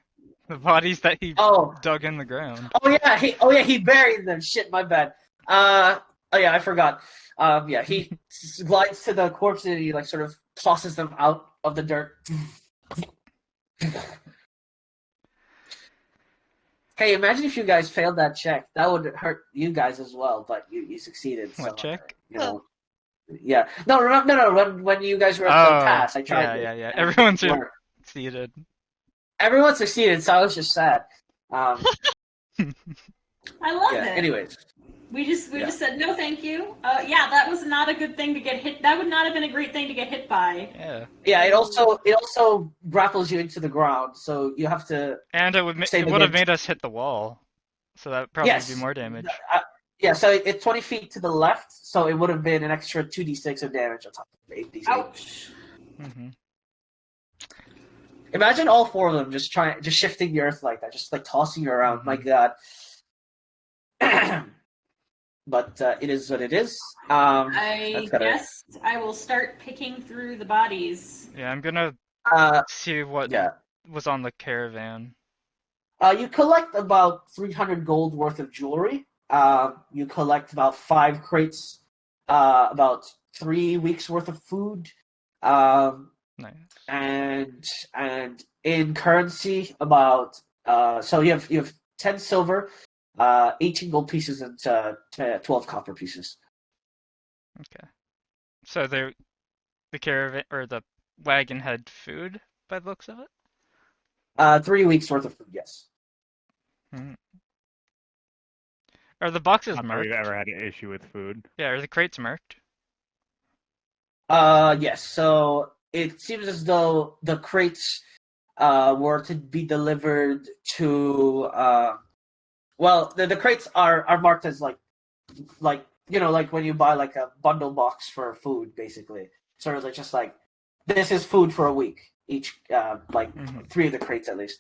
The bodies that he Oh, dug in the ground. he buried them. Shit, my bad. Oh yeah, I forgot. Yeah, he glides to the corpse and he like sort of tosses them out of the dirt. Hey, imagine if you guys failed that check. That would hurt you guys as well, but you succeeded. What So, check? you know, yeah. No. When you guys were at the pass, I tried. Yeah. And Everyone's you weren't. succeeded. Everyone succeeded, so I was just sad. I love Yeah. it. Anyways, We just said no, thank you. Yeah, that was not a good thing to get hit. That would not have been a great thing to get hit by. Yeah. yeah. It also grapples you into the ground, so you have to. And it would Save it would have against- made us hit the wall. So that would probably Yes. do more damage. Yeah, so it's 20 feet to the left, so it would have been an extra 2d6 of damage on top of the 8d6. Ouch. Mm-hmm. Imagine all four of them just shifting the earth like that, just like tossing you around. Mhm. My God. But it is what it is. I that's gotta- guess I will start picking through the bodies. Yeah, I'm gonna Uh, see what yeah. was on the caravan. You collect about 300 gold worth of jewelry. You collect about 5 crates, about 3 weeks worth of food. Nice. And in currency about so you have 10 silver, 18 gold pieces, and 12 copper pieces. Okay. So the caravan or the wagon had food by the looks of it? 3 weeks worth of food, yes. Are the boxes Not that marked? we've ever had an issue with food. Yeah, are the crates marked? Yes. So it seems as though the crates were to be delivered to well, the crates are marked as like you know, like when you buy like a bundle box for food, basically. Sort of like just like this is food for a week each, like Mhm. 3 of the crates at least.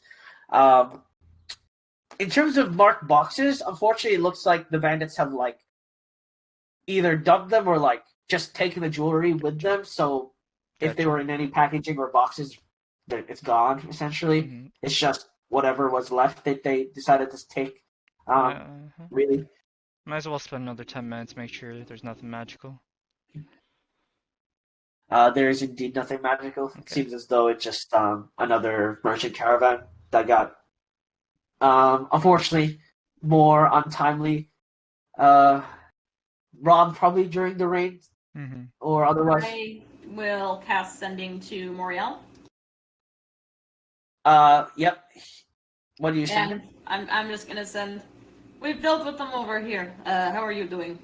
In terms of marked boxes, unfortunately, it looks like the bandits have like either dumped them or like just taken the jewelry with them. So if they Gotcha. were in any packaging or boxes, it's gone essentially. Mhm. It's just whatever was left that they decided to take. Uh-huh. Really. Might as well spend another 10 minutes, make sure there's nothing magical. There is indeed nothing magical. It Okay. seems as though it's just another merchant caravan that got, unfortunately, more untimely robbed probably during the rain Mm-hmm. or otherwise. I will cast sending to Moriel. Yep. What do you say? And I'm just gonna send. We've dealt with them over here. How are you doing?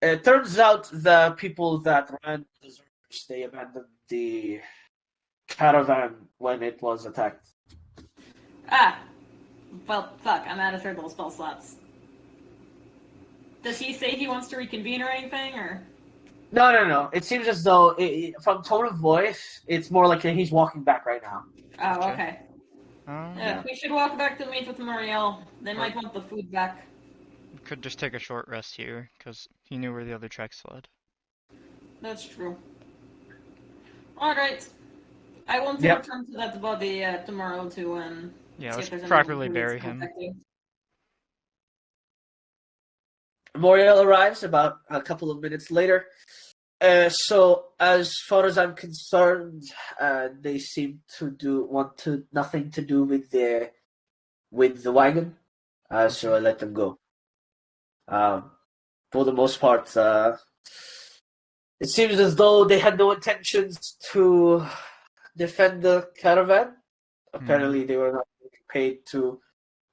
It turns out the people that ran the deserters, they abandoned the caravan when it was attacked. Ah, well, fuck. I'm out of third level spell slots. Does he say he wants to reconvene or anything, or? No. It seems as though, from tone of voice, it's more like he's walking back right now. Oh, Gotcha. okay. Um, Yeah, we should walk back to meet with Moriel. They might want the food back. Could just take a short rest here, because he knew where the other tracks led. That's true. Alright. I want to Yep. return to that body tomorrow too and Yeah, see let's if there's properly anyone who bury needs him. contacting. Moriel arrives about a couple of minutes later. So as far as I'm concerned, they seem to want nothing to do with the wagon. So I let them go. For the most part, it seems as though they had no intentions to defend the caravan. Apparently, they were not being paid to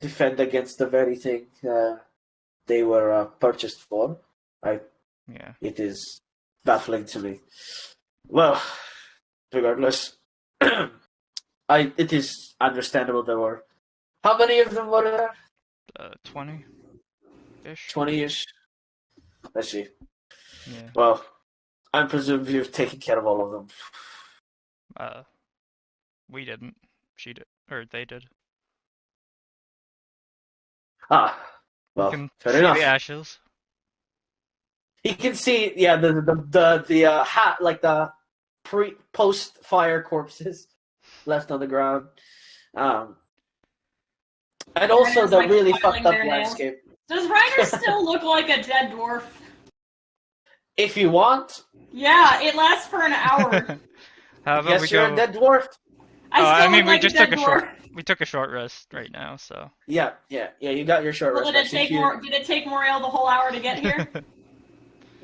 defend against the very thing they were purchased for. Yeah. It is baffling to me. Well, regardless, it is understandable there were. How many of them were there? 20. ish. 20-ish. Let's see. Yeah. Well, I presume you've taken care of all of them. We didn't. She did, or they did. Ah, You well, can fair see enough. the ashes. You can see, yeah, the hat, like the post fire corpses left on the ground, and also Reiner's the like really filing fucked up their nails. landscape. Does Reiner still look like a dead dwarf? If you want, Yeah, it lasts for an hour. How about we yes, you're a go? dead dwarf. I still look we like a just dead took a dwarf. short rest right now, so. Yeah. You got your short Well, rest. did it take more? Did it take Moriel the whole hour to get here?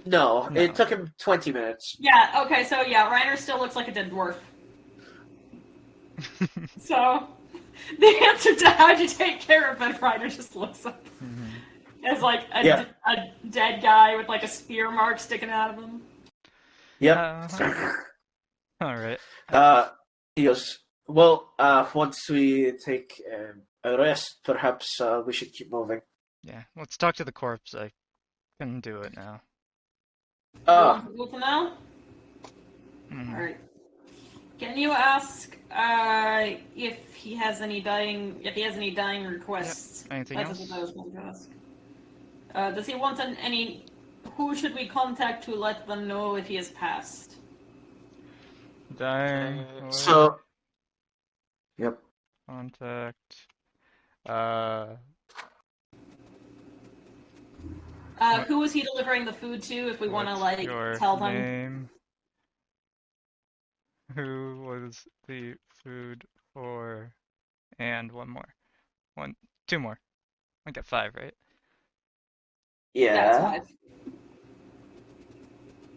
No, No. it took him 20 minutes. Yeah. Okay. So yeah, Reiner still looks like a dead dwarf. So the answer to how'd you take care of it, Reiner just looks up as like Yeah. a dead guy with like a spear mark sticking out of him. Yep. All right. He goes, well, once we take a rest, perhaps we should keep moving. Yeah. Let's talk to the corpse. I can do it now. Go for now. Mhm. All right. Can you ask if he has any dying requests? Anything That's else? what I was going to ask. Does he want any? Who should we contact to let them know if he has passed? Dying. So, yep. Contact. Who was he delivering the food to? If we want to What's your tell them. name? Who was the food for? And one more. Two more. I got 5, right? Yeah. That's 5.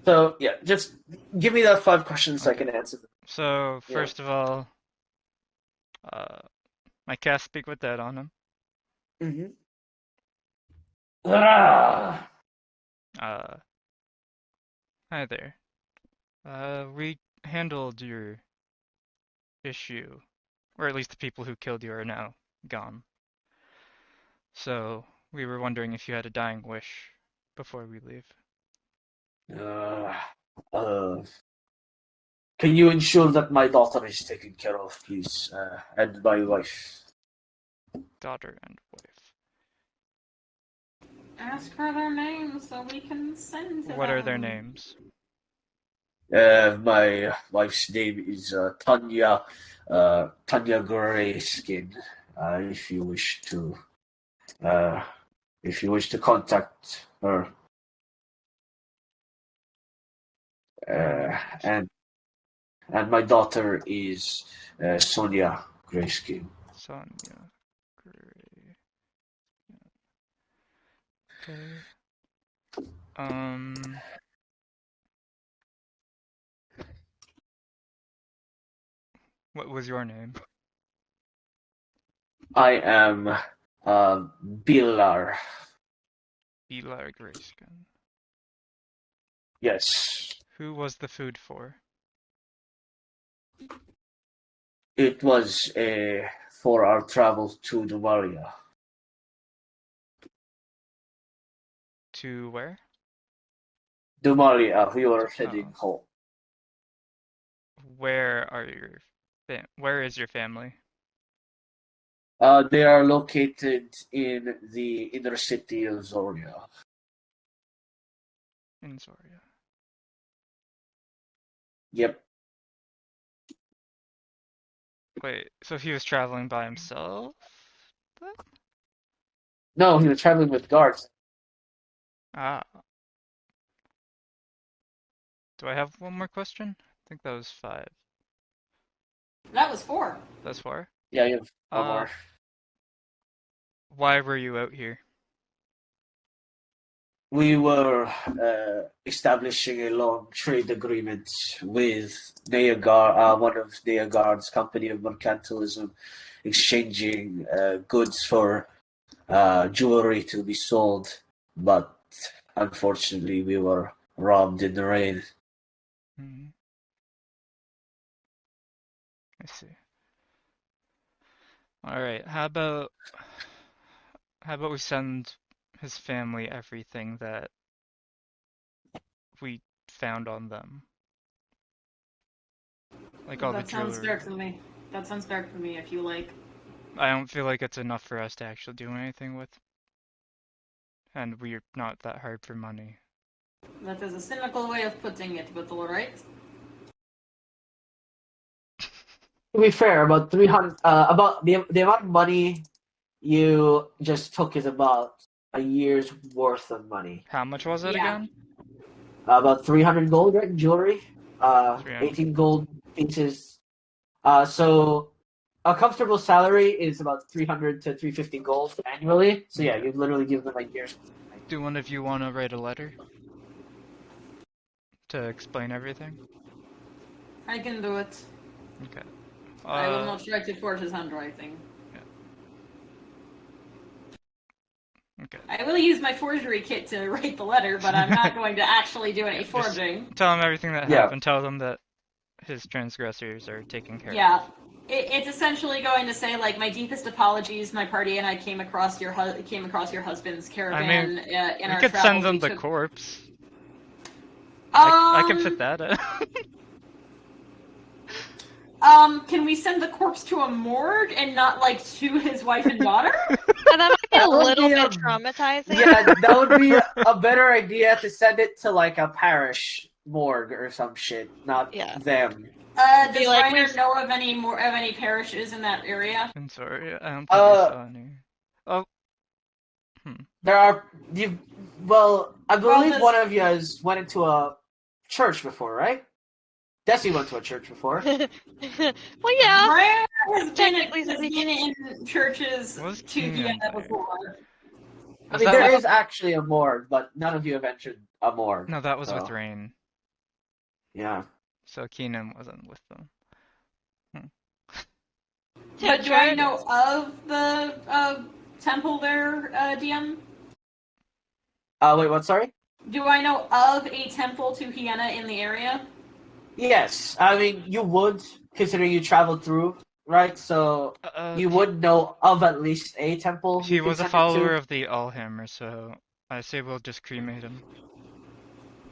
So, yeah, just give me the 5 questions I Okay. can answer them. So, Yeah. first of all, I cast Speak with Dead on him. Mm-hmm. Hi there. We handled your issue, or at least the people who killed you are now gone. So, we were wondering if you had a dying wish before we leave. Can you ensure that my daughter is taken care of, please? And my wife. Daughter and wife. Ask her their names so we can send to What them. are their names? My wife's name is Tanya Grayskin. If you wish to, contact her, and my daughter is Sonia Grayskin. Sonia Gray. Okay. What was your name? I am Bilar. Eli Grayskin. Yes, Who was the food for? it was for our travel to Dumaria. To where? Dumaria, we were heading home. Where is your family? They are located in the inner city of Zoria. In Zoria. Yep. Wait, so he was traveling by himself? Then? No, he was traveling with guards. Ah. Do I have one more question? I think that was 5. That was 4. That's 4? Yeah, you have one more. Why were you out here? We were establishing a long trade agreement with Neagar, one of Neagard's company of mercantilism, exchanging goods for jewelry to be sold. But unfortunately, we were robbed in the rain. I see. All right. How about we send his family everything that we found on them. Like all the That sounds fair jewelry. to me. That sounds fair to me. If you like. I don't feel like it's enough for us to actually do anything with. And we're not that hard for money. That is a cynical way of putting it, but alright. To be fair, about 300, about the amount of money you just took is about a year's worth of money. How much was it Yeah. again? About 300 gold, right? In jewelry. 300. 18 gold pieces. So a comfortable salary is about 300 to 350 gold annually. So yeah, you literally give them a year's. Do one of you want to write a letter? To explain everything? I can do it. Okay. I will not try to forge his handwriting. Okay. I will use my forgery kit to write the letter, but I'm not going to actually do any Just forging. tell him everything that Yeah. happened. Tell them that his transgressors are taken care Yeah. of. It's essentially going to say like my deepest apologies. My party and I came across your husband's caravan in We our could travels. send them We the took- corpse. I can fit that in. Can we send the corpse to a morgue and not like to his wife and daughter? And that might be a That would little be bit a- traumatizing. Yeah, that would be a better idea to send it to like a parish morgue or some shit, not Yeah. them. Does Be like, Reiner we- know of any parishes in that area? I'm sorry, I don't think I saw any. Oh. There are I believe this- one of you has went into a church before, right? Desi went to a church before. well, yeah. Reiner has Technically been speaking. in churches Was to Keenan Vienna there? before. I Was mean, that there with- is actually a morgue, but none of you have entered a morgue. No, that was so, with Rain. Yeah. So Keenan wasn't with them. But do I know of the temple there, DM? Wait, what? Sorry? Do I know of a temple to Hyena in the area? Yes. I mean, you would, considering you traveled through, right? So you would know of at least a temple. He you can was a send it follower to. of the Allhammer, so I say we'll just cremate him.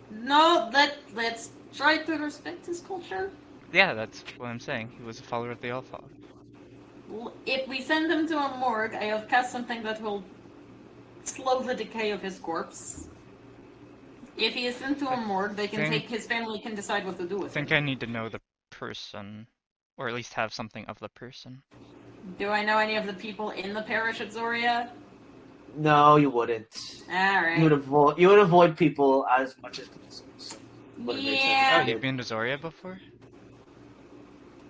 No, let's try to respect his culture. Yeah, that's what I'm saying. He was a follower of the Allfather. If we send him to a morgue, I have cast something that will slow the decay of his corpse. If he is sent to a morgue, his family can decide what to do I with think him. I need to know the person, or at least have something of the person. Do I know any of the people in the parish at Zoria? No, you wouldn't. Alright. You would avoid people as much as possible. So wouldn't make sense. Yeah. Oh, you've been to Zoria before?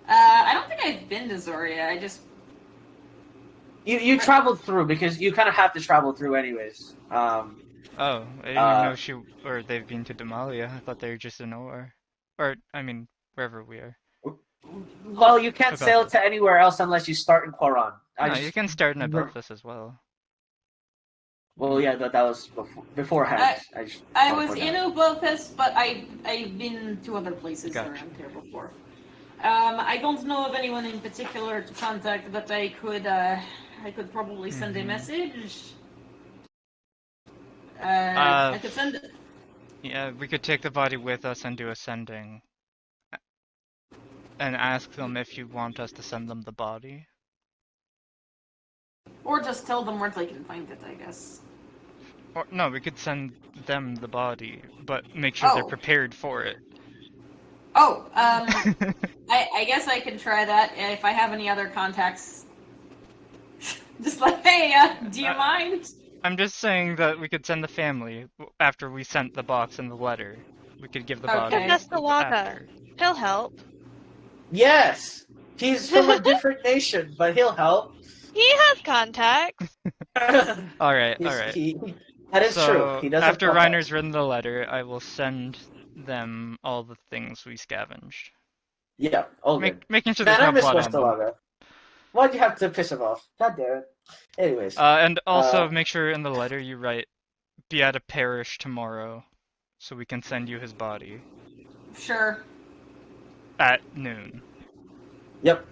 I don't think I've been to Zoria. I just You traveled through because you kind of have to travel through anyways. Oh, I didn't even know they've been to Demalia. I thought they were just in Or. Or, I mean, wherever we are. Well, you can't About sail this. to anywhere else unless you start in Quaran. No, you can start in Abelphus as well. Well, yeah, that was beforehand. I was in Ubelfest, but I've been to other places Gotcha. around here before. I don't know of anyone in particular to contact, but I could probably send a message. I could send. Yeah, we could take the body with us and do a sending. And ask them if you want us to send them the body. Or just tell them where they can find it, I guess. Or, no, we could send them the body, but make sure they're Oh. prepared for it. Oh, I guess I can try that if I have any other contacts. Just like, hey, do you mind? I'm just saying that we could send the family after we sent the box and the letter. We could give the body Okay. That's the Waka. after. He'll help. Yes, he's from a different nation, but he'll help. He has contacts. Alright, He's- alright. That is So, true. He does have after contacts. Reiner's written the letter, I will send them all the things we scavenged. Yeah, all good. Making sure Man, there's I no miss blood on them. Westalaga. Why'd you have to piss him off? God damn it. Anyways. And also Uh, make sure in the letter you write, be at a parish tomorrow, so we can send you his body Sure. at noon. Yep.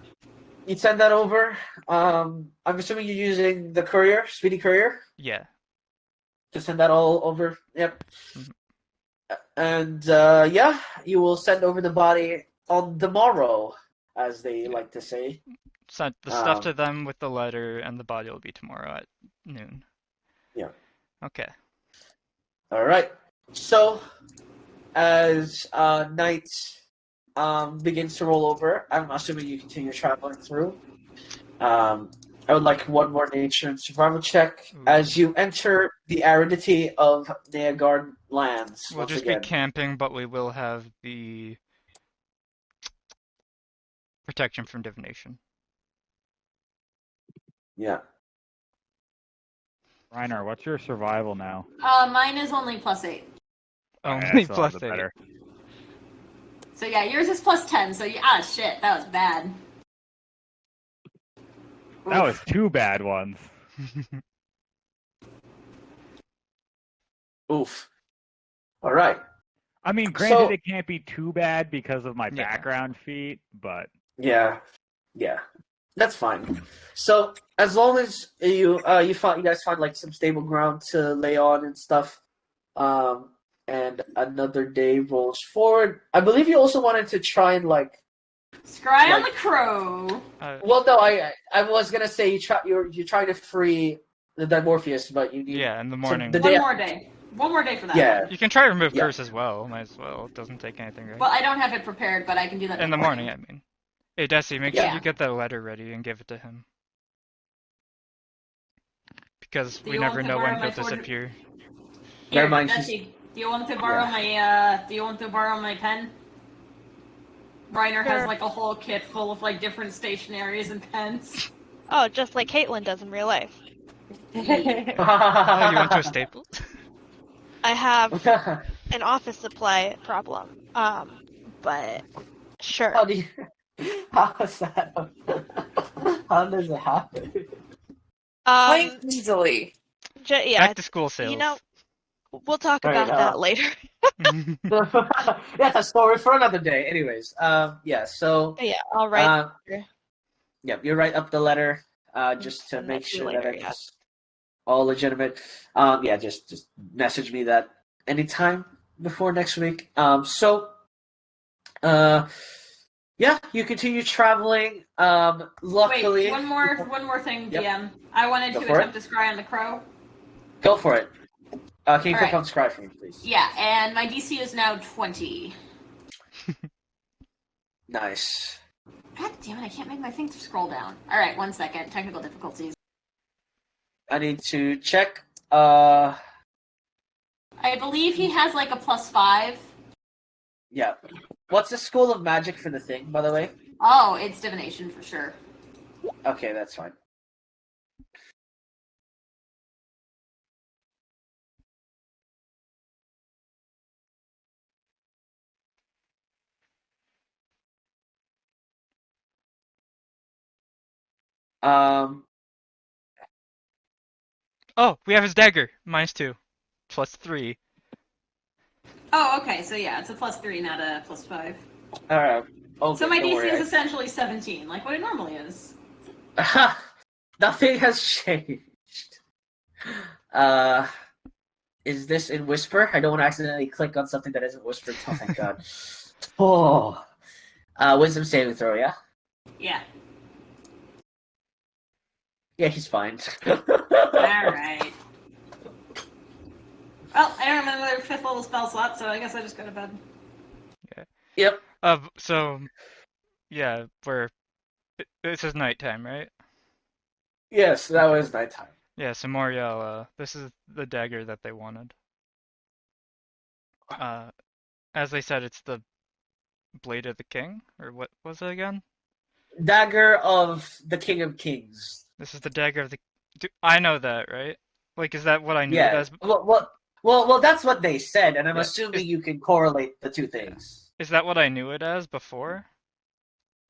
You'd send that over. I'm assuming you're using the courier, Speedy Courier. Yeah. to send that all over. Yep. Mhm. And yeah, you will send over the body on the morrow, as they like to say. Sent the stuff Um, to them with the letter, and the body will be tomorrow at noon. Yeah. Okay. All right. So as night begins to roll over, I'm assuming you continue traveling through. I would like one more nature and survival check Ooh. as you enter the aridity of Neagard lands We'll once just again. be camping, but we will have the protection from divination. Yeah. Reiner, what's your survival now? Mine is only +8. Only still have plus the 8. better. So yeah, yours is +10. So ah shit, that was bad. That was Oof. 2 bad ones. Oof. All right. I mean, granted, So it can't be too bad because of my Yeah. background feat, but yeah, that's fine. So as long as you guys find like some stable ground to lay on and stuff, and another day rolls forward. I believe you also wanted to try and like. Scry on Like- the crow. Well, no, I was gonna say you're trying to free the Dimorpheus, but you need Yeah, in the morning. the One day. more day. One more day for that. Yeah, You can try to remove Yeah. curse as well. Might as well. It doesn't take anything, right? Well, I don't have it prepared, but I can do that in the morning, I mean. Hey, Desi, make sure Yeah. you get that letter ready and give it to him. Because Do we you never want to know borrow when my he'll sword? disappear. Here, Never mind, Desi, do you want to borrow my pen? Reiner has Sure. like a whole kit full of like different stationaries and pens. Oh, just like Caitlin does in real life. Oh, you went to a Staples? I have an office supply problem. But sure. How do you? How is that? How does it happen? Quite Um, easily. yeah, Back to school sales. you know, we'll talk Right, about that later. That's a story for another day. Anyways, yeah. So, Yeah, I'll write. yeah, you write up the letter, just to Send that make to you sure later, that yeah. it's all legitimate. Yeah, just message me that anytime before next week. Yeah, you continue traveling. Luckily, Wait, one more thing, Yep. DM. I wanted Go to for attempt to scry on the crow. go for it. Can you All click right. on scribe for me, please? Yeah, and my DC is now 20. Nice. God damn it, I can't make my thing scroll down. Alright, 1 second. Technical difficulties. I need to check. I believe he has like a +5. Yeah. What's the school of magic for the thing, by the way? Oh, it's divination for sure. Okay, that's fine. Um, Oh, we have his dagger. -2. +3. Oh, okay, so yeah, it's a +3, not a +5. alright. Oh, So my don't DC worry, is essentially 17, like what it normally is. Nothing has changed. Is this in Whisper? I don't want to accidentally click on something that isn't whispered. Oh, thank God. Oh. Wisdom saving throw, yeah? Yeah. Yeah, he's fine. Alright. Well, I don't have another 5th level spell slot, so I guess I just go to bed. Yep. So, yeah, this is nighttime, right? Yes, that was nighttime. Yeah, so Moriel, this is the dagger that they wanted. As they said, it's the Blade of the King, or what was it again? Dagger of the King of Kings. This is the dagger of the. I know that, right? Like, is that what I knew it Yeah. as? Well, that's what they said, and I'm Yeah. assuming you can correlate the two things. Is that what I knew it as before?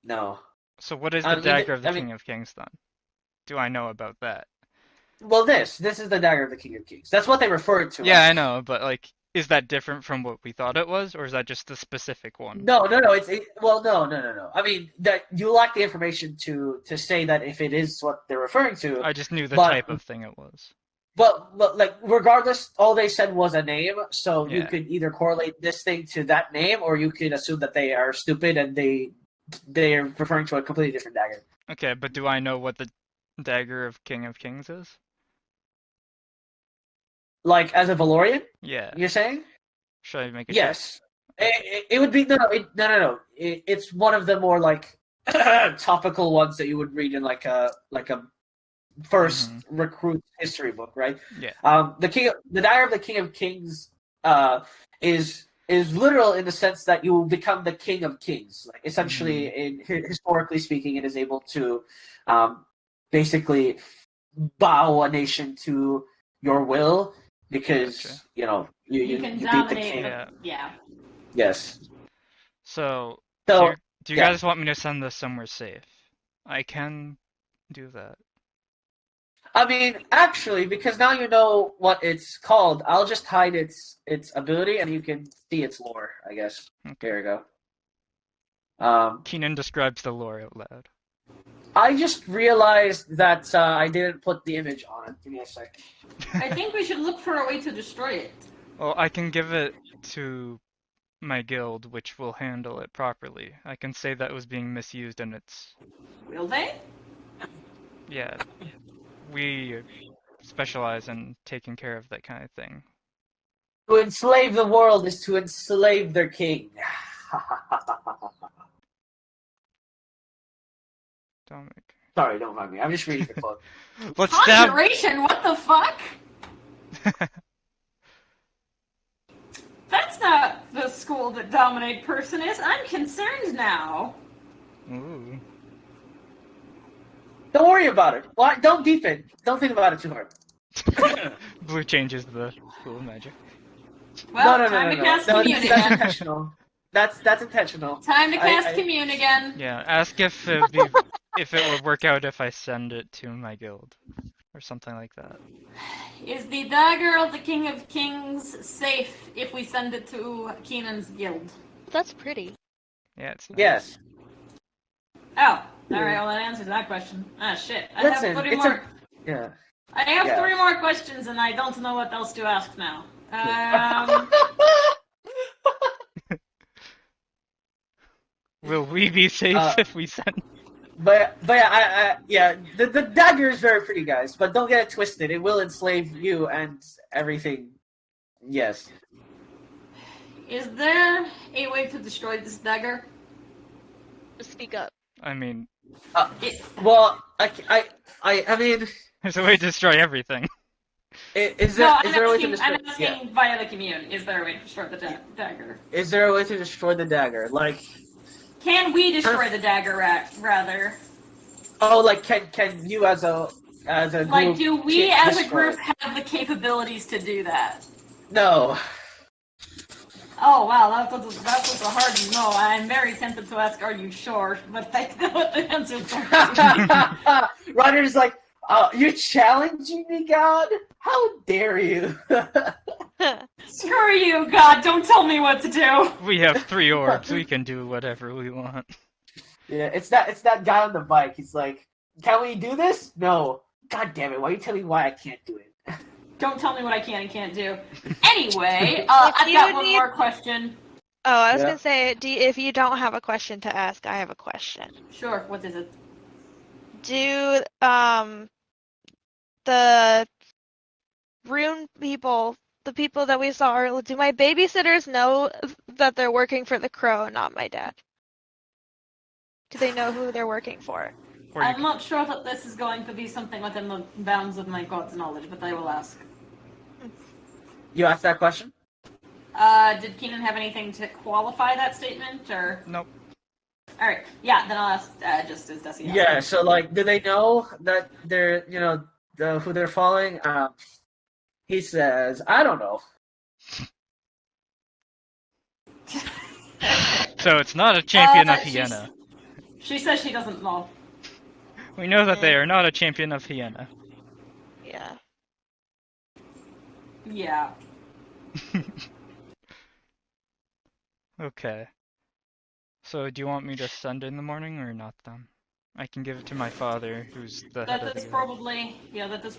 No. So what is I the mean, dagger of the I mean- King of Kings then? Do I know about that? Well, this is the dagger of the King of Kings. That's what they referred to. Yeah, as. I know, but like, is that different from what we thought it was, or is that just the specific one? No. Well, no. I mean, that you lack the information to say that if it is what they're referring to. I just knew the But- type of thing it was. but like regardless, all they said was a name, so you Yeah. could either correlate this thing to that name, or you could assume that they are stupid and they are referring to a completely different dagger. Okay, but do I know what the dagger of King of Kings is? Like as a Valorian, Yeah. you're saying? Should I make a check? Yes. It would be no. It's one of the more like topical ones that you would read in like a first recruit history book, right? Yeah. The Diary of the King of Kings is literal in the sense that you will become the King of Kings. Like essentially, historically speaking, it is able to basically bow a nation to your will because Gotcha. you can beat the dominate. king. Yeah. Yes. So, So do you yeah. guys want me to send this somewhere safe? I can do that. I mean, actually, because now you know what it's called, I'll just hide its ability, and you can see its lore. I guess. Okay. Here we go. Keenan describes the lore out loud. I just realized that I didn't put the image on it. Give me a sec. I think we should look for a way to destroy it. Well, I can give it to my guild, which will handle it properly. I can say that it was being misused and it's... Will they? Yeah. We specialize in taking care of that kind of thing. To enslave the world is to enslave their king. Dominic. Sorry, don't mind me. I'm just reading the quote. Let's stab... Conjuration? What the fuck? That's not the school that Dominate person is. I'm concerned now. Ooh. Don't worry about it. Why? Don't deepen. Don't think about it too hard. Blue changes the school of magic. Well, no. time to cast No, Commune that's again. intentional. That's intentional. Time to cast I- Commune again. Yeah, ask if it would work out if I send it to my guild. Or something like that. Is the dagger of the King of Kings safe if we send it to Keenan's guild? That's pretty. Yeah, it's nice. Yes. Oh, alright, well that answers that question. Ah, shit. I Listen, have 3 it's more. Yeah. I have yeah. 3 more questions and I don't know what else to ask now. Will we be safe if we send... But yeah, the dagger is very pretty, guys. But don't get it twisted. It will enslave you and everything. Yes. Is there a way to destroy this dagger? Speak up. I mean, Well, I mean, there's a way to destroy everything. is No, there a way to destroy? I'm asking via the commune. Is there a way to destroy the dagger? Is there a way to destroy the dagger? Like, Can we destroy the dagger, rather? oh, like can you as a group? Like, do we as a destroy group it? have the capabilities to do that? No. Oh wow, that was a hard no. I'm very tempted to ask, "Are you sure?" But I know what the answer is. Ryder's like, you're challenging me, God? How dare you? Screw you, God! Don't tell me what to do. We have 3 orbs. We can do whatever we want. Yeah, it's that guy on the bike. He's like, can we do this? No. God damn it! Why are you telling me why I can't do it? Don't tell me what I can and can't do. Anyway, I've got one more question. Oh, I was Yeah. gonna say, if you don't have a question to ask, I have a question. Sure. What is it? Do the rune people, the people that we saw earlier, do my babysitters know that they're working for the crow, not my dad? Do they know who they're working for? Or you I'm not sure that this is going to be something within the bounds of my god's knowledge, but I will ask. You asked that question? Did Keenan have anything to qualify that statement, or? Nope. Alright, yeah, then I'll ask, just as Desi asked. Yeah. So like, do they know that they're who they're following? He says, I don't know. So it's not a champion of she's- Hyena. She says she doesn't know. We know that they are not a champion of Hyena. Yeah. Yeah. Okay. So do you want me to send in the morning or not then? I can give it to my father, who's the head That of the is guild.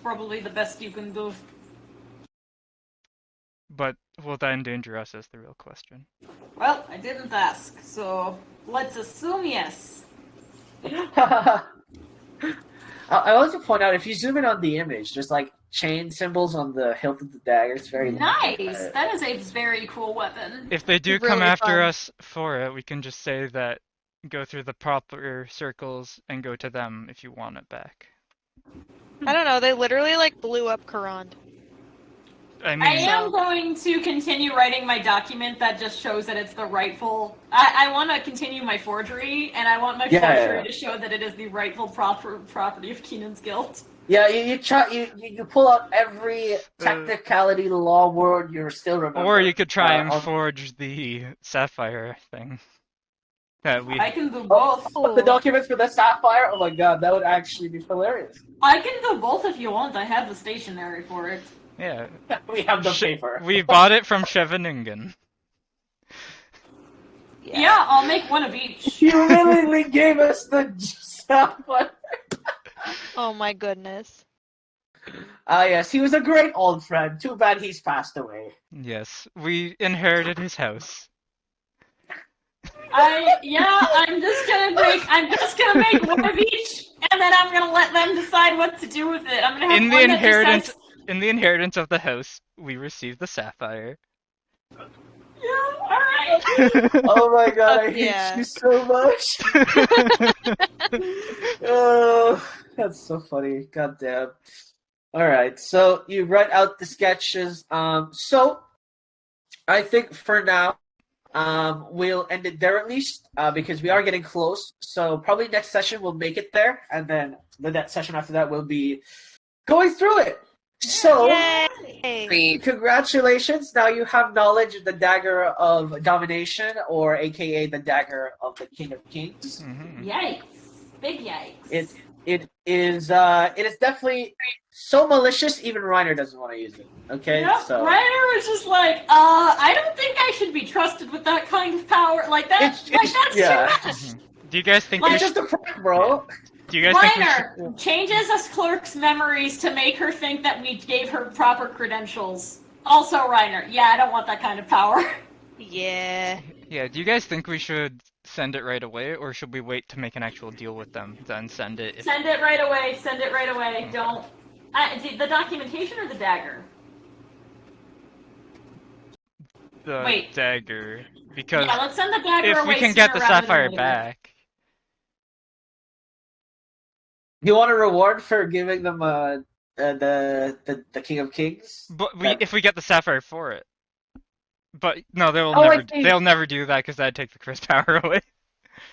probably the best you can do. But will that endanger us is the real question. Well, I didn't ask, so let's assume yes. I want to point out, if you zoom in on the image, there's like chain symbols on the hilt of the dagger. It's very Nice! That is a very cool weapon. If they do Really come after fun. us for it, we can just say that go through the proper circles and go to them if you want it back. I don't know. They literally like blew up Karand. I I mean, am So- going to continue writing my document that just shows that it's the rightful. I want to continue my forgery, and I want my forgery to show that it is the rightful property of Keenan's Guild. Yeah, you pull out every technicality law word you still remember. or you could try and on- forge the sapphire thing. That we I can do both. Oh, the documents for the sapphire. Oh my god, that would actually be hilarious. I can do both if you want. I have the stationery for it. yeah. We have the paper. We bought it from Scheveningen. Yeah, I'll make one of each. You willingly gave us the sapphire. Oh my goodness. Ah, yes, he was a great old friend. Too bad he's passed away. Yes, we inherited his house. I'm just gonna make one of each, and then I'm gonna let them decide what to do with it. I'm gonna have In the one that inheritance, decides. in the inheritance of the house, we received the sapphire. Yeah, all right. Oh my god, I hate Yeah. you so much. Oh, that's so funny. God damn. Alright, so you write out the sketches. So I think for now, we'll end it there at least, because we are getting close. So probably next session we'll make it there, and then the next session after that we'll be going through it. So Yay! congratulations! Now you have knowledge of the dagger of domination, or AKA the dagger of the King of Kings. Mhm. Yikes! Big yikes! It is definitely so malicious. Even Reiner doesn't want to use it. Okay, Yep, so Reiner was just like, I don't think I should be trusted with that kind of power. Like that's yeah. too much. Mhm. Do you guys think Like, we It's should, just a prank, bro. do you guys think we should, Reiner changes us clerk's memories to make her think that we gave her proper credentials. Also, Reiner, yeah, I don't want that kind of power. Yeah. yeah, do you guys think we should send it right away, or should we wait to make an actual deal with them, then send it if Send it right away. Send it right away. Don't. The documentation or the dagger? the Wait. dagger? Because Yeah, let's send the dagger if away. we can get the sooner rather than sapphire later. back, You want a reward for giving them the King of Kings? but That- if we get the sapphire for it. But no, Oh, I see. they'll never do that because that'd take the Chris power away.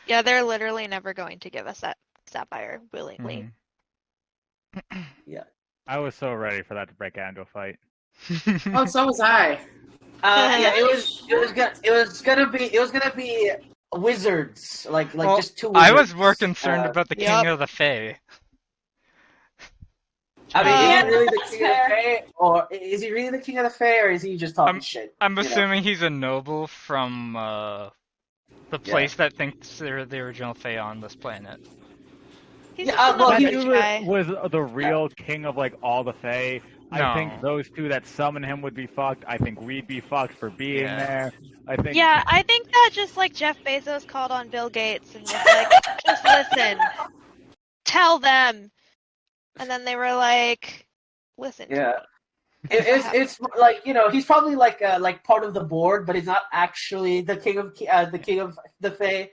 Yeah, they're literally never going to give us that sapphire willingly. I was so ready for that to break out into a fight. Mhm. Oh, so was I. Yeah, it was gonna be wizards, like Well, just two. I Wizards. was more concerned about the Yup. King of the Fae. I mean, Yeah, is he really the that's King of the Fae, or is he really the King of the Fae, or is he just talking shit? I'm you know? assuming he's a noble from the Yeah. place that thinks they're the original Fae on this planet. He's Yeah, just well, another he rich That guy. was the real king of like all the Fae. I think No. those two that summon him would be fucked. I think we'd be fucked for being Yeah. there. I think Yeah, I think that just like Jeff Bezos called on Bill Gates and was like, just listen, tell them. And then they were like, listen. to Yeah. me. It's like, you know, he's probably like part of the board, but he's not actually the king of the Fae.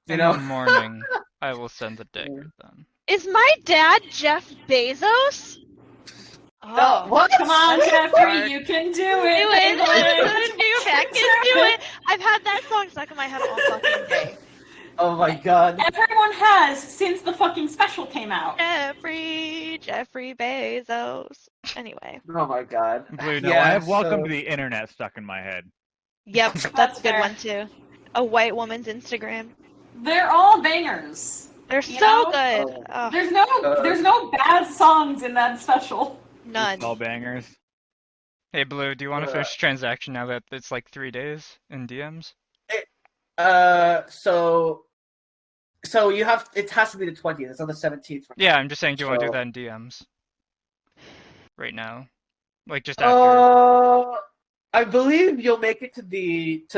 You In know. the morning, I will send the dagger then. Is my dad Jeff Bezos? No, what? Come on, Jeffrey, Sorry. you can do Do it. it! baby. Let's do it! Do it! I've had that song stuck in my head all fucking day. Oh my god. Everyone has since the fucking special came out. Jeffrey Bezos. Anyway. Oh my god. Blue, no, Yeah, I have Welcome so- to the Internet stuck in my head. Yep, that's That's a good fair. one too. A white woman's Instagram. They're all bangers. They're You so know? good. Oh, There's no bad songs in that special. none. All bangers. Hey Blue, do you want to Uh, finish transaction now that it's like 3 days in DMs? So So you have it has to be the 20th. It's on the 17th. Yeah, I'm just saying, do you want to do So- that in DMs? Right now. Like, just after. I believe you'll make it to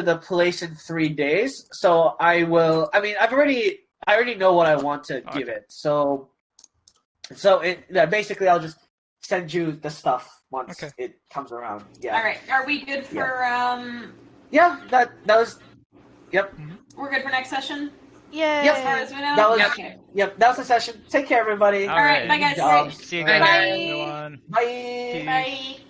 the place in 3 days. So I will. I mean, I already know what I want to give Okay. it. So basically, I'll just send you the stuff once Okay. it comes around. Yeah. All right, are we good for Yeah. That was. Yep. We're good for next session? Yay. As far as we know? That was- Okay. Yep. That was the session. Take care, everybody. All All right, right. bye guys. Good job. See you Bye, guys. guys. Bye. Everyone. Bye. Peace. Bye.